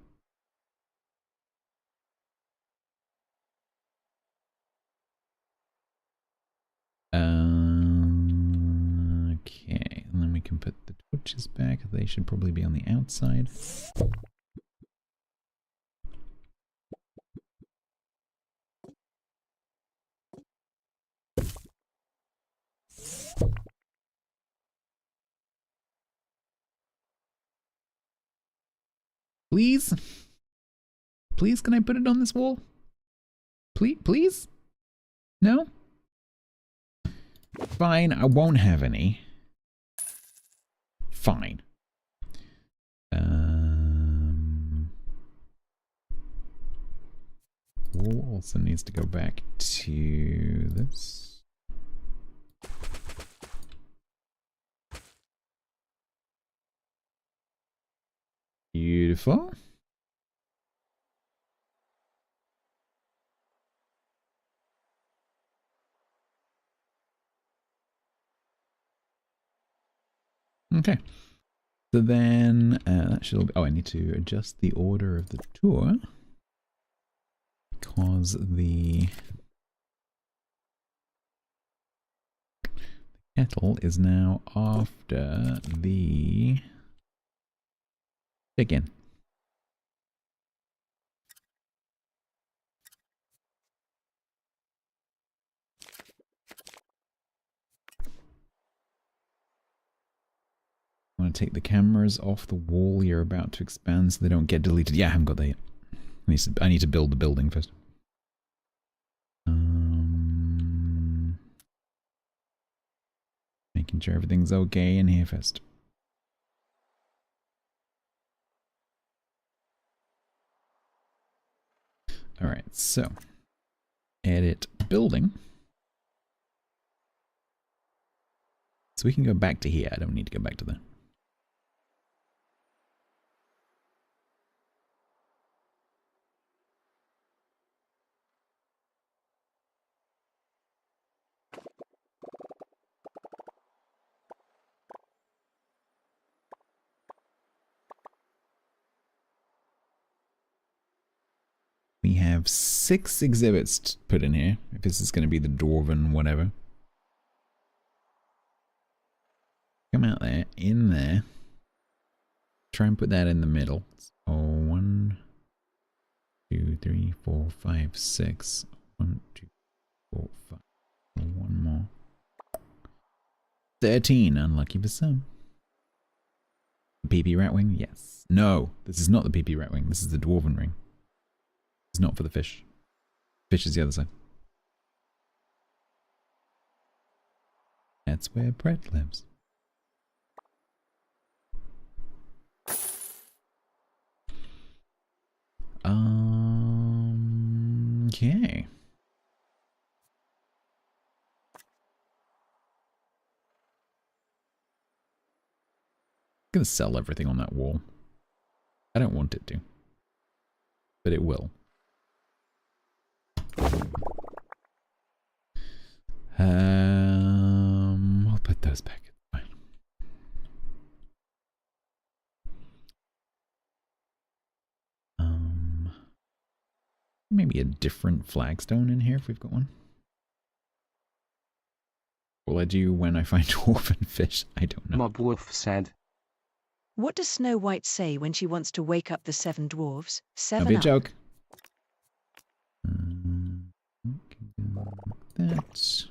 Okay, and then we can put the torches back. They should probably be on the outside. Please? Please, can I put it on this wall? Please? No? Fine, I won't have any. Fine. Wall also needs to go back to this. Beautiful. Okay. So then that should all be, oh, I need to adjust the order of the tour because the kettle is now after the chicken. I want to take the cameras off the wall you're about to expand so they don't get deleted. Yeah, I haven't got that yet. I need to build the building first. Making sure everything's okay in here first. Alright, so edit building. So we can go back to here. I don't need to go back to there. We have 6 exhibits to put in here, if this is going to be the dwarven whatever. Come out there, in there. Try and put that in the middle. So 1, 2, 3, 4, 5, 6. 1, 2, 4, 5. One more. 13, unlucky for some. PP Ratwing? Yes. No, this is not the PP Ratwing. This is the Dwarven Ring. It's not for the fish. Fish is the other side. That's where Brett lives. Okay. going to sell everything on that wall. I don't want it to, but it will. I'll put those back. Fine. Maybe a different flagstone in here if we've got one. Will I do when I find dwarven fish? I don't know. Mob Wolf said. What does Snow White say when she wants to wake up the 7 dwarves? 7 That'll be a up. joke. That.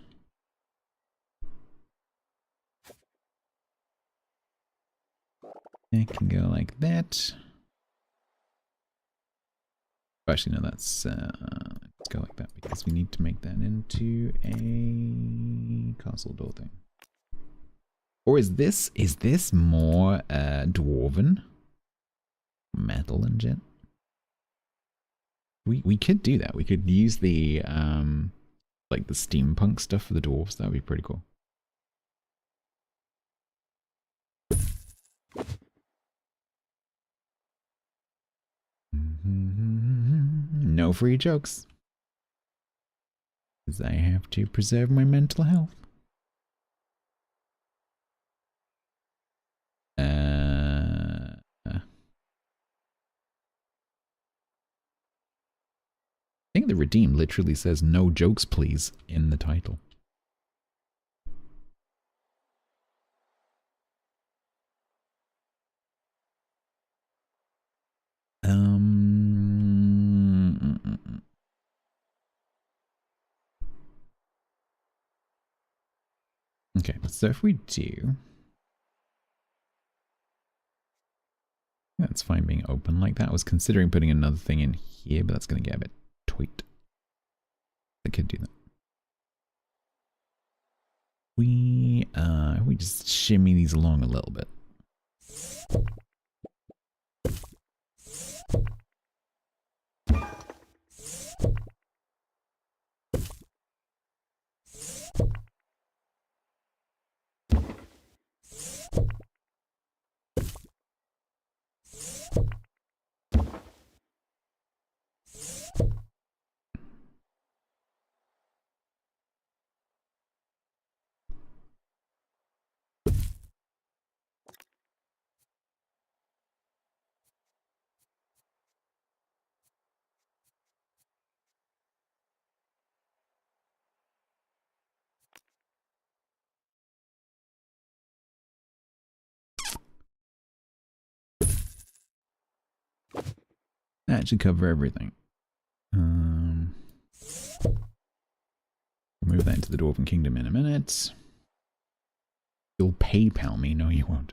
It can go like that. Actually, no, let's go like that because we need to make that into a castle door thing. Or is this more dwarven? Metal and jet? We could do that. We could use the like the steampunk stuff for the dwarves. That would be pretty cool. No free jokes. Because I have to preserve my mental health. I think the redeem literally says no jokes please in the title. Okay, so if we do, that's fine being open like that. I was considering putting another thing in here, but that's going to get a bit tight. I could do that. We just shimmy these along a little bit. That should cover everything. Move that into the Dwarven Kingdom in a minute. You'll PayPal me. No, you won't.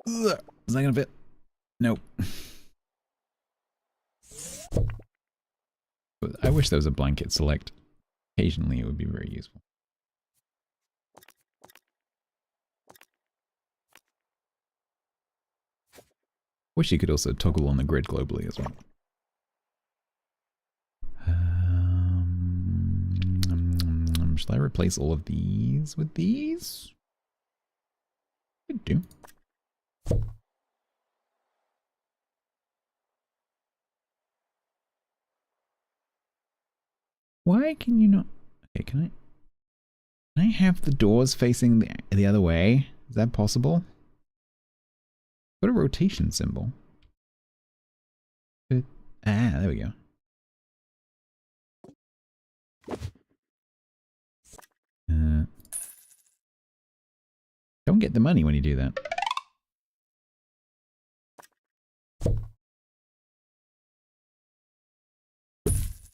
Ugh, is that gonna fit? Nope. I wish there was a blanket select. Occasionally it would be very useful. Wish you could also toggle on the grid globally as well. Shall I replace all of these with these? Could do. Why can you not? Okay, can I have the doors facing the other way? Is that possible? What a rotation symbol. There we go. Don't get the money when you do that.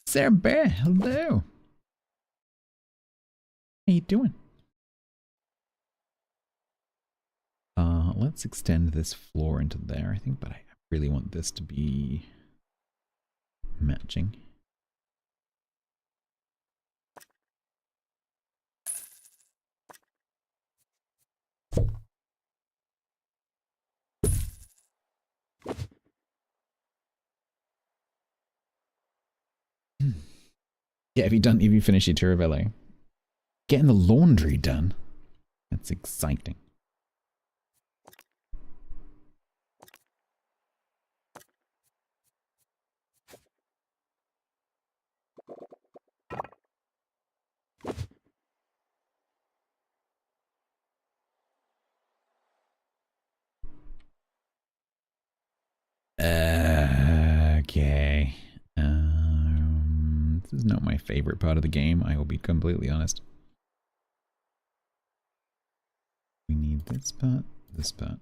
Sarah Bear, hello. How you doing? Let's extend this floor into there, I think, but I really want this to be matching. Yeah, have you finished your tour of LA? Getting the laundry done. That's exciting. Okay. This is not my favorite part of the game, I will be completely honest. We need this part, this part.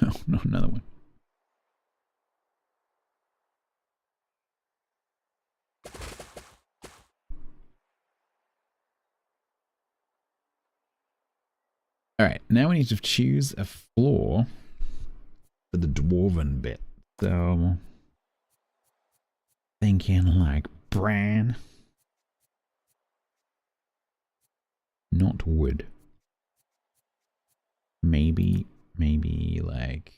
No, no, another one. Alright, now we need to choose a floor for the dwarven bit. So, thinking like bran. Not wood. Maybe like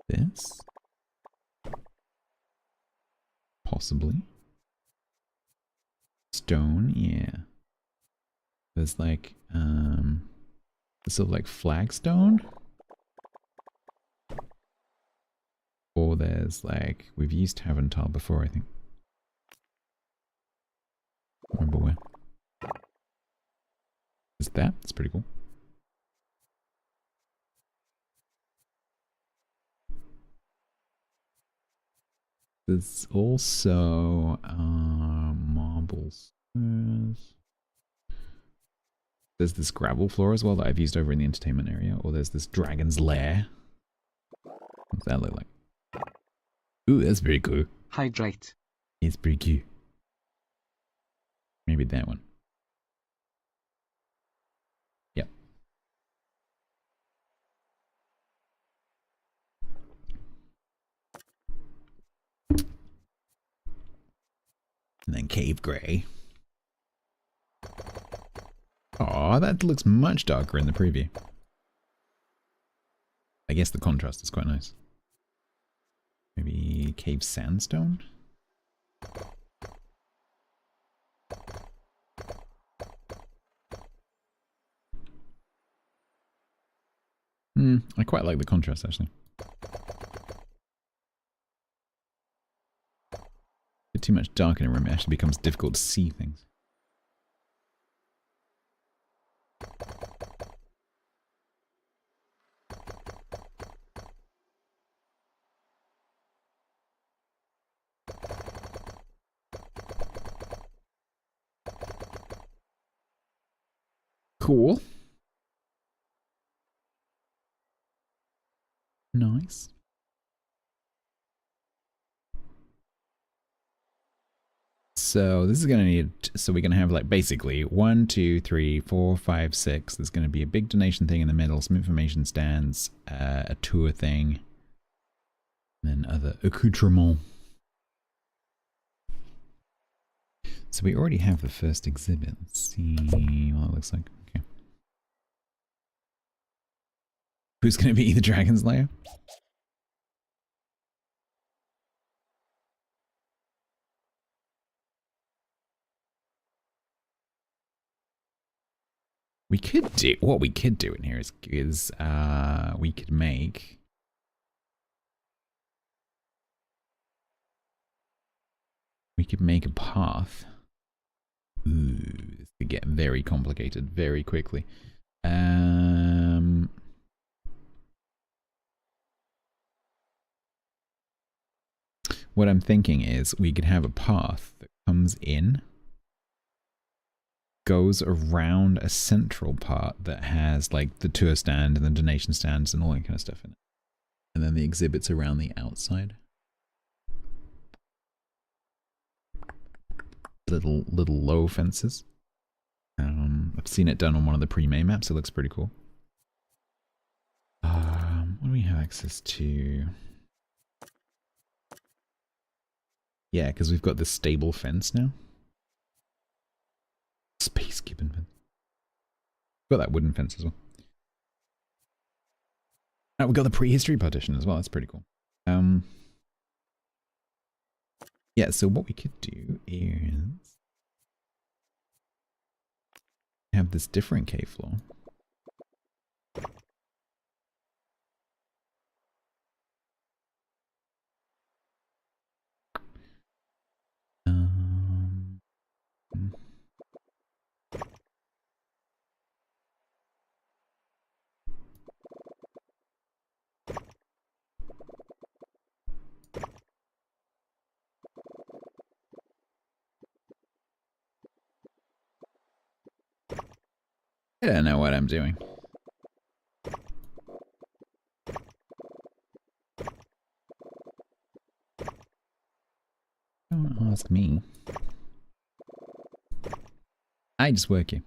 this? Possibly. Stone, yeah. There's like, sort of like flagstone? Or there's like, we've used tavern tile before, I think. Remember where? Is that? That's pretty cool. There's also marbles. There's this gravel floor as well that I've used over in the entertainment area. Or there's this dragon's lair. What's that look like? Ooh, that's pretty cool. Hydrate. It's pretty cute. Maybe that one. Yep. And then cave grey. Aw, that looks much darker in the preview. I guess the contrast is quite nice. Maybe cave sandstone? I quite like the contrast actually. Bit too much dark in a room, it actually becomes difficult to see things. Cool. Nice. So this is going to need, so we're going to have like basically 1, 2, 3, 4, 5, 6. There's going to be a big donation thing in the middle, some information stands, a tour thing, and then other accoutrements. So we already have the first exhibit. Let's see what it looks like. Okay. Who's going to be the Dragon's Lair? We could do, what we could do in here is we could make a path. Ooh, this could get very complicated very quickly. What I'm thinking is we could have a path that comes in, goes around a central part that has like the tour stand and the donation stands and all that kind of stuff in it. And then the exhibits around the outside. Little low fences. I've seen it done on one of the pre-made maps. It looks pretty cool. What do we have access to? Yeah, because we've got this stable fence now. Space gibbon fence. Got that wooden fence as well. Oh, we got the prehistory partition as well. That's pretty cool. Yeah, so what we could do is have this different cave floor. I don't know what I'm doing. Don't ask me. I just work here.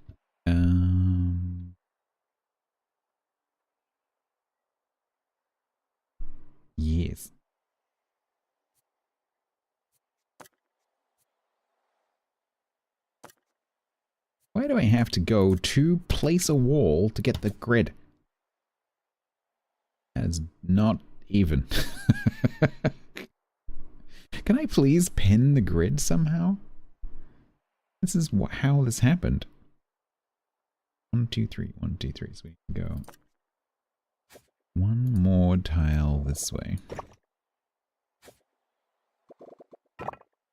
Yes. Why do I have to go to place a wall to get the grid? That is not even. Can I please pin the grid somehow? This is how this happened. 1, 2, 3. 1, 2, 3. So we can go one more tile this way.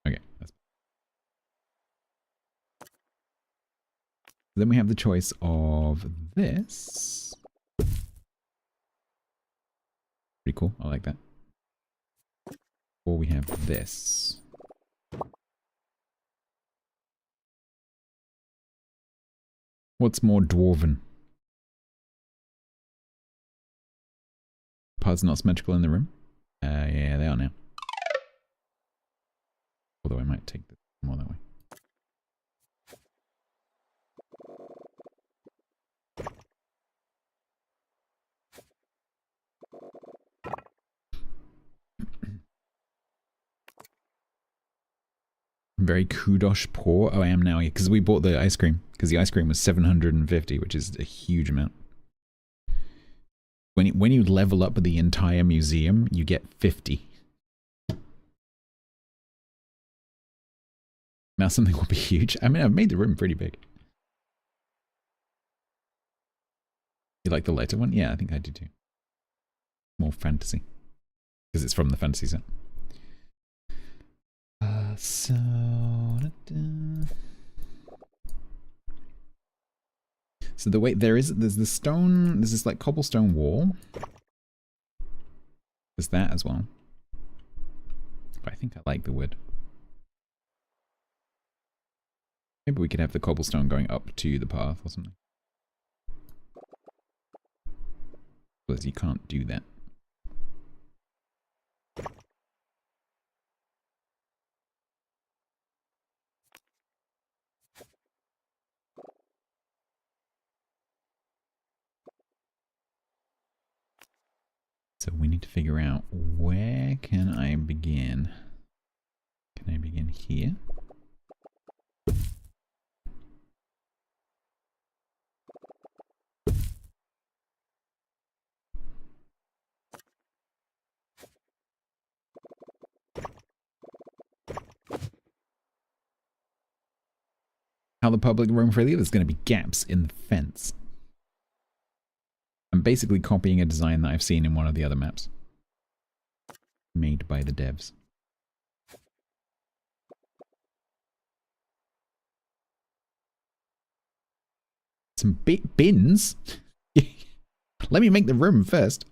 Okay. Then we have the choice of this. Pretty cool. I like that. Or we have this. What's more dwarven? Parts not symmetrical in the room? Yeah, they are now. Although I might take this more that way. Very kudosh poor. Oh, I am now, because we bought the ice cream. Because the ice cream was 750, which is a huge amount. When you level up the entire museum, you get 50. Now something will be huge. I mean, I've made the room pretty big. You like the lighter one? Yeah, I think I do too. More fantasy. Because it's from the fantasy set. So the way there's the stone, there's this like cobblestone wall. There's that as well. But I think I like the wood. Maybe we could have the cobblestone going up to the path or something. Because you can't do that. So we need to figure out, where can I begin? Can I begin here? How the public roam freely? There's going to be gaps in the fence. I'm basically copying a design that I've seen in one of the other maps. Made by the devs. Some bins? Let me make the room first.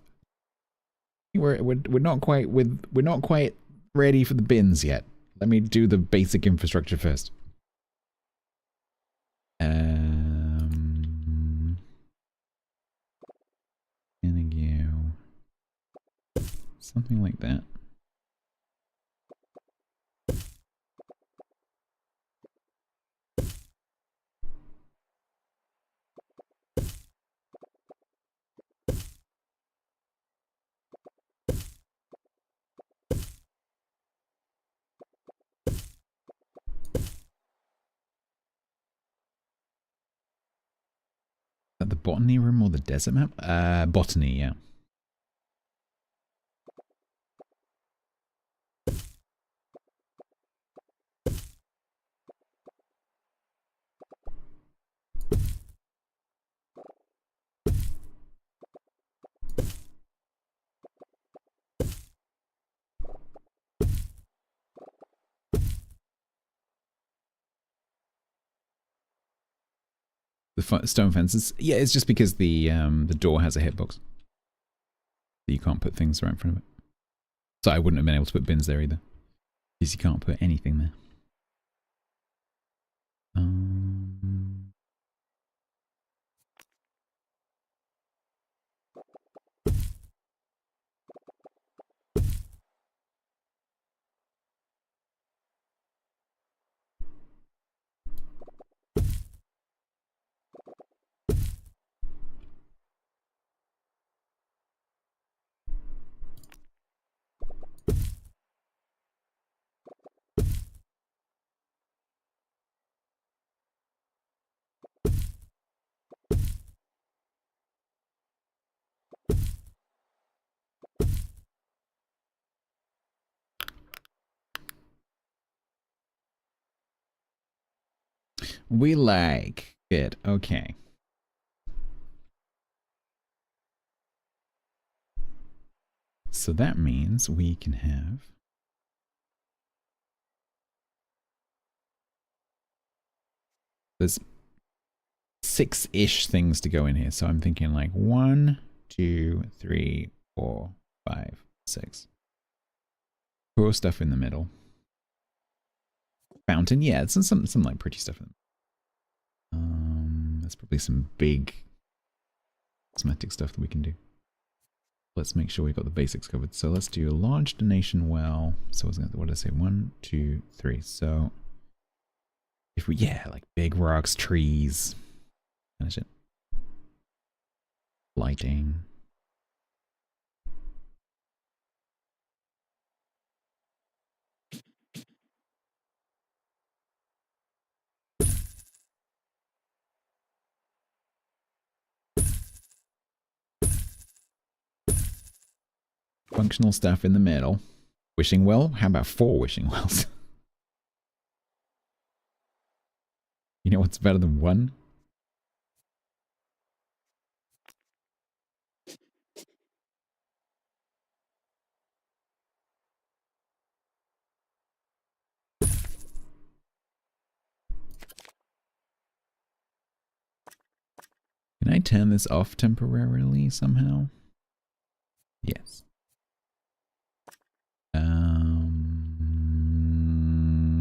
We're not quite ready for the bins yet. Let me do the basic infrastructure first. Gonna go something like that. botany room or the desert map? Botany, yeah. The stone fences. Yeah, it's just because the door has a hitbox. You can't put things right in front of it. So I wouldn't have been able to put bins there either. Because you can't put anything there. We like it. Okay. So that means we can have there's 6-ish things to go in here. So I'm thinking like 1, 2, 3, 4, 5, 6. Cool stuff in the middle. Fountain, yeah, it's some like pretty stuff in there. There's probably some big cosmetic stuff that we can do. Let's make sure we've got the basics covered. So let's do a large donation well. So what did I say? 1, 2, 3. So if we, yeah, like big rocks, trees, kind of shit. Lighting. Functional stuff in the middle. Wishing well? How about 4 wishing wells? You know what's better than 1? Can I turn this off temporarily somehow? Yes.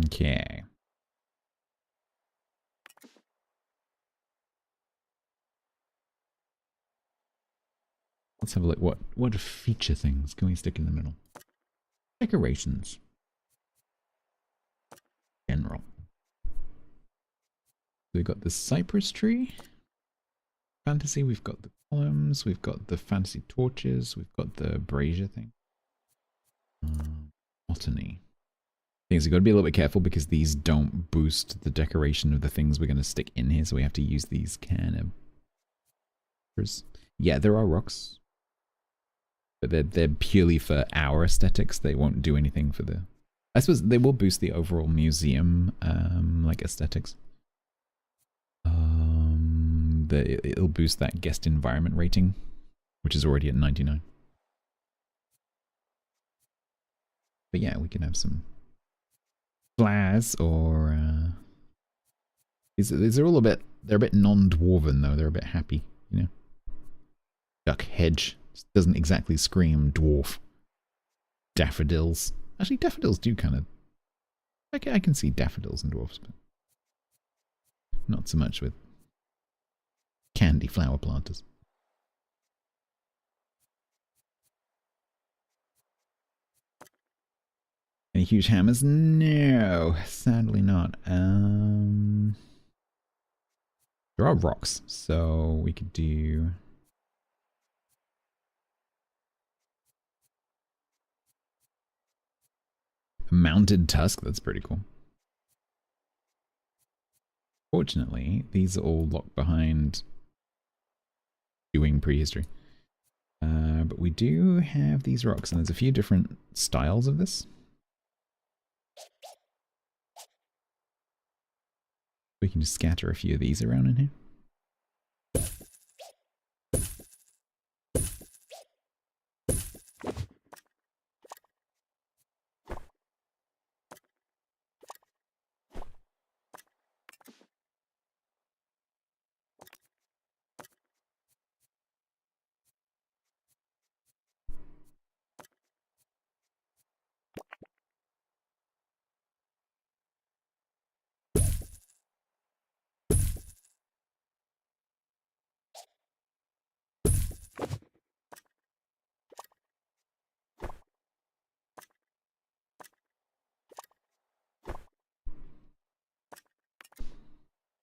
Okay. Let's have a look. What feature things can we stick in the middle? Decorations. General. We've got the cypress tree. Fantasy, we've got the columns, we've got the fantasy torches, we've got the brazier thing. Botany. Things we've got to be a little bit careful because these don't boost the decoration of the things we're going to stick in here, so we have to use these kind of... Yeah, there are rocks. But they're purely for our aesthetics. They won't do anything for the... I suppose they will boost the overall museum, like, aesthetics. It'll boost that guest environment rating, which is already at 99. But yeah, we can have some flowers or these are all they're a bit non-dwarven though. They're a bit happy, you know. Duck hedge doesn't exactly scream dwarf. Daffodils. Actually, daffodils do kind of... Okay, I can see daffodils and dwarfs, but not so much with candy flower planters. Any huge hammers? No, sadly not. There are rocks, so we could do... a mounted tusk, that's pretty cool. Fortunately, these are all locked behind doing prehistory. But we do have these rocks, and there's a few different styles of this. We can just scatter a few of these around in here.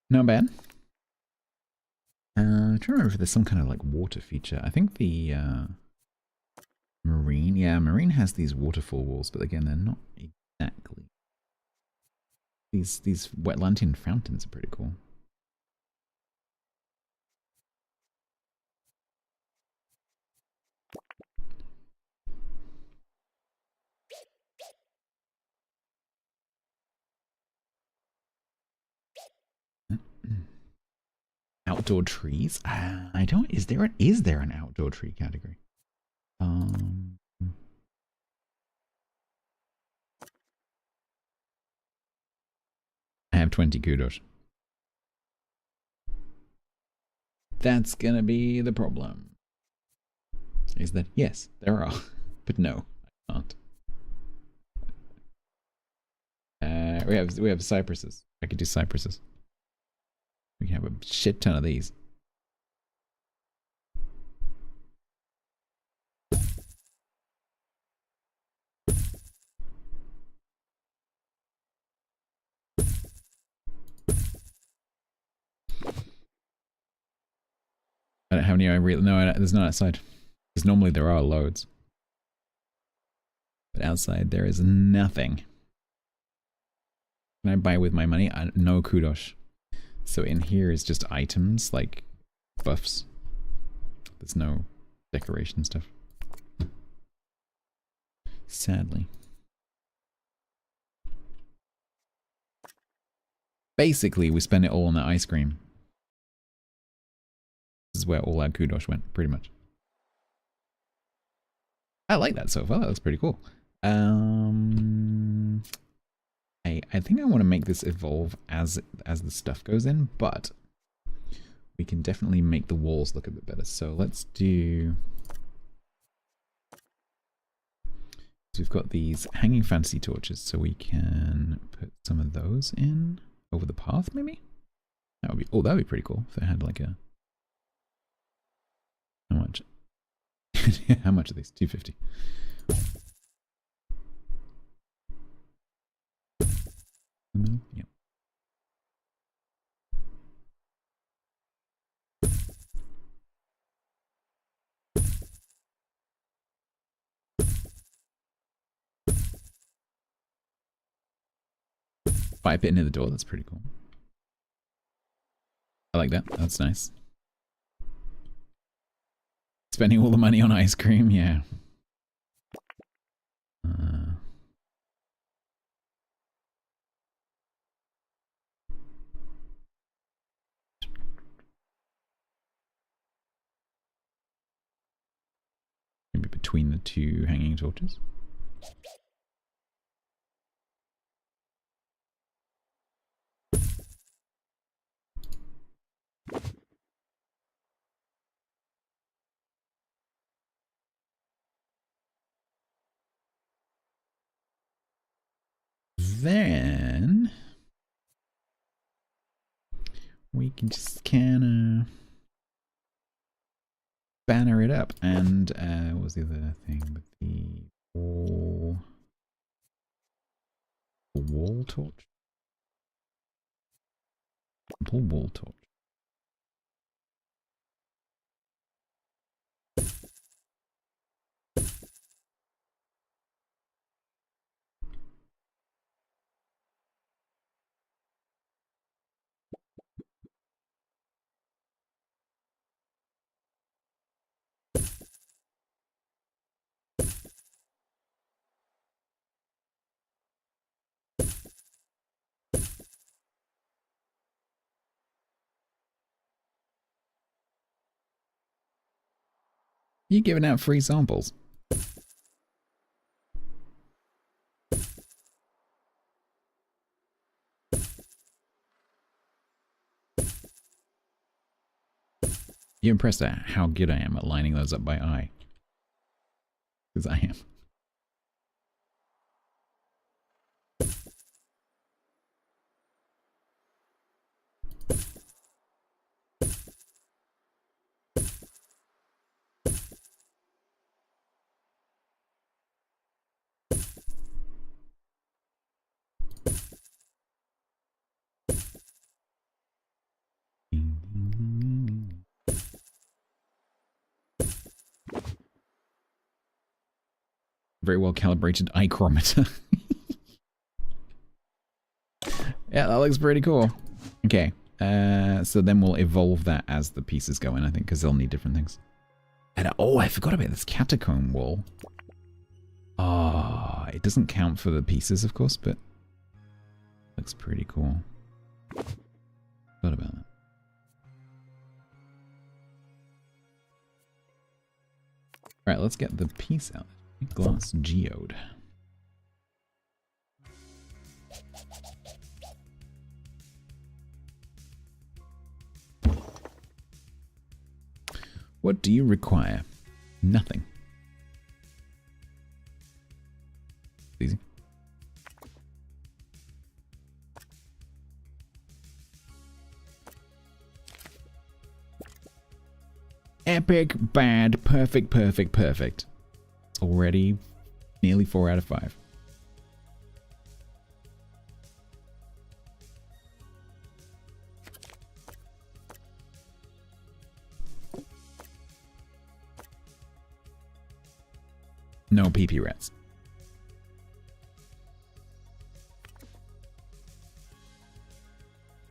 Not bad. I'm trying to remember if there's some kind of like water feature. I think the marine, yeah, marine has these waterfall walls, but again, they're not exactly. These wetlandian fountains are pretty cool. Outdoor trees? I don't. Is there an outdoor tree category? I have 20 kudos. That's gonna be the problem. Is that yes, there are, but no, I can't. We have cypresses. I could do cypresses. We can have a shit ton of these. I don't have any. I really no. There's not outside. Because normally there are loads, but outside there is nothing. Can I buy with my money? No kudos. So in here is just items like buffs. There's no decoration stuff. Sadly. Basically, we spend it all on the ice cream. This is where all our kudos went, pretty much. I like that so far. That looks pretty cool. I think I want to make this evolve as the stuff goes in, but we can definitely make the walls look a bit better. So let's do. So we've got these hanging fantasy torches, so we can put some of those in over the path, maybe. That would be that'd be pretty cool if they had like a. How much? How much are these? 250. Yep. Fire pit near the door, that's pretty cool. I like that, that's nice. Spending all the money on ice cream, yeah. Maybe between the two hanging torches. Then we can just kind of banner it up. And what was the other thing with the wall? The wall torch? Pull wall torch. You giving out free samples? You impressed at how good I am at lining those up by eye? Because I am. Very well calibrated eye chrometer. Yeah, that looks pretty cool. Okay, so then we'll evolve that as the pieces go in, I think, because they'll need different things. And oh, I forgot about this catacomb wall. Ah, it doesn't count for the pieces, of course, but looks pretty cool. Forgot about that. All right, let's get the piece out. Glass geode. What do you require? Nothing. Easy. Epic, bad, perfect, perfect, perfect. Already nearly 4 out of 5. No PP rats.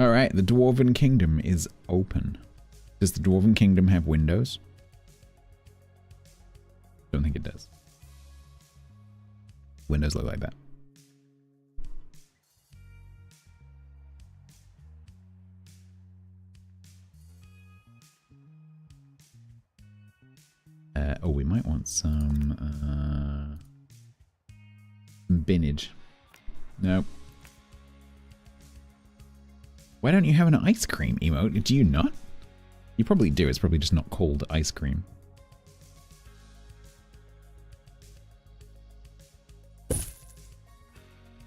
Alright, the Dwarven Kingdom is open. Does the Dwarven Kingdom have windows? Don't think it does. Windows look like that. Oh, we might want some binnage. Nope. Why don't you have an ice cream emote? Do you not? You probably do. It's probably just not called ice cream.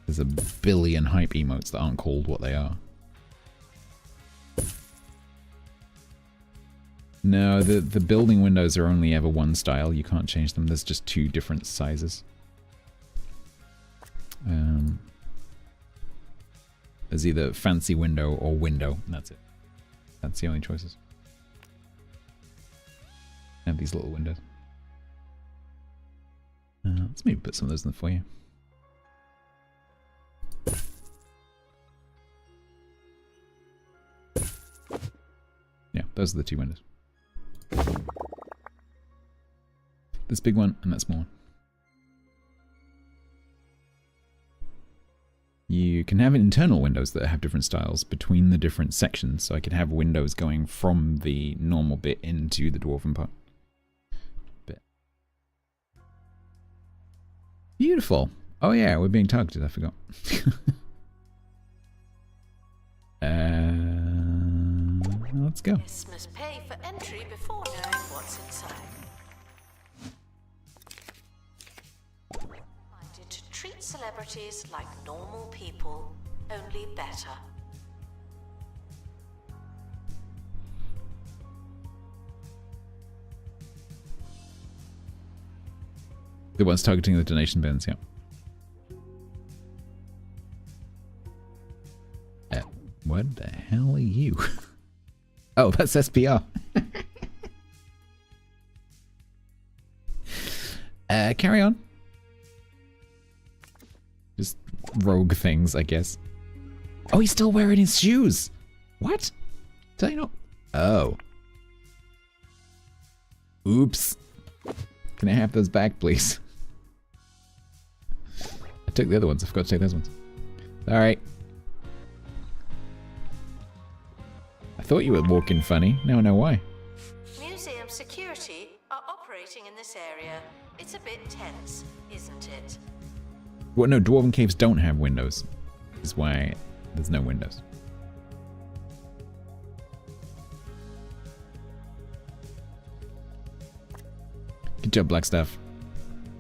There's a billion hype emotes that aren't called what they are. No, the building windows are only ever one style. You can't change them. There's just 2 different sizes. There's either fancy window or window, and that's it. That's the only choices. I have these little windows. Let's maybe put some of those in the foyer. Yeah, those are the 2 windows. This big one and that small one. You can have internal windows that have different styles between the different sections, so I could have windows going from the normal bit into the dwarven part. Bit. Beautiful. Oh yeah, we're being targeted, I forgot. Let's go. Guests must pay for entry before knowing what's inside. Minded to treat celebrities like normal people, only better. The ones targeting the donation bins, yeah. What the hell are you? Oh, that's SPR. Carry on. Just rogue things, I guess. Oh, he's still wearing his shoes. What? Did I not? Oh. Oops. Can I have those back, please? I took the other ones. I forgot to take those ones. All right. I thought you were walking funny. Now I know why. Museum security are operating this area. It's a bit tense, isn't it? Well, no, dwarven caves don't have windows. That's why there's no windows. Good job, Blackstaff.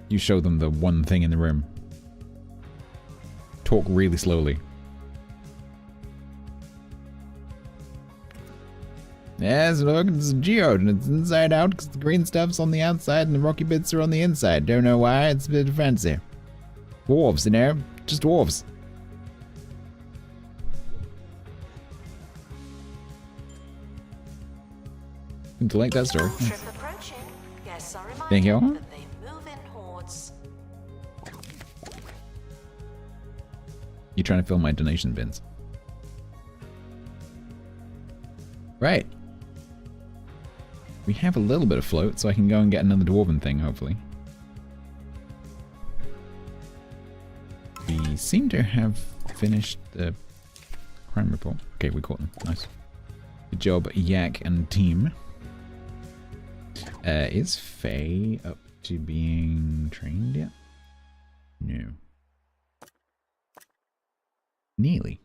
You show them the one thing in the room. Talk really slowly. Yes, look, it's a geode and it's inside out because the green stuff's on the outside and the rocky bits are on the inside. Don't know why, it's a bit fancy. Dwarves, you know? Just dwarves. Didn't like that story. Trip approaching. Guests are Thank you. reminded that they move in hordes. You're trying to fill my donation bins. Right. We have a little bit of float, so I can go and get another dwarven thing, hopefully. We seem to have finished the crime report. Okay, we caught them. Nice. Good job, Yak and team. Is Faye up to being trained yet? No. Nearly.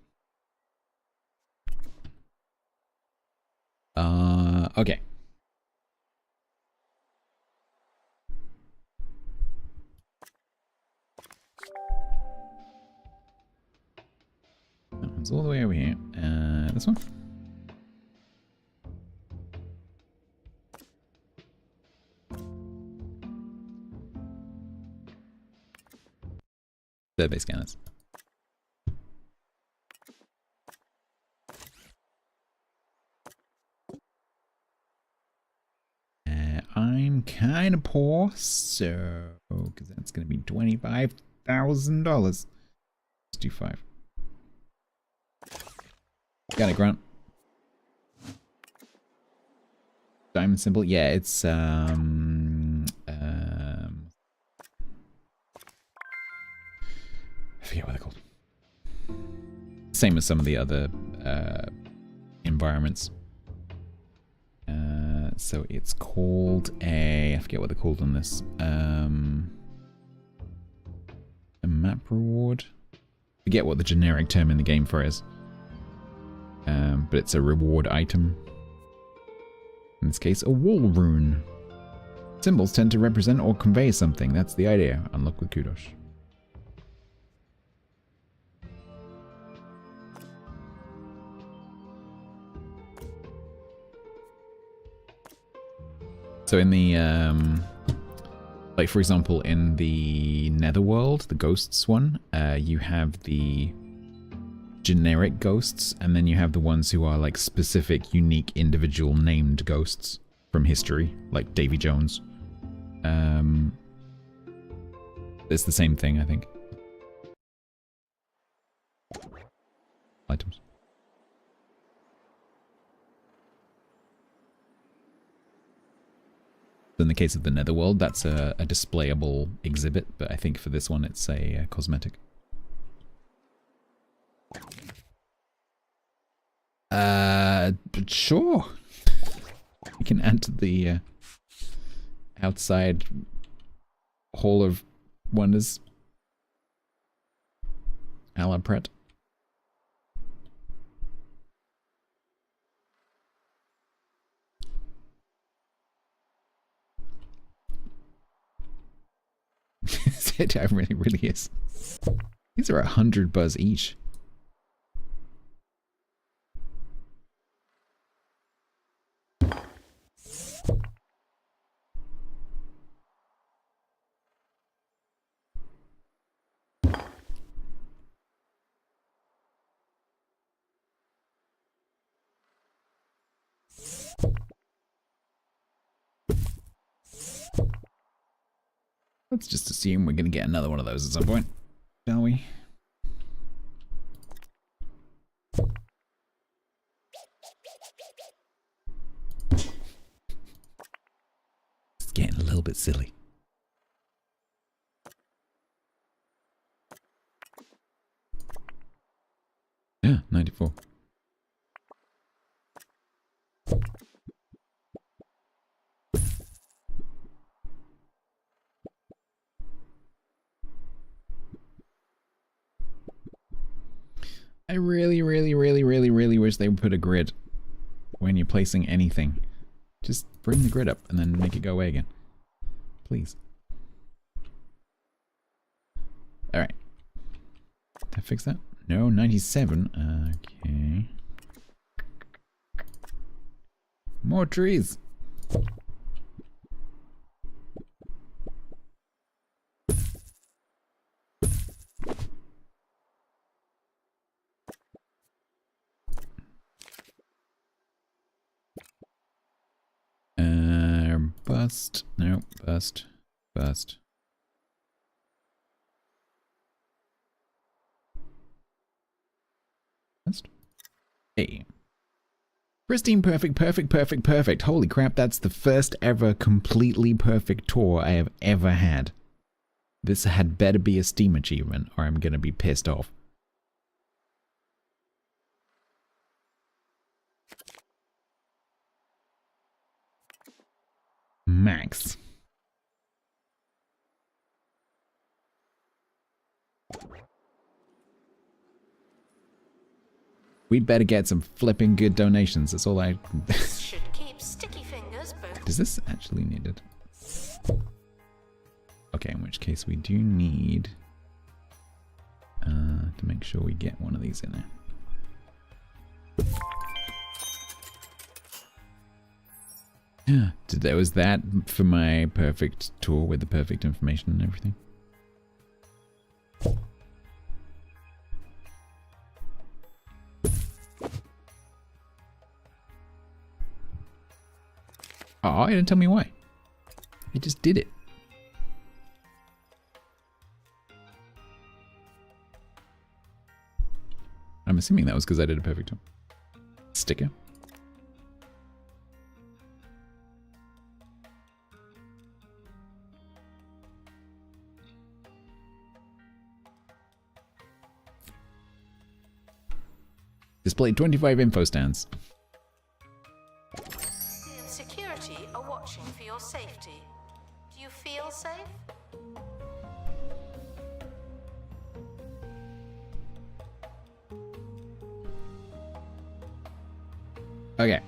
Okay. That one's all the way over here. This one? Survey scanners. I'm kind of poor, so because that's going to be $25,000. Let's do 5. Got it, Grant. Diamond symbol, yeah, it's I forget what they're called. Same as some of the other environments. So it's called I forget what they're called on this. A map reward? Forget what the generic term in the game for it is. But it's a reward item. In this case, a wall rune. Symbols tend to represent or convey something. That's the idea. Unlock with kudos. So in the, like for example, in the Netherworld, the Ghosts one, you have the generic ghosts, and then you have the ones who are like specific, unique, individual named ghosts from history, like Davy Jones. It's the same thing, I think. Items. In the case of the Netherworld, that's a displayable exhibit, but I think for this one it's a cosmetic. But sure. We can add to the outside Hall of Wonders. A la Pret. It really is. These are 100 buzz each. Let's just assume we're going to get another one of those at some point, shall we? It's getting a little bit silly. Yeah, 94. I really, really, really, really, really wish they would put a grid when you're placing anything. Just bring the grid up and then make it go away again. Please. Alright. Did I fix that? No, 97. Okay. More trees. Bust. No, bust. Bust. Bust. Hey. Pristine, perfect, perfect, perfect, perfect. Holy crap, that's the first ever completely perfect tour I have ever had. This had better be a Steam achievement or I'm gonna be pissed off. Max. We'd better get some flipping good donations. That's all I... Should keep sticky fingers both. Does this actually need it? Okay, in which case we do need to make sure we get one of these in there. Yeah, there was that for my perfect tour with the perfect information and everything. Oh, it didn't tell me why. It just did it. I'm assuming that was because I did a perfect tour. Sticker. Displayed 25 info stands. Security are watching for your safety. Do you feel safe? Okay.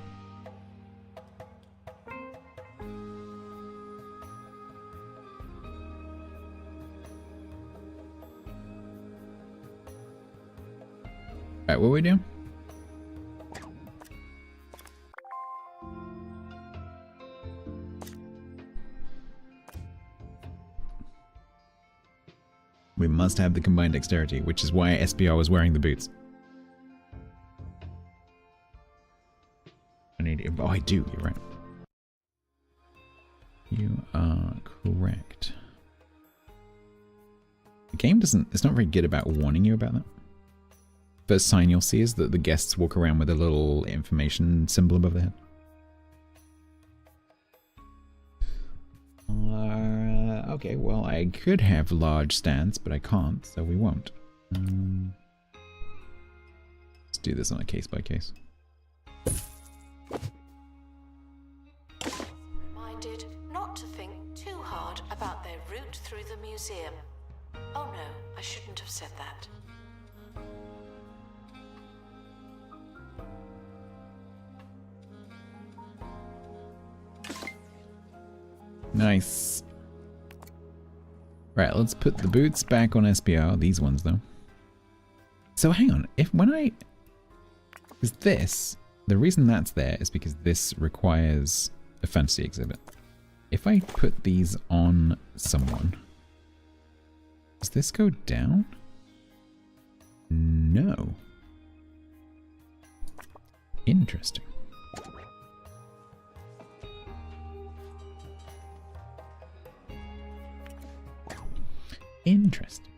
Alright, what are we doing? We must have the combined dexterity, which is why SBR was wearing the boots. I need... Oh, I do. You're right. You are correct. The game doesn't... It's not very good about warning you about that. First sign you'll see is that the guests walk around with a little information symbol above their head. Okay, well, I could have large stands, but I can't, so we won't. Let's do this on a case by case. Minded not to think too hard about their route through the museum. Oh no, I shouldn't have said that. Nice. Right, let's put the boots back on SBR. These ones, though. So hang on. Because this... The reason that's there is because this requires a fantasy exhibit. If I put these on someone... Does this go down? No. Interesting. Interesting.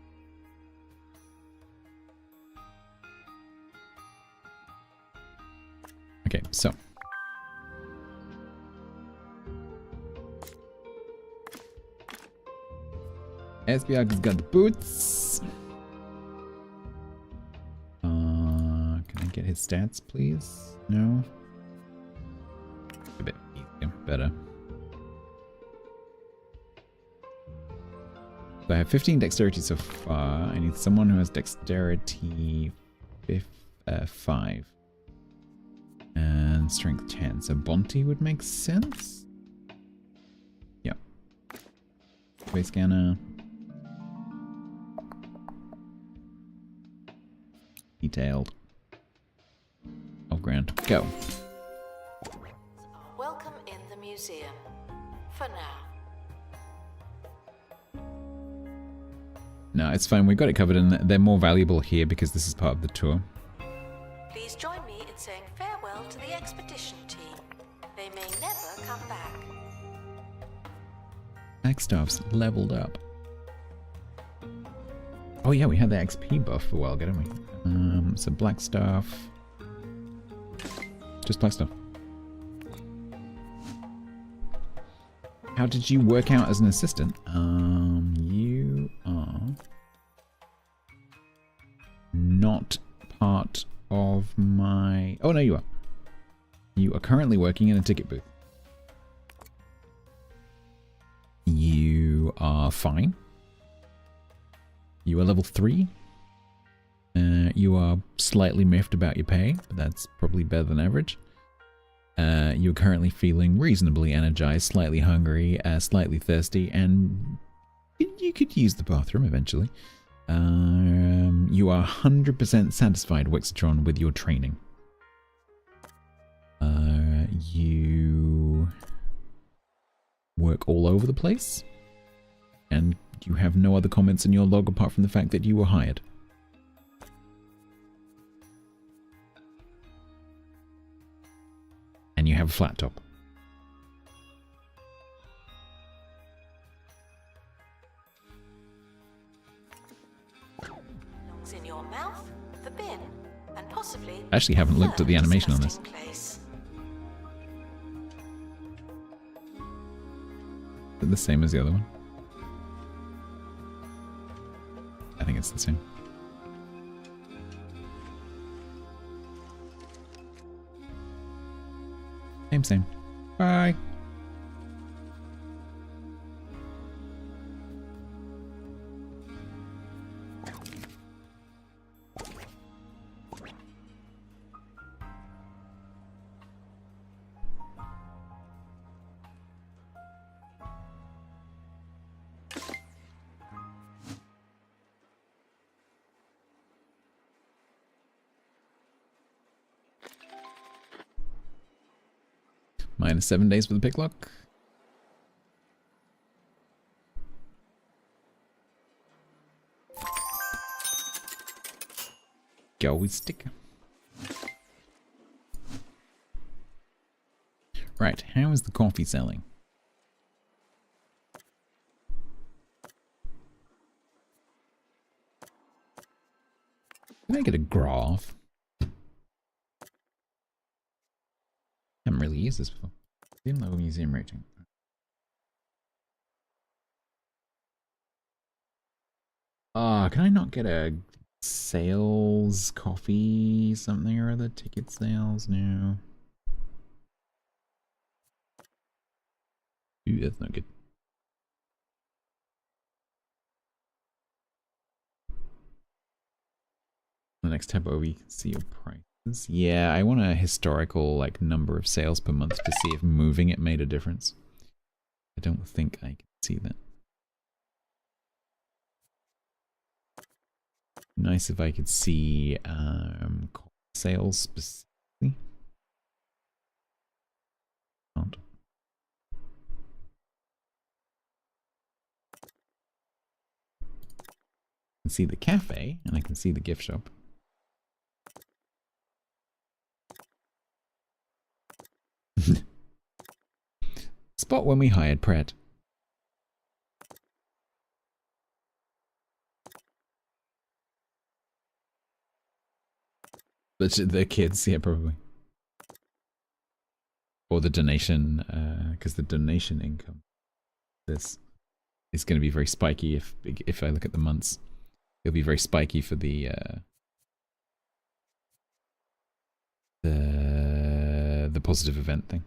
Okay, so. SBR's got the boots. Can I get his stats, please? No? A bit easier, better. So I have 15 dexterity so far. I need someone who has dexterity 5. And strength 10. So Bonte would make sense? Yep. Space scanner. Detailed. Oh, ground. Go. Welcome in the museum. For now. No, it's fine. We've got it covered, and they're more valuable here because this is part of the tour. Please join me in saying farewell to the expedition team. They may never come back. Flagstaff's leveled up. Oh yeah, we had the XP buff for a while ago, didn't we? So Blackstaff. Just Blackstaff. How did you work out as an assistant? You are not part of my... Oh no, you are. You are currently working in a ticket booth. You are fine. You are level 3. You are slightly miffed about your pay, but that's probably better than average. You're currently feeling reasonably energized, slightly hungry, slightly thirsty, and you could use the bathroom eventually. You are 100% satisfied, Wixatron, with your training. You work all over the place, and you have no other comments in your log apart from the fact that you were hired. And you have a flat top. Belongs in your mouth, the bin, and possibly... I actually haven't looked at the animation on this. Place. Is it the same as the other one? I think it's the same. Same. Bye. Minus 7 days for the pick lock. Go stick. Right, how is the coffee selling? Can I get a graph? Haven't really used this before. Museum level museum rating. Can I not get a sales coffee something or other? Ticket sales? No. Ooh, that's not good. The next tab over, you can see your prices. Yeah, I want a historical like number of sales per month to see if moving it made a difference. I don't think I can see that. Nice if I could see sales specifically. Can't. I can see the cafe and I can see the gift shop. Spot when we hired Pratt. The kids, yeah, probably. Or the donation, because the donation income this is going to be very spiky if I look at the months. It'll be very spiky for the positive event thing.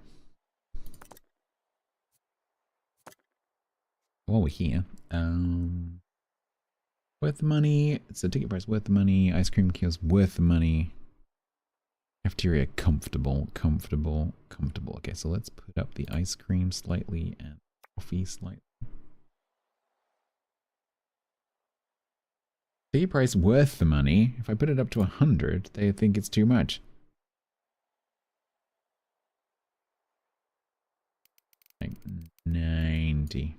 While we're here, Worth the money. So ticket price worth the money. Ice cream kiosk worth the money. Cafeteria comfortable. Okay, so let's put up the ice cream slightly and coffee slightly. Ticket price worth the money. If I put it up to 100, they think it's too much. Like 90.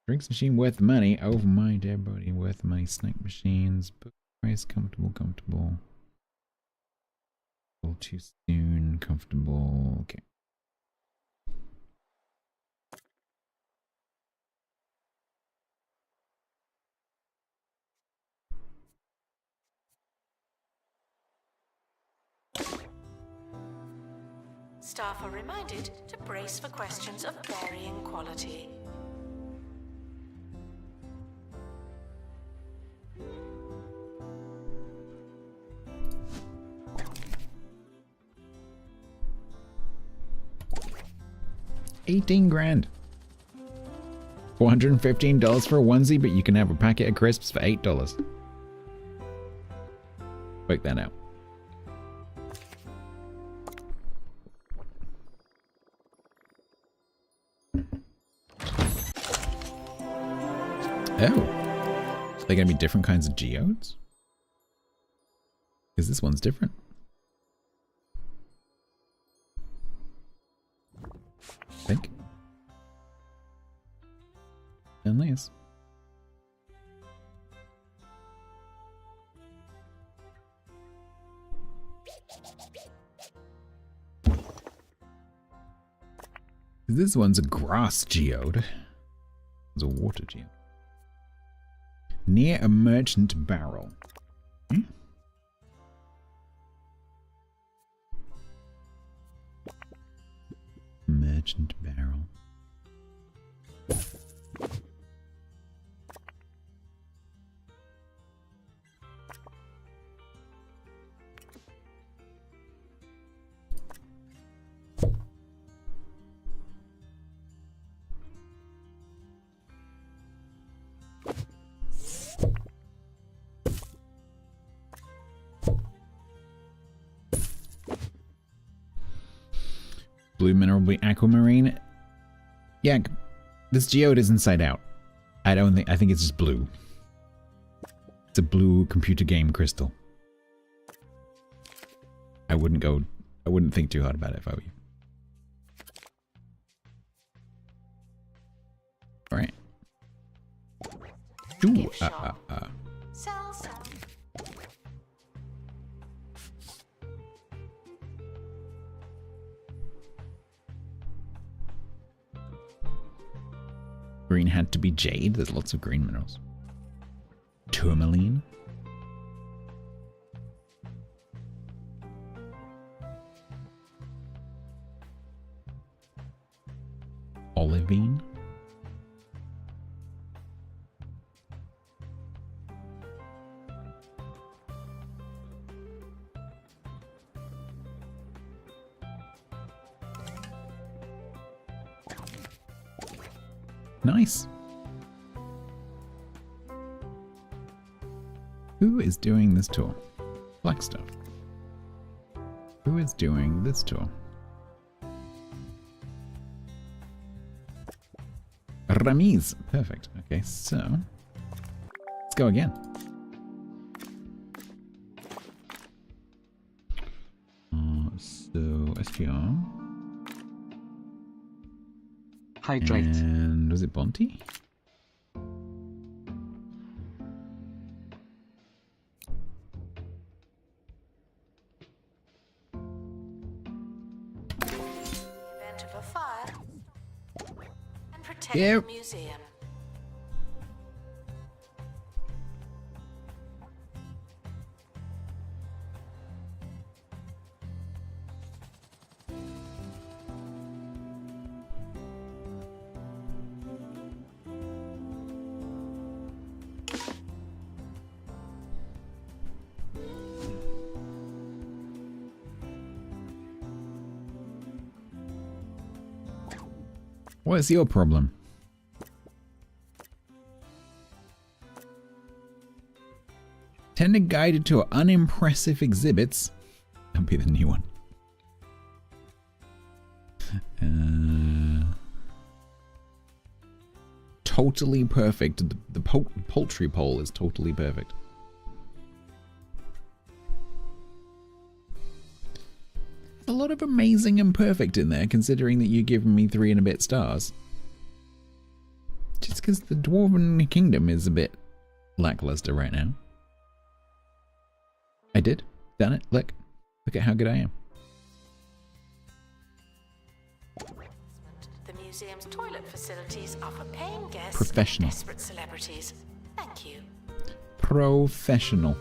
Drinks machine worth the money. Over my dead body worth the money. Snack machines. Book price comfortable. All too soon. Comfortable. Okay. Staff are reminded to brace for questions of varying quality. $18 grand. $415 for a onesie, but you can have a packet of crisps for $8. Work that out. Oh. Are they going to be different kinds of geodes? Because this one's different. I think. Unless. This one's a grass geode. It's a water geode. Near a merchant barrel. Hmm? Merchant barrel. Blue mineral aquamarine. Yeah, this geode is inside out. I think it's just blue. It's a blue computer game crystal. I wouldn't think too hard about it if I were you. Alright. Ooh, Sell, sell. Green had to be jade. There's lots of green minerals. Tourmaline. Olivine. Nice. Who is doing this tour? Black stuff. Who is doing this tour? Ramiz. Perfect. Okay, so let's go again. So SPR. Hydrate. And was it Bonte? Event of a fire. And protect Yep. the museum. What is your problem? Attendant guided to unimpressive exhibits. That'll be the new one. Totally perfect. The poultry poll is totally perfect. A lot of amazing and perfect in there, considering that you've given me 3 and a bit stars. Just because the Dwarven Kingdom is a bit lackluster right now. I did. Done it. Look. Look at how good I am. The museum's toilet facilities are for paying guests Professional. and desperate celebrities. Thank you. Professional.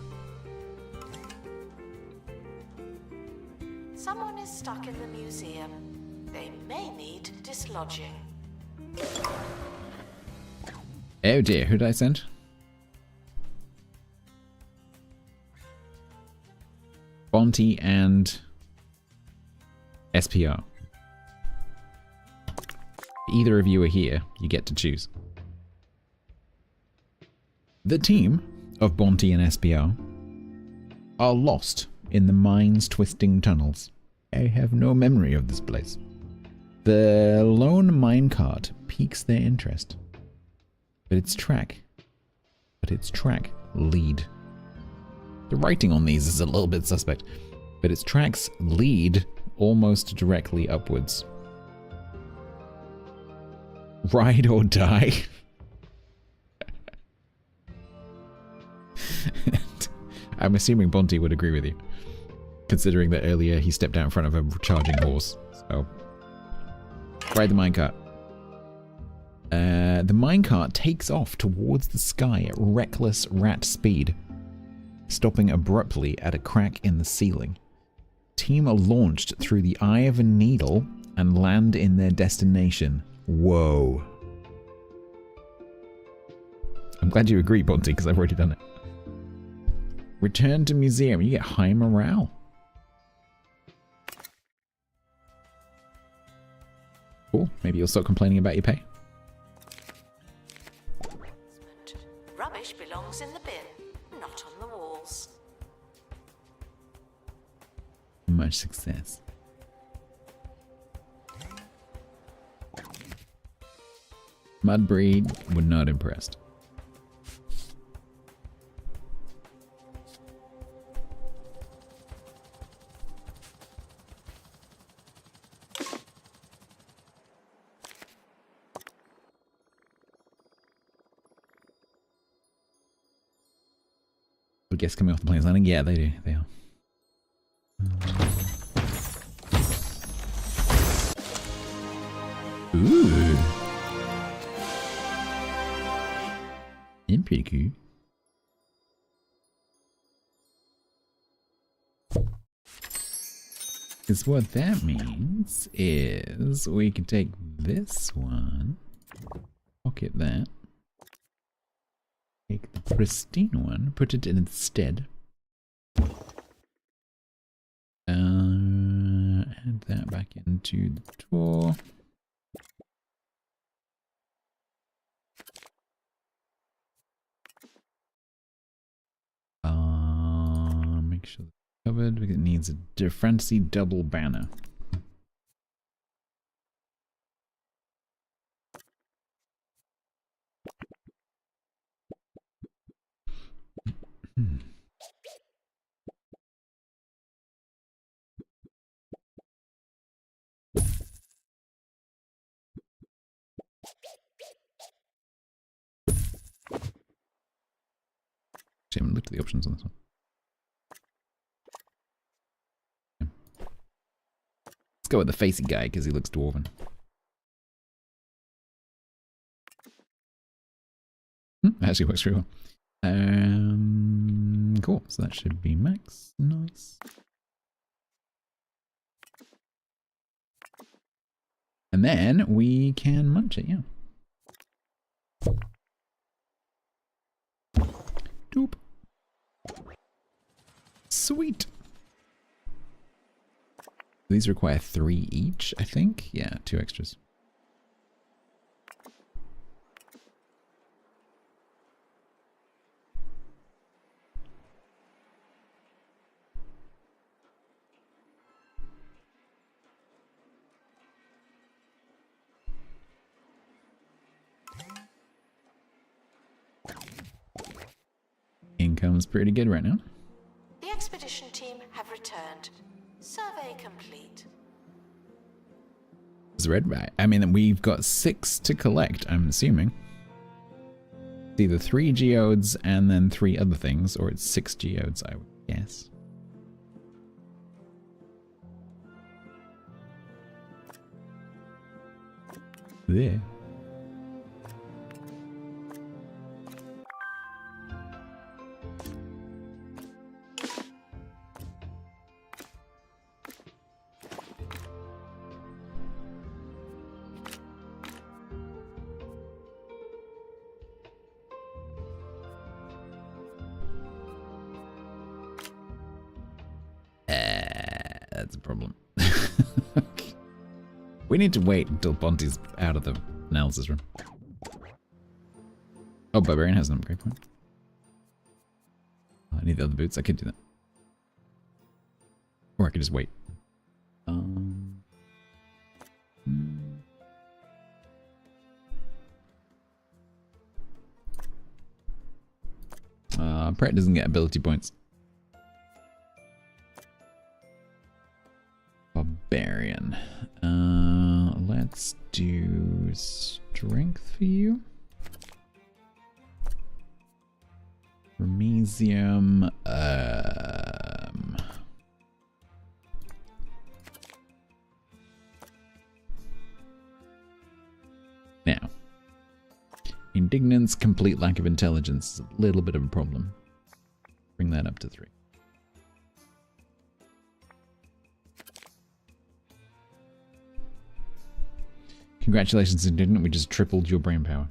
Someone is stuck in the museum. They may need dislodging. Oh dear, who did I send? Bonte and SPR. Either of you are here, you get to choose. The team of Bonte and SPR are lost in the mine's twisting tunnels. I have no memory of this place. The lone minecart piques their interest. But its track lead. The writing on these is a little bit suspect, but its tracks lead almost directly upwards. Ride or die. I'm assuming Bonte would agree with you, considering that earlier he stepped out in front of a charging horse. So, ride the minecart. The minecart takes off towards the sky at reckless rat speed, stopping abruptly at a crack in the ceiling. Team are launched through the eye of a needle and land in their destination. Whoa. I'm glad you agree, Bonte, because I've already done it. Return to museum. You get high morale. Cool. Maybe you'll start complaining about your pay. Rubbish belongs in the bin, not on the walls. Much success. Mudbreed were not impressed. Guests coming off the plane's landing? Yeah, they do. They are. Ooh. I'm pretty cool. Because what that means is we can take this one, pocket that, take the pristine one, put it in instead. Add that back into the drawer. Make sure it's covered because it needs a fancy double banner. I haven't looked at the options on this one. Okay. Let's go with the facey guy because he looks dwarven. Actually works pretty well. Cool. So that should be max. Nice. And then we can munch it, yeah. Doop. Sweet. These require 3 each, I think. Yeah, 2 extras. Tom's pretty good right now. The expedition team have returned. Survey complete. It's red, right? I mean, we've got 6 to collect, I'm assuming. It's either 3 geodes and then 3 other things, or it's 6 geodes, I would guess. There. That's a problem. We need to wait until Ponty's out of the analysis room. Oh, Barbarian has an upgrade point. I need the other boots. I could do that. Or I could just wait. Pratt doesn't get ability points. Barbarian. Let's do strength for you. Remesium. Now, indignance, complete lack of intelligence is a little bit of a problem. Bring that up to 3. Congratulations, Indignant. We just tripled your brain power.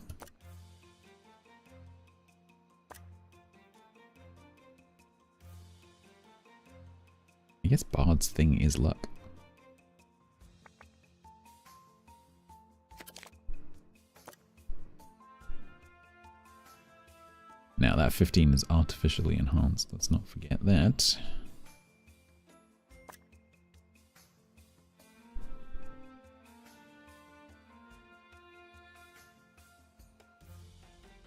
I guess Bard's thing is luck. Now that 15 is artificially enhanced. Let's not forget that.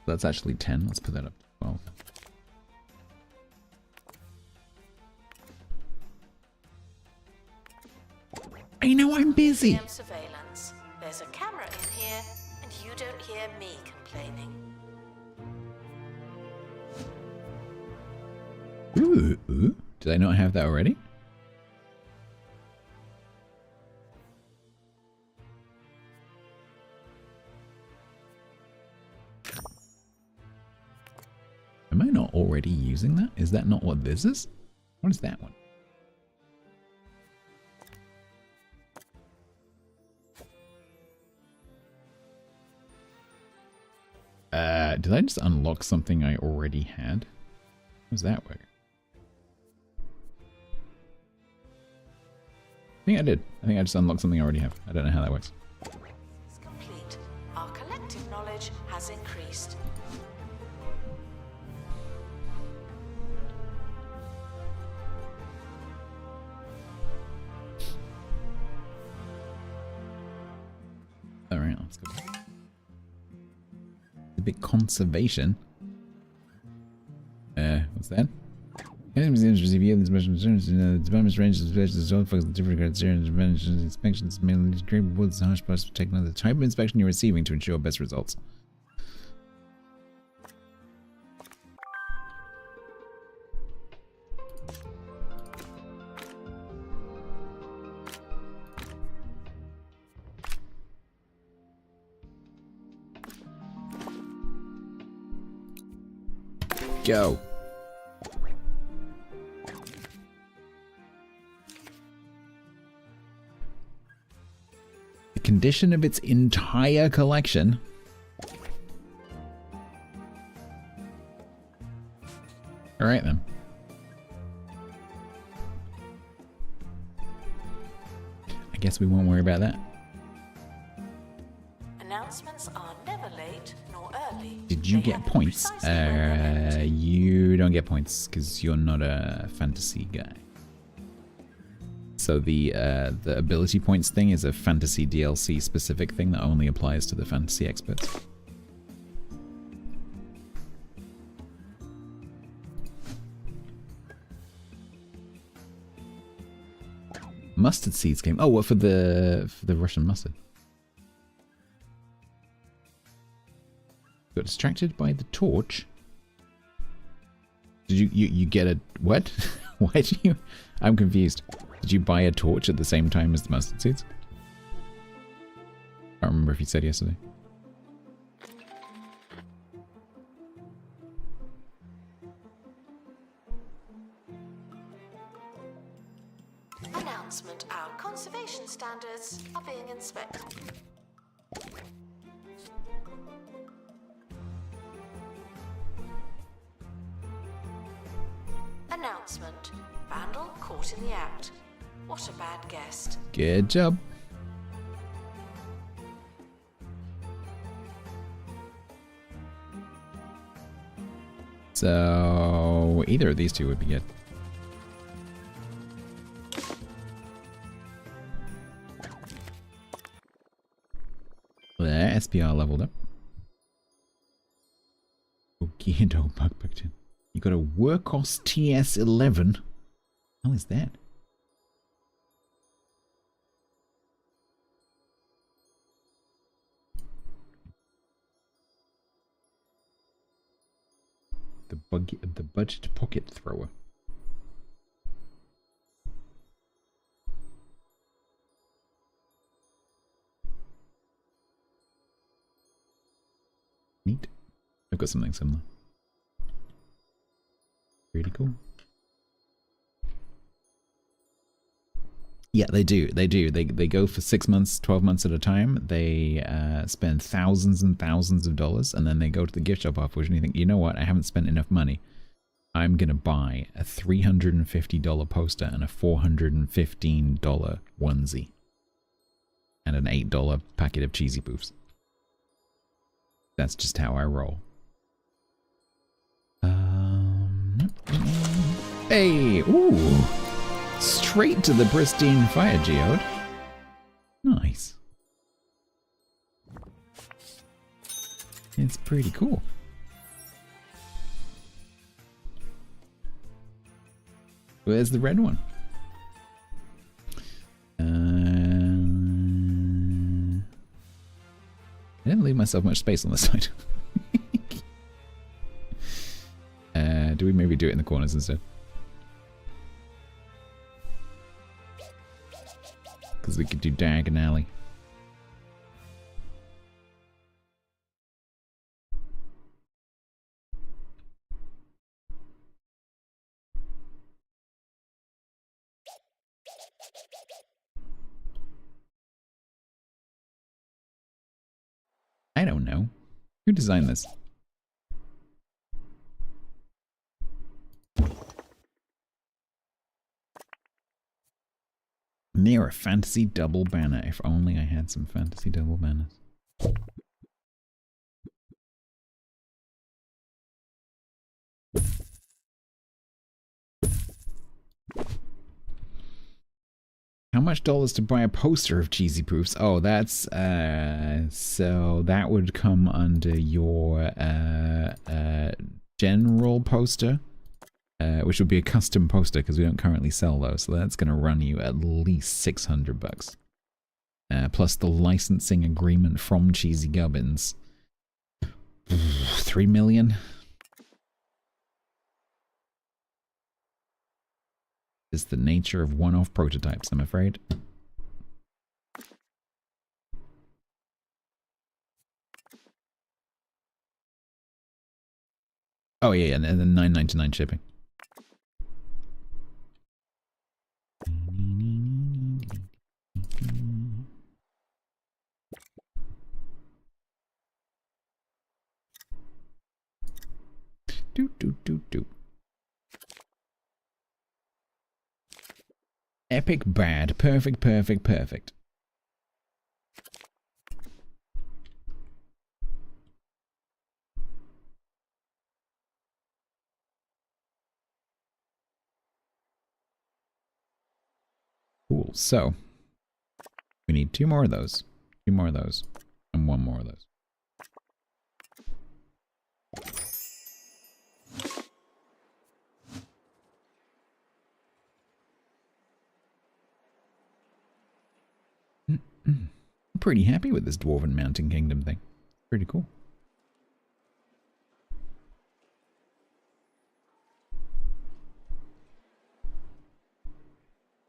That's actually 10. Let's put that up to 12. I know I'm busy. Surveillance. There's a camera in here, and you don't hear me complaining. Ooh. Did I not have that already? Am I not already using that? Is that not what this is? What is that one? Did I just unlock something I already had? How does that work? I think I did. I think I just unlocked something I already have. I don't know how that works. It's complete. Our collective knowledge has increased. Alright, let's go. A bit conservation. What's that? Inspections mainly great woods harsh parts to take the type of inspection you're receiving to ensure best results. Go. The condition of its entire collection. All right then. I guess we won't worry about that. Announcements are never late nor early. Did you get points? You don't get points because you're not a fantasy guy. So the ability points thing is a fantasy DLC specific thing that only applies to the fantasy experts. Mustard seeds came. Oh, what for the Russian mustard? Got distracted by the torch. Did you get a what? Why did you? I'm confused. Did you buy a torch at the same time as the mustard seeds? I don't remember if you said yesterday. Announcement: our conservation standards are being inspected. Announcement: vandal caught in the act. What a bad guest. Good job. So either of these two would be good. There, SPR leveled up. Okay, dog bug picked in. You got a Workhorse TS11. How is that? The budget pocket thrower. Neat. I've got something similar. Pretty cool. Yeah, they do. They do. They go for 6 months, 12 months at a time. They spend thousands and thousands of dollars, and then they go to the gift shop afterwards, and you think, you know what? I haven't spent enough money. I'm gonna buy a $350 poster and a $415 onesie, and an $8 packet of cheesy poofs. That's just how I roll. Hey, ooh. Straight to the pristine fire geode. Nice. It's pretty cool. Where's the red one? I didn't leave myself much space on this side. Do we maybe do it in the corners instead? Because we could do diagonally. I don't know. Who designed this? Near a fantasy double banner. If only I had some fantasy double banners. How much dollars to buy a poster of Cheesy Poofs? Oh, that's, so that would come under your, general poster, which would be a custom poster because we don't currently sell those. So that's going to run you at least $600. Plus the licensing agreement from Cheesy Gubbins. 3 million? Is the nature of one-off prototypes, I'm afraid. Oh yeah, and then $9.99 shipping. Do. Epic bad. Perfect. Cool. So, we need 2 more of those. 2 more of those. And 1 more of those. I'm pretty happy with this Dwarven Mountain Kingdom thing. Pretty cool.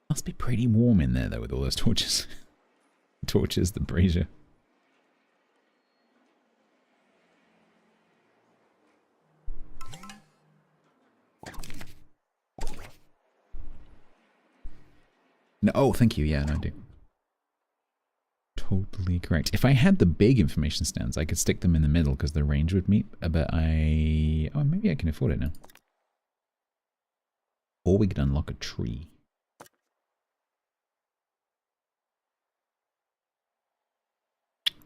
Must be pretty warm in there though with all those torches. Torches, the brazier. No, oh, thank you. Yeah, no, I do. Totally correct. If I had the big information stands, I could stick them in the middle because the range would meet. But oh, maybe I can afford it now. Or we could unlock a tree.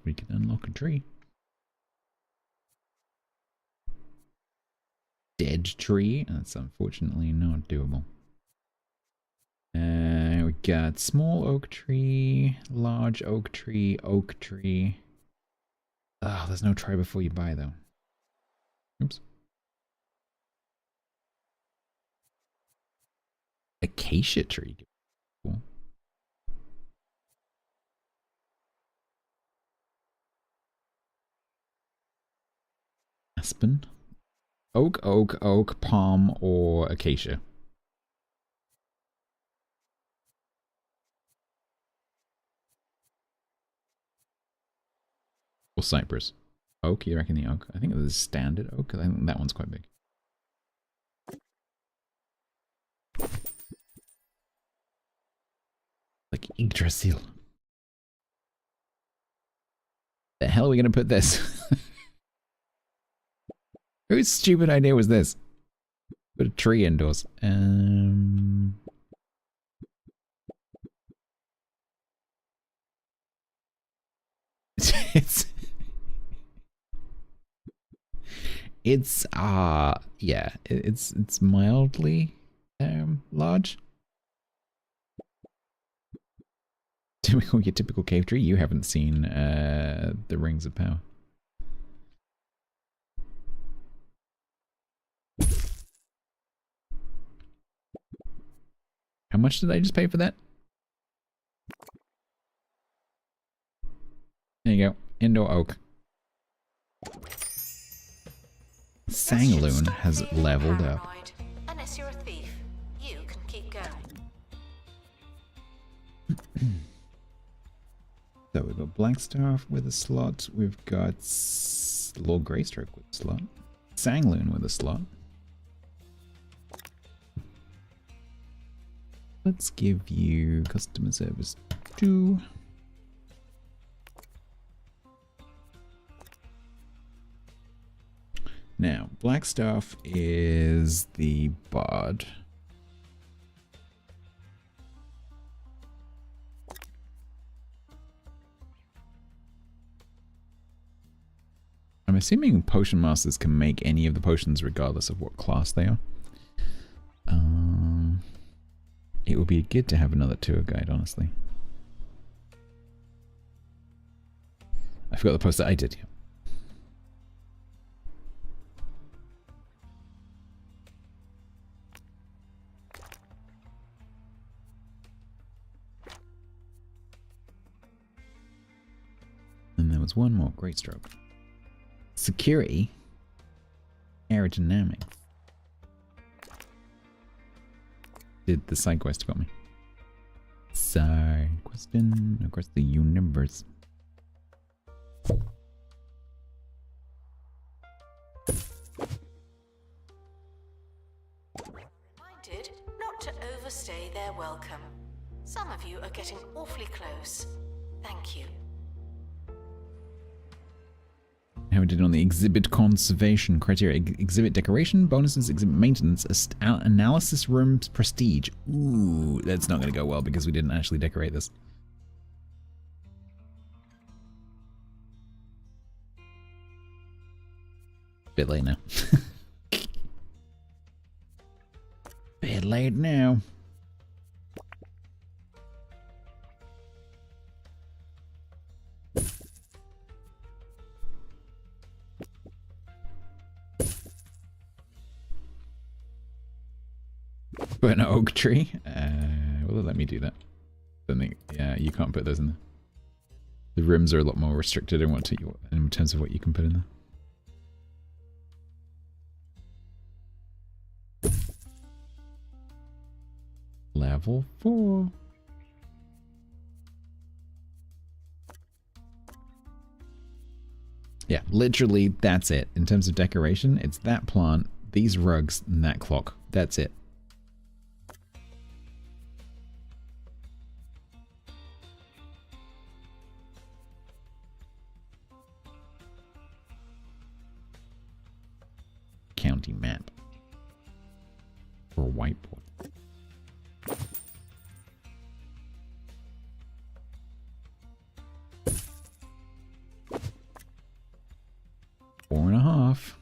We could unlock a tree. Dead tree. That's unfortunately not doable. We got small oak tree, large oak tree, oak tree. Oh, there's no try before you buy though. Oops. Acacia tree. Cool. Aspen. Oak, oak, oak, palm, or acacia. Or cypress. Oak, you reckon the oak? I think it was standard oak. I think that one's quite big. Like Yggdrasil. The hell are we gonna put this? Whose stupid idea was this? Put a tree indoors. It's mildly large. Your typical cave tree. You haven't seen the Rings of Power. How much did I just pay for that? There you go. Indoor oak. Sangloon has leveled up. Unless you're a thief, you can keep going. So we've got Blackstaff with a slot. We've got Lord Greystroke with a slot. Sangloon with a slot. Let's give you customer service 2. Now, Blackstaff is the bard. I'm assuming potion masters can make any of the potions regardless of what class they are. It would be good to have another tour guide, honestly. I forgot the poster. I did, yeah. And there was one more. Great stroke. Security. Aerodynamics. Did the side quest got me? Side question across the universe. Reminded not to overstay their welcome. Some of you are getting awfully close. Thank you. How we did on the exhibit conservation criteria. Exhibit decoration, bonuses, exhibit maintenance, analysis rooms, prestige. Ooh, that's not going to go well because we didn't actually decorate this. Bit late now. Bit late now. Put an oak tree. Will it let me do that? Don't think. Yeah, you can't put those in there. The rooms are a lot more restricted in terms of what you can put in there. Level 4. Yeah, literally that's it. In terms of decoration, it's that plant, these rugs, and that clock. That's it. County map. Or a whiteboard. Four and a half.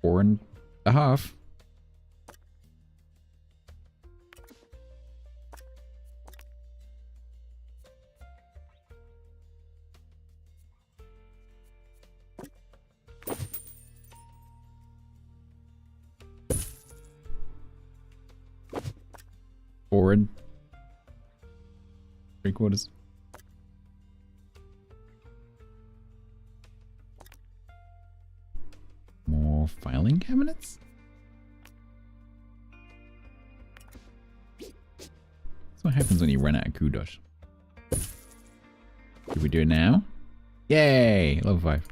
Four and a half. Forward. 3/4. More filing cabinets? That's what happens when you run out of kudos. Should we do it now? Yay! Level 5.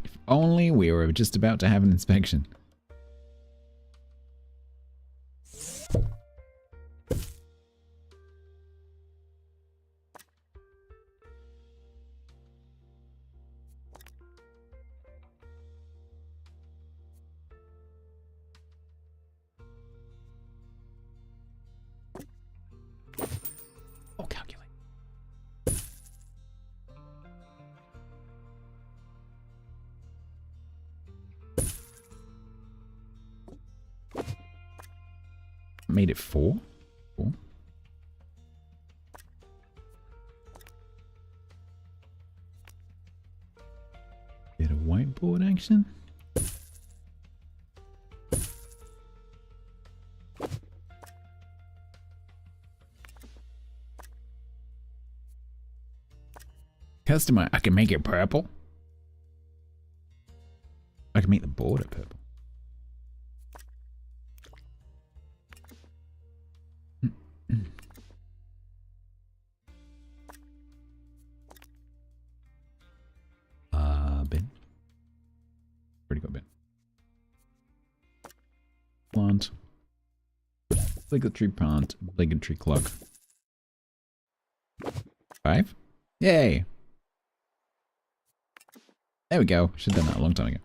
If only we were just about to have an inspection. Made it 4? Cool. Bit of whiteboard action. Customer, I can make it purple. I can make the border purple. Bin. Pretty good bin. Plant. Obligatory plant. Obligatory clock. 5? Yay! There we go. Should have done that a long time ago.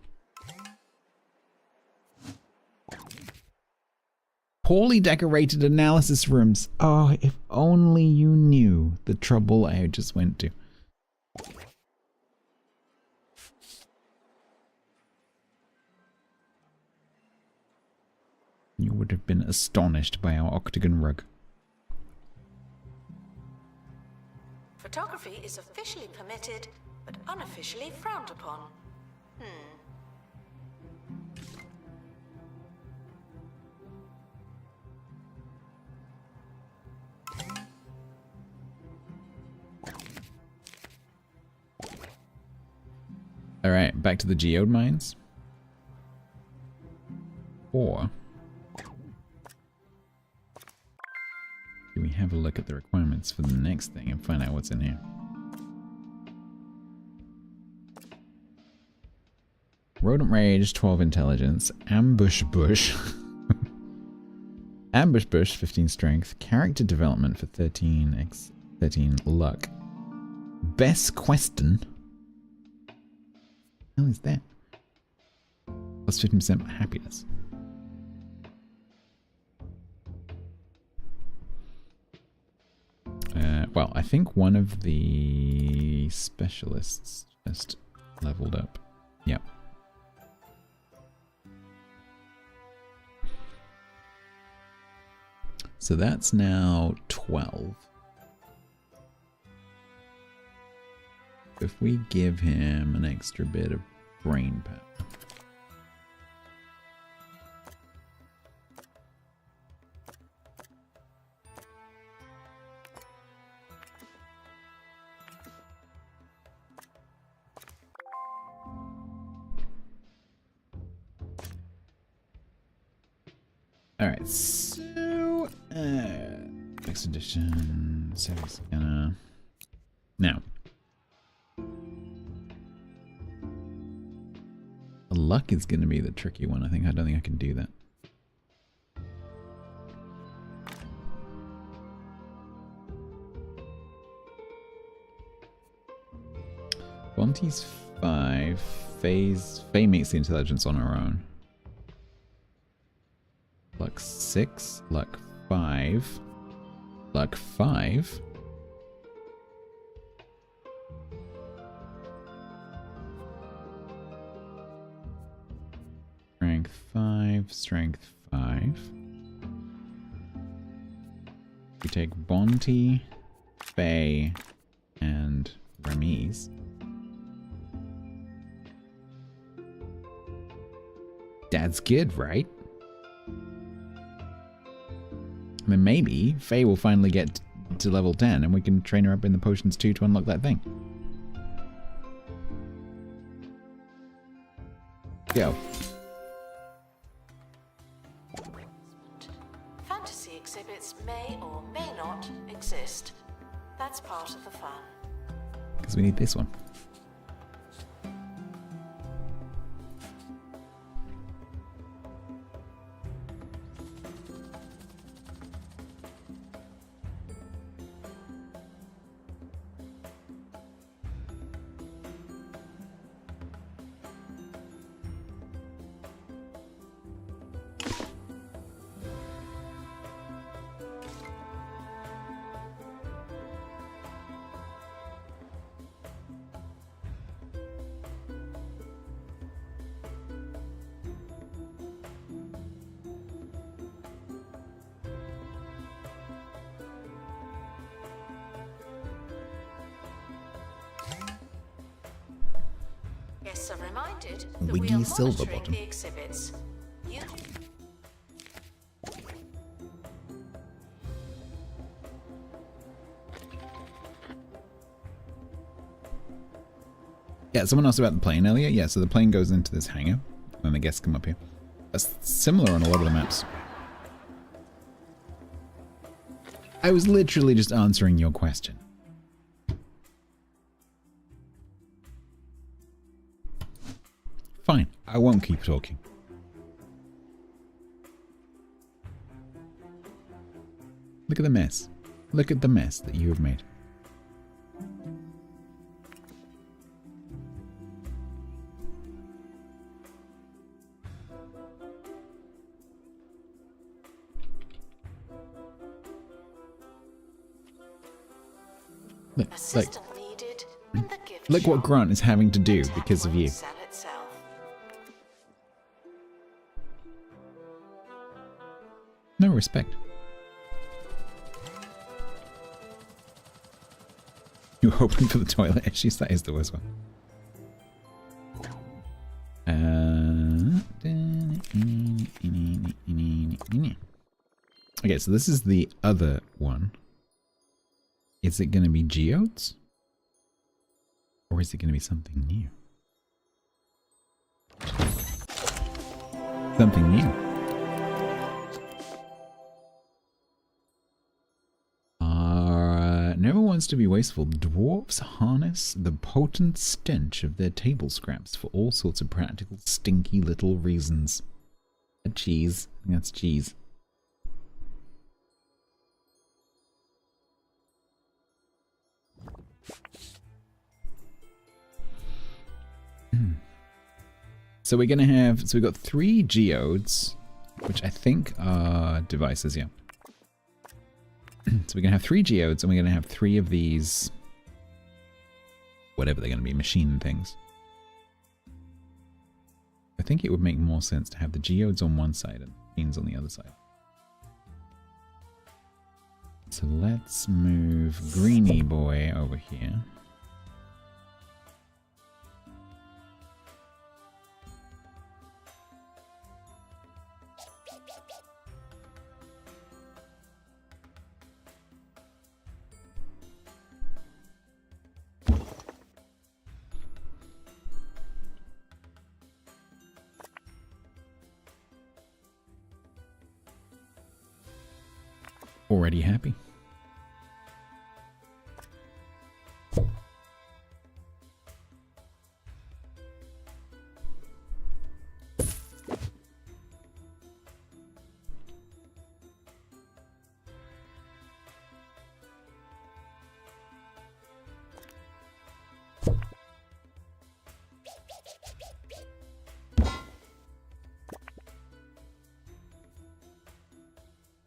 Poorly decorated analysis rooms. Oh, if only you knew the trouble I just went to. You would have been astonished by our octagon rug. Photography is officially permitted, but unofficially frowned upon. Alright, back to the geode mines. Or do we have a look at the requirements for the next thing and find out what's in here? Rodent Rage, 12 Intelligence. Ambush Bush. Ambush Bush, 15 Strength. Character Development for 13 Luck. Best Question. What the hell is that? Plus 15% happiness. Well, I think one of the specialists just leveled up. Yep. So that's now 12. If we give him an extra bit of brain pad. Alright, so next edition, series gonna now. Luck is gonna be the tricky one. I don't think I can do that. Bonte's 5. Faye meets the intelligence on her own. Luck 6, luck 5, luck 5. Strength 5, strength 5. We take Bonte, Faye, and Ramiz. That's good, right? I mean, maybe Faye will finally get to level 10 and we can train her up in the potions too to unlock that thing. Go. Fantasy exhibits may or may not exist. That's part of the fun. Because we need this one. Guests are reminded that Wiggy we are Silverbottom. monitoring the exhibits. You Yeah, someone asked about the plane earlier. Yeah, so the plane goes into this hangar when the guests come up here. That's similar on a lot of the maps. I was literally just answering your question. Fine, I won't keep talking. Look at the mess. Look at the mess that you have made. Look, assistant needed in the gift look what shop. Grant is having to do Tap because of won't you. sell itself. No respect. You were hoping for the toilet issues? That is the worst one. Okay, so this is the other one. Is it going to be geodes? Or is it going to be something new? Something new. Never wants to be wasteful. Dwarves harness the potent stench of their table scraps for all sorts of practical, stinky little reasons. A cheese. I think that's cheese. So we're gonna have, so we've got 3 geodes, which I think are devices, yeah. So we're gonna have 3 geodes and we're gonna have 3 of these, whatever they're gonna be, machine things. I think it would make more sense to have the geodes on one side and machines on the other side. So let's move Greeny Boy over here. already happy.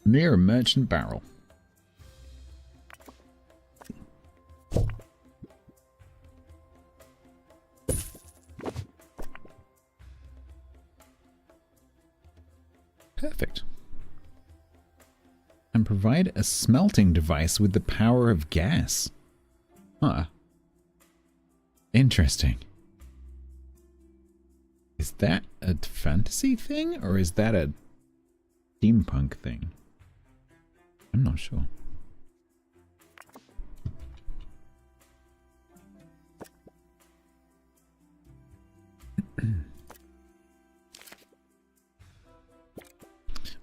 Near a merchant barrel. Perfect. And provide a smelting device with the power of gas. Huh. Interesting. Is that a fantasy thing or is that a steampunk thing? I'm not sure.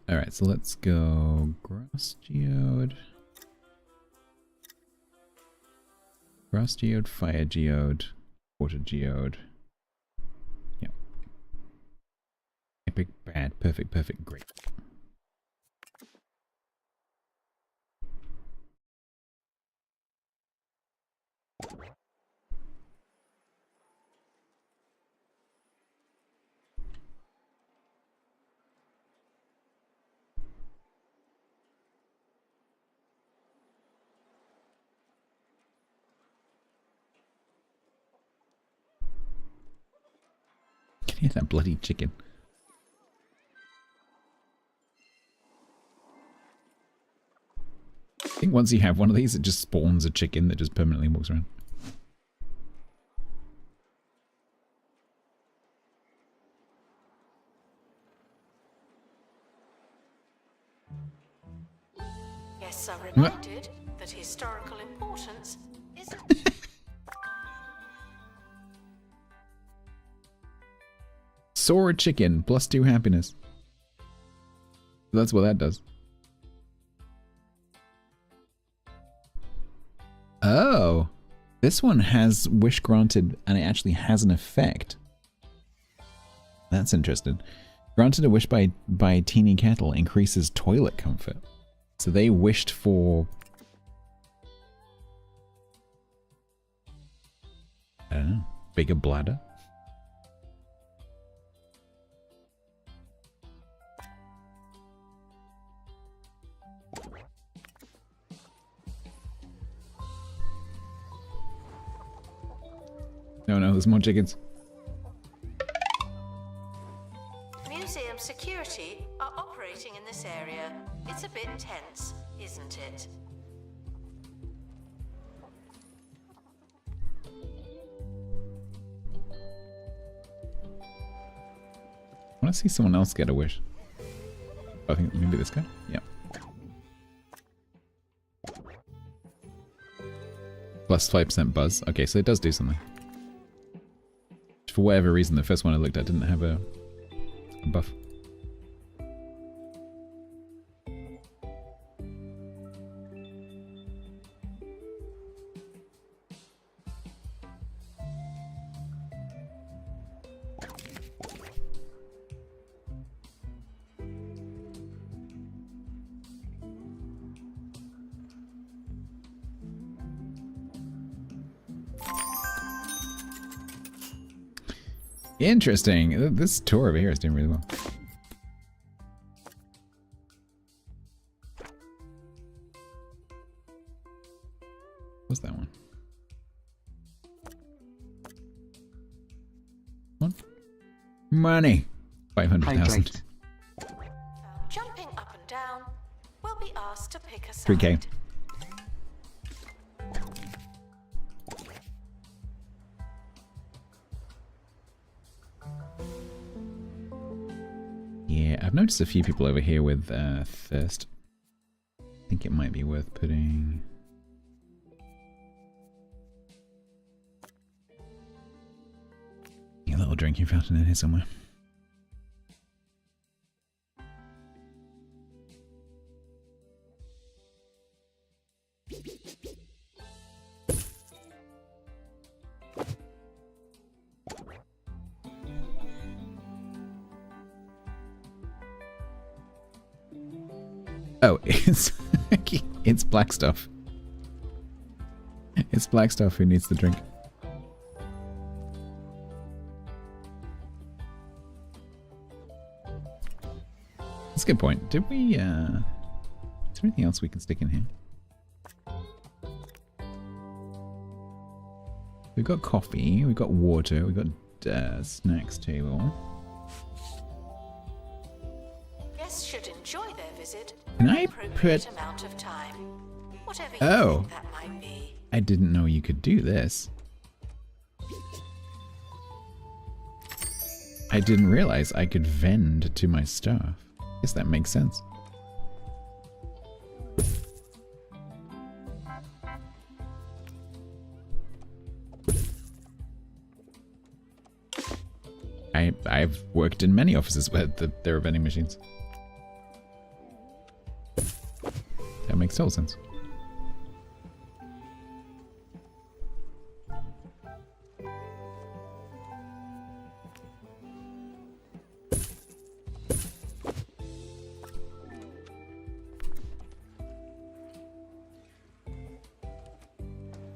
Alright, so let's go grass geode. Grass geode, fire geode, water geode. Yep. Epic, bad, perfect, perfect, great. Can you hear that bloody chicken? I think once you have one of these, it just spawns a chicken that just permanently walks around. Guests are reminded that historical importance isn't... Saw a chicken, +2 happiness. That's what that does. Oh, this one has wish granted and it actually has an effect. That's interesting. Granted a wish by Teeny Kettle increases toilet comfort. So they wished for... I don't know, bigger bladder? No, no, there's more chickens. Museum security are operating in this area. It's a bit tense, isn't it? I want to see someone else get a wish. I think maybe this guy? Yeah. Plus 5% buzz. Okay, so it does do something. For whatever reason, the first one I looked at didn't have a buff. Interesting. This tour over here is doing really well. What's that one? What? Money. 500,000. Jumping up and down, we'll be asked to pick a side. 3K. Yeah, I've noticed a few people over here with thirst. I think it might be worth putting... a little drinking fountain in here somewhere. Oh, it's black stuff. It's black stuff who needs the drink. That's a good point. Did we, is there anything else we can stick in here? We've got coffee, we've got water, we've got snacks table. Guests should enjoy their visit. Can an I appropriate put... amount of time. Whatever you Oh. think that might be. I didn't know you could do this. I didn't realize I could vend to my staff. Guess that makes sense. I've worked in many offices where there are vending machines. That makes total sense.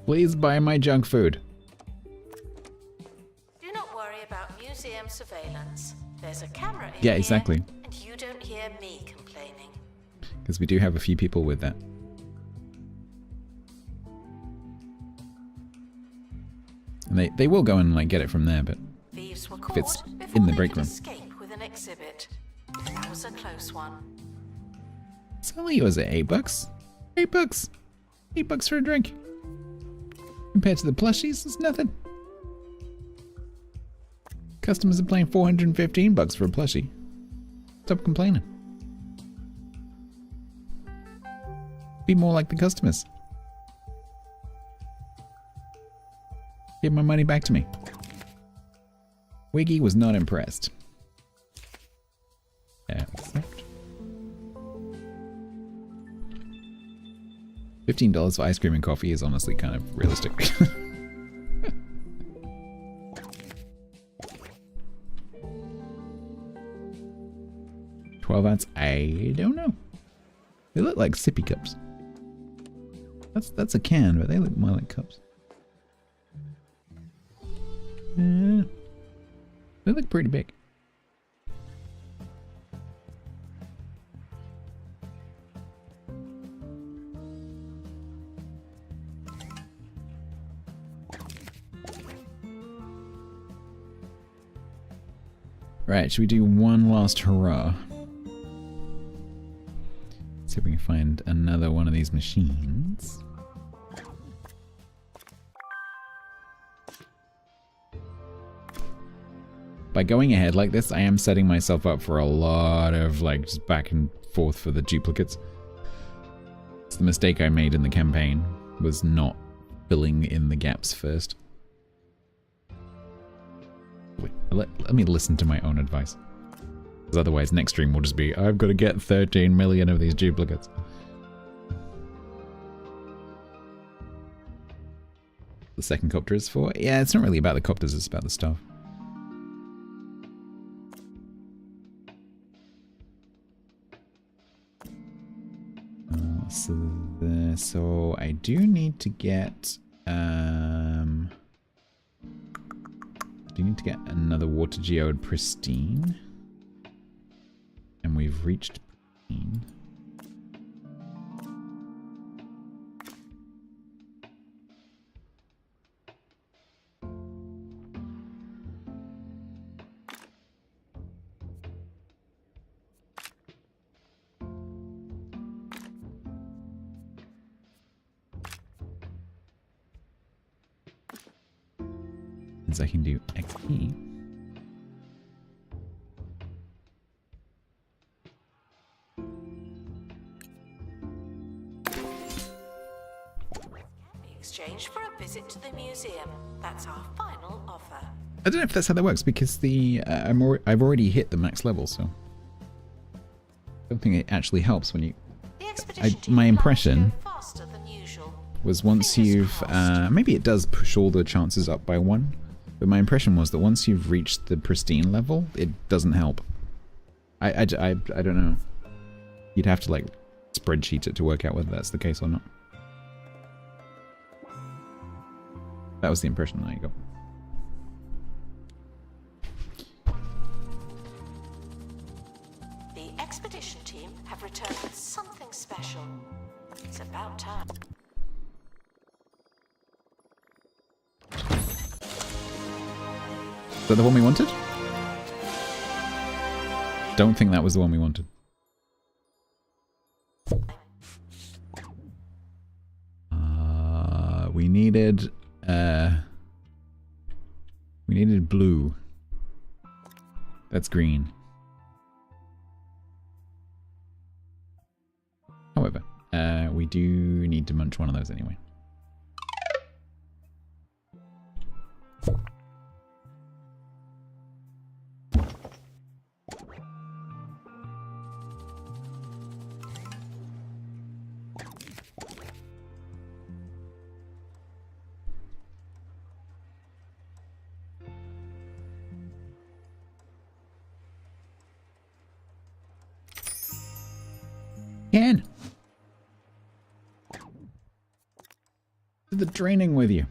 Please buy my junk food. Do not worry about museum surveillance. There's a camera in Yeah, here, exactly. and you don't hear me complaining. Because we do have a few people with that. And they will go and like get it from there, but Thieves were if caught it's before in the they break could room. escape with an exhibit. That was a close one. Sally, was it $8? $8. $8 for a drink. Compared to the plushies, it's nothing. Customers are paying $415 for a plushie. Stop complaining. Be more like the customers. Give my money back to me. Wiggy was not impressed. Accept. $15 for ice cream and coffee is honestly kind of realistic. 12 ounce? I don't know. They look like sippy cups. That's a can, but they look more like cups. They look pretty big. Right, should we do one last hurrah? See if we can find another one of these machines. By going ahead like this, I am setting myself up for a lot of like just back and forth for the duplicates. It's the mistake I made in the campaign, was not filling in the gaps first. Wait, let me listen to my own advice. Because otherwise next stream will just be, I've got to get 13 million of these duplicates. The second copter is for? Yeah, it's not really about the copters, it's about the stuff. So I do need to get another water geode pristine, and we've reached pristine. I can do XP. Be exchanged for a visit to the museum. That's our final offer. I don't know if that's how that works because the I've already hit the max level, so I don't think it actually helps when you. The expedition team my plans to impression. go faster than usual. was once you've... maybe it does push all the chances up by 1, but my impression was that once you've reached the pristine level, it doesn't help. I don't know. You'd have to, like, spreadsheet it to work out whether that's the case or not. That was the impression I got. The expedition team have returned with something special. It's about time. Is that the one we wanted? Don't think that was the one we wanted. We needed blue. That's green. However, we do need to munch one of those anyway. Ken! To the training with you.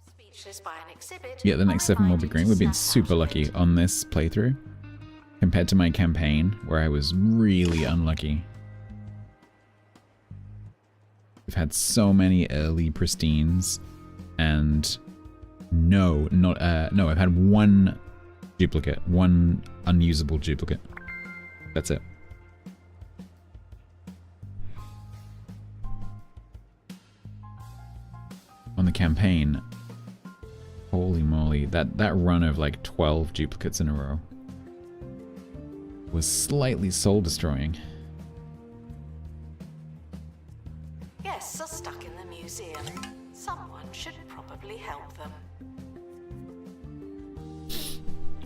Speechless by an exhibit. Yeah, the next 7 will be green. We've been super lucky on this playthrough compared to my campaign where I was really unlucky. We've had so many early pristines, and no, I've had 1 duplicate, 1 unusable duplicate. That's it. On the campaign, holy moly, that run of like 12 duplicates in a row was slightly soul destroying. Guests are stuck in the museum. Someone should probably help them.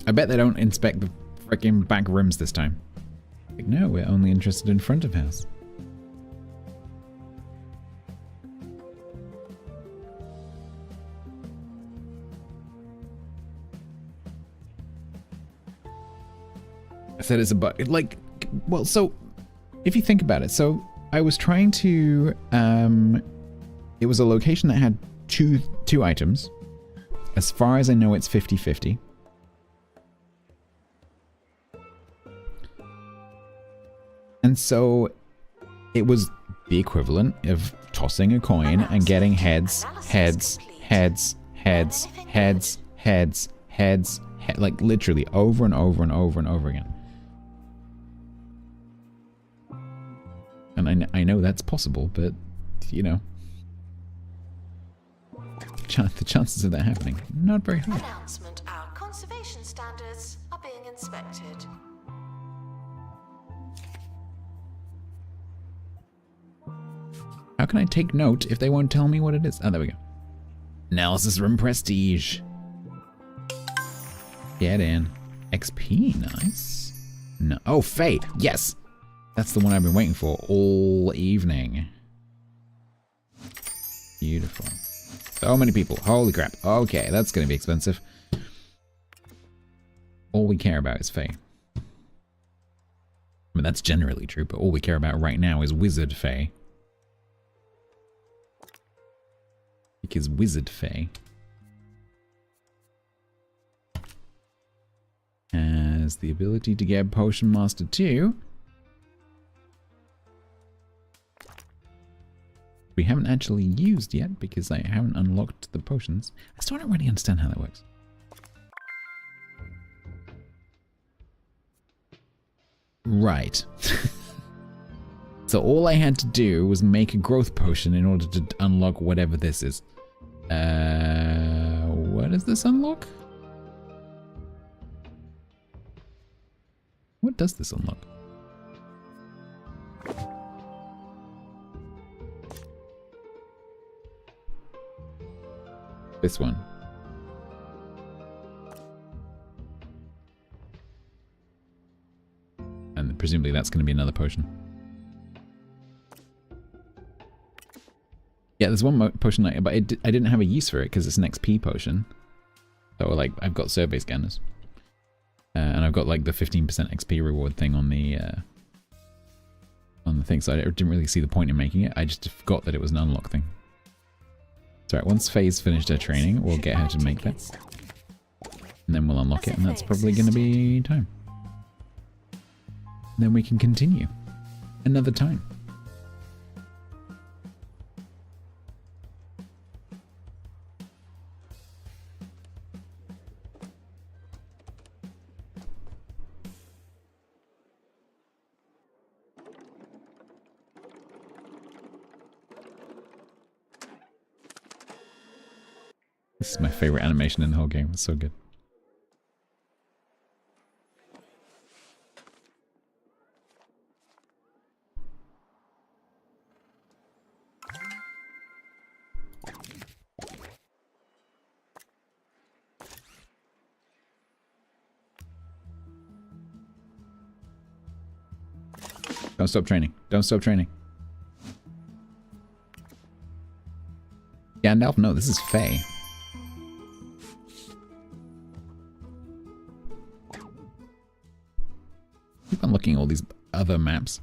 I bet they don't inspect the freaking back rooms this time. Like, no, we're only interested in front of house. I said it's a bug. Like, well, so if you think about it, so I was trying to, it was a location that had two items. As far as I know, it's 50-50. And so it was the equivalent of tossing a coin and getting heads, like literally over and over and over and over again. And I know that's possible, but, you know, the chances of that happening, not very high. Announcement: our conservation standards are being inspected. How can I take note if they won't tell me what it is? Oh, there we go. Analysis room prestige. Get in. XP, nice. No. Oh, Fate. Yes. That's the one I've been waiting for all evening. Beautiful. So many people. Holy crap. Okay, that's going to be expensive. All we care about is Fae. I mean, that's generally true, but all we care about right now is Wizard Fae. Because Wizard Fae has the ability to get Potion Master 2. We haven't actually used yet because I haven't unlocked the potions. I still don't really understand how that works. Right. So all I had to do was make a growth potion in order to unlock whatever this is. What does this unlock? What does this unlock? This one. And presumably that's going to be another potion. Yeah, there's one potion, but I didn't have a use for it because it's an XP potion. So, like, I've got survey scanners. And I've got, like, the 15% XP reward thing on the thing. So I didn't really see the point in making it. I just forgot that it was an unlock thing. It's alright, once Faye's finished her training, we'll get her to make that. And then we'll unlock it, and that's probably going to be time. And then we can continue. Another time. This is my favorite animation in the whole game. It's so good. Don't stop training. Don't stop training. Gandalf? No, this is Faye. Keep unlocking all these other maps.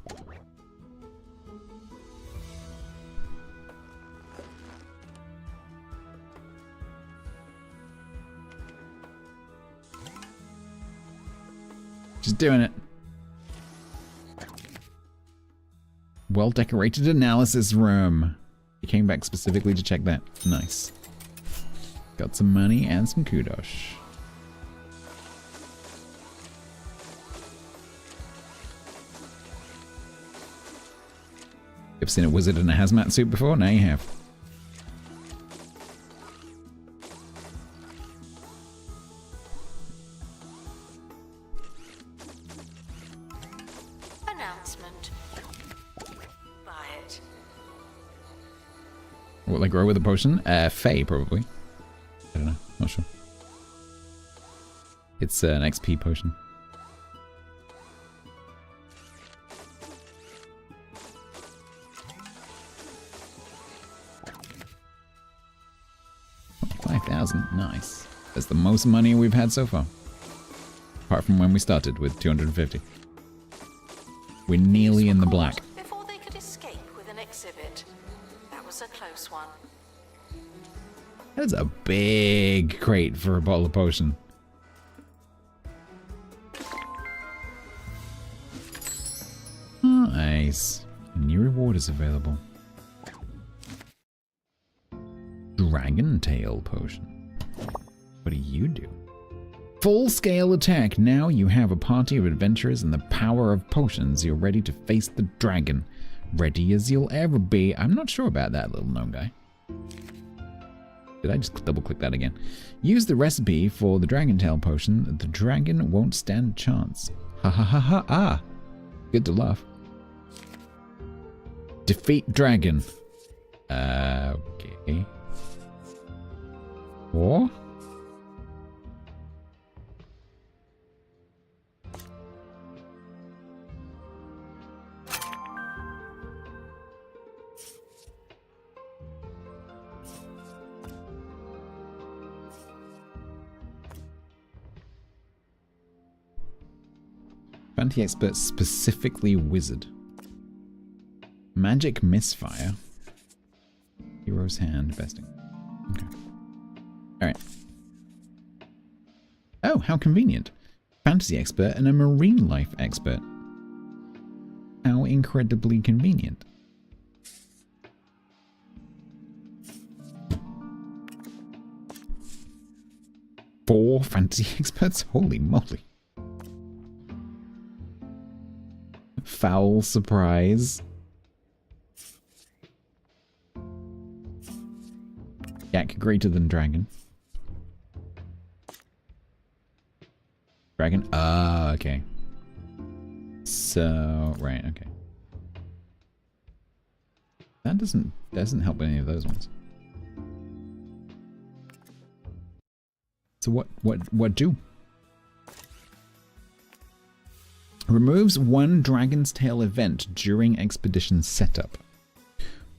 Just doing it. Well-decorated analysis room. You came back specifically to check that. Nice. Got some money and some kudos. You've seen a wizard in a hazmat suit before? Now you have. Announcement. Buy it. Will I grow with a potion? Faye, probably. I don't know. Not sure. It's an XP potion. Nice. That's the most money we've had so far. Apart from when we started with 250. We're nearly in the black. Before they could escape with an exhibit. That was a close one. That's a big crate for a bottle of potion. Nice. A new reward is available. Dragon Tail Potion. What do you do? Full-scale attack. Now you have a party of adventurers and the power of potions. You're ready to face the dragon. Ready as you'll ever be. I'm not sure about that little gnome guy. Did I just double-click that again? Use the recipe for the Dragon Tail Potion. The dragon won't stand a chance. Ha ha ha ha ah. Good to laugh. Defeat dragon. Okay. What? Fantasy expert, specifically wizard. Magic misfire. Hero's hand, besting. Okay. Alright. Oh, how convenient. Fantasy expert and a marine life expert. How incredibly convenient. Four fantasy experts? Holy moly. Foul surprise. Yak greater than dragon. Dragon? Ah, okay. So, right, okay. That doesn't help any of those ones. So what do? Removes one Dragon's Tail event during expedition setup.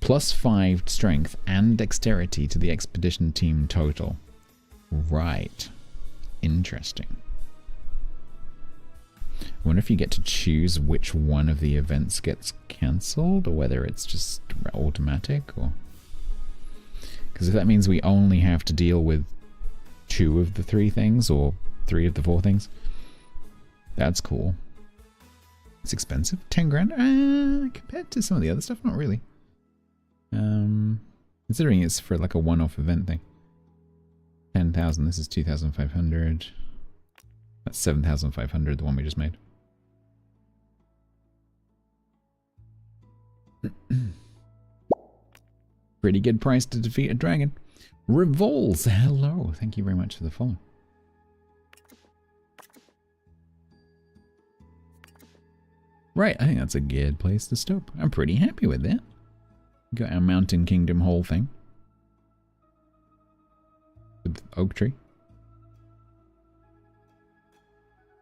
+5 strength and dexterity to the expedition team total. Right. Interesting. I wonder if you get to choose which one of the events gets cancelled, or whether it's just automatic, or... Because if that means we only have to deal with 2 of the 3 things, or 3 of the 4 things, that's cool. It's expensive. 10 grand? Compared to some of the other stuff, not really. Considering it's for like a one-off event thing. 10,000, this is 2,500. That's 7,500, the one we just made. Pretty good price to defeat a dragon. Revols, hello. Thank you very much for the follow. Right, I think that's a good place to stop. I'm pretty happy with that. Got our Mountain Kingdom whole thing. With oak tree.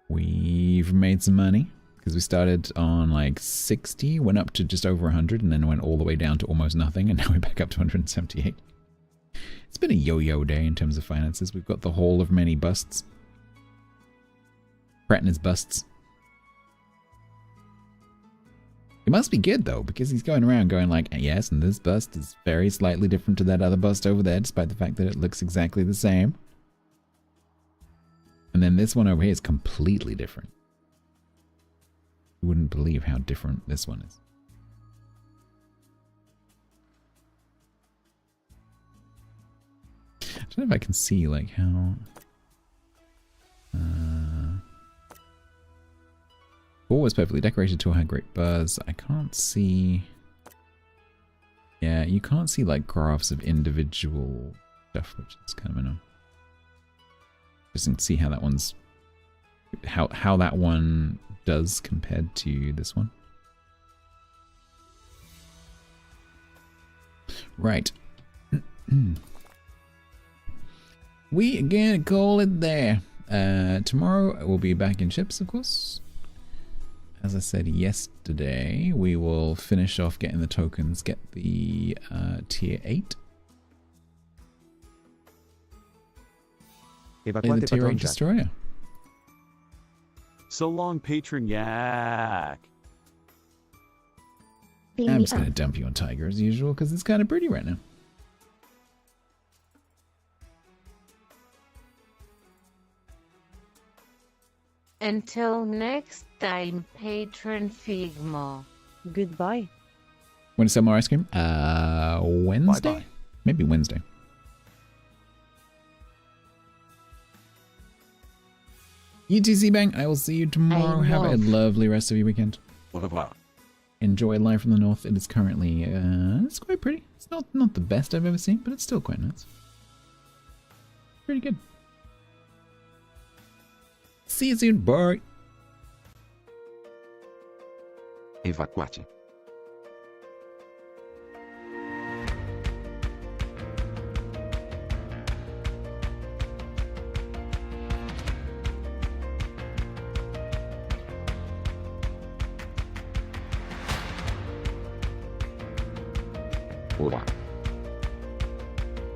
We've made some money. Because we started on like 60, went up to just over 100, and then went all the way down to almost nothing, and now we're back up to 178. It's been a yo-yo day in terms of finances. We've got the Hall of Many Busts. Pratt and his busts. It must be good though, because he's going around going like, yes, and this bust is very slightly different to that other bust over there, despite the fact that it looks exactly the same. And then this one over here is completely different. You wouldn't believe how different this one is. I don't know if I can see like how... Ball was perfectly decorated, tool had great buzz. I can't see... Yeah, you can't see like graphs of individual stuff, which is kind of annoying. Just to see how that one's... How that one does compared to this one. Right. We again call it there. Tomorrow we'll be back in ships, of course. As I said yesterday, we will finish off getting the tokens, get the tier 8. The tier 8 destroyer. So long, patron yak. I'm just going to dump you on Tiger as usual, because it's kind of pretty right now. Until next time, patron Figma. Goodbye. Want to sell more ice cream? Wednesday? Bye-bye. Maybe Wednesday. UTC Bang, I will see you tomorrow. Have a lovely rest of your weekend. Enjoy Live from the North. It is currently, it's quite pretty. It's not the best I've ever seen, but it's still quite nice. Pretty good. See you soon. Bye. Evacuate. Ora.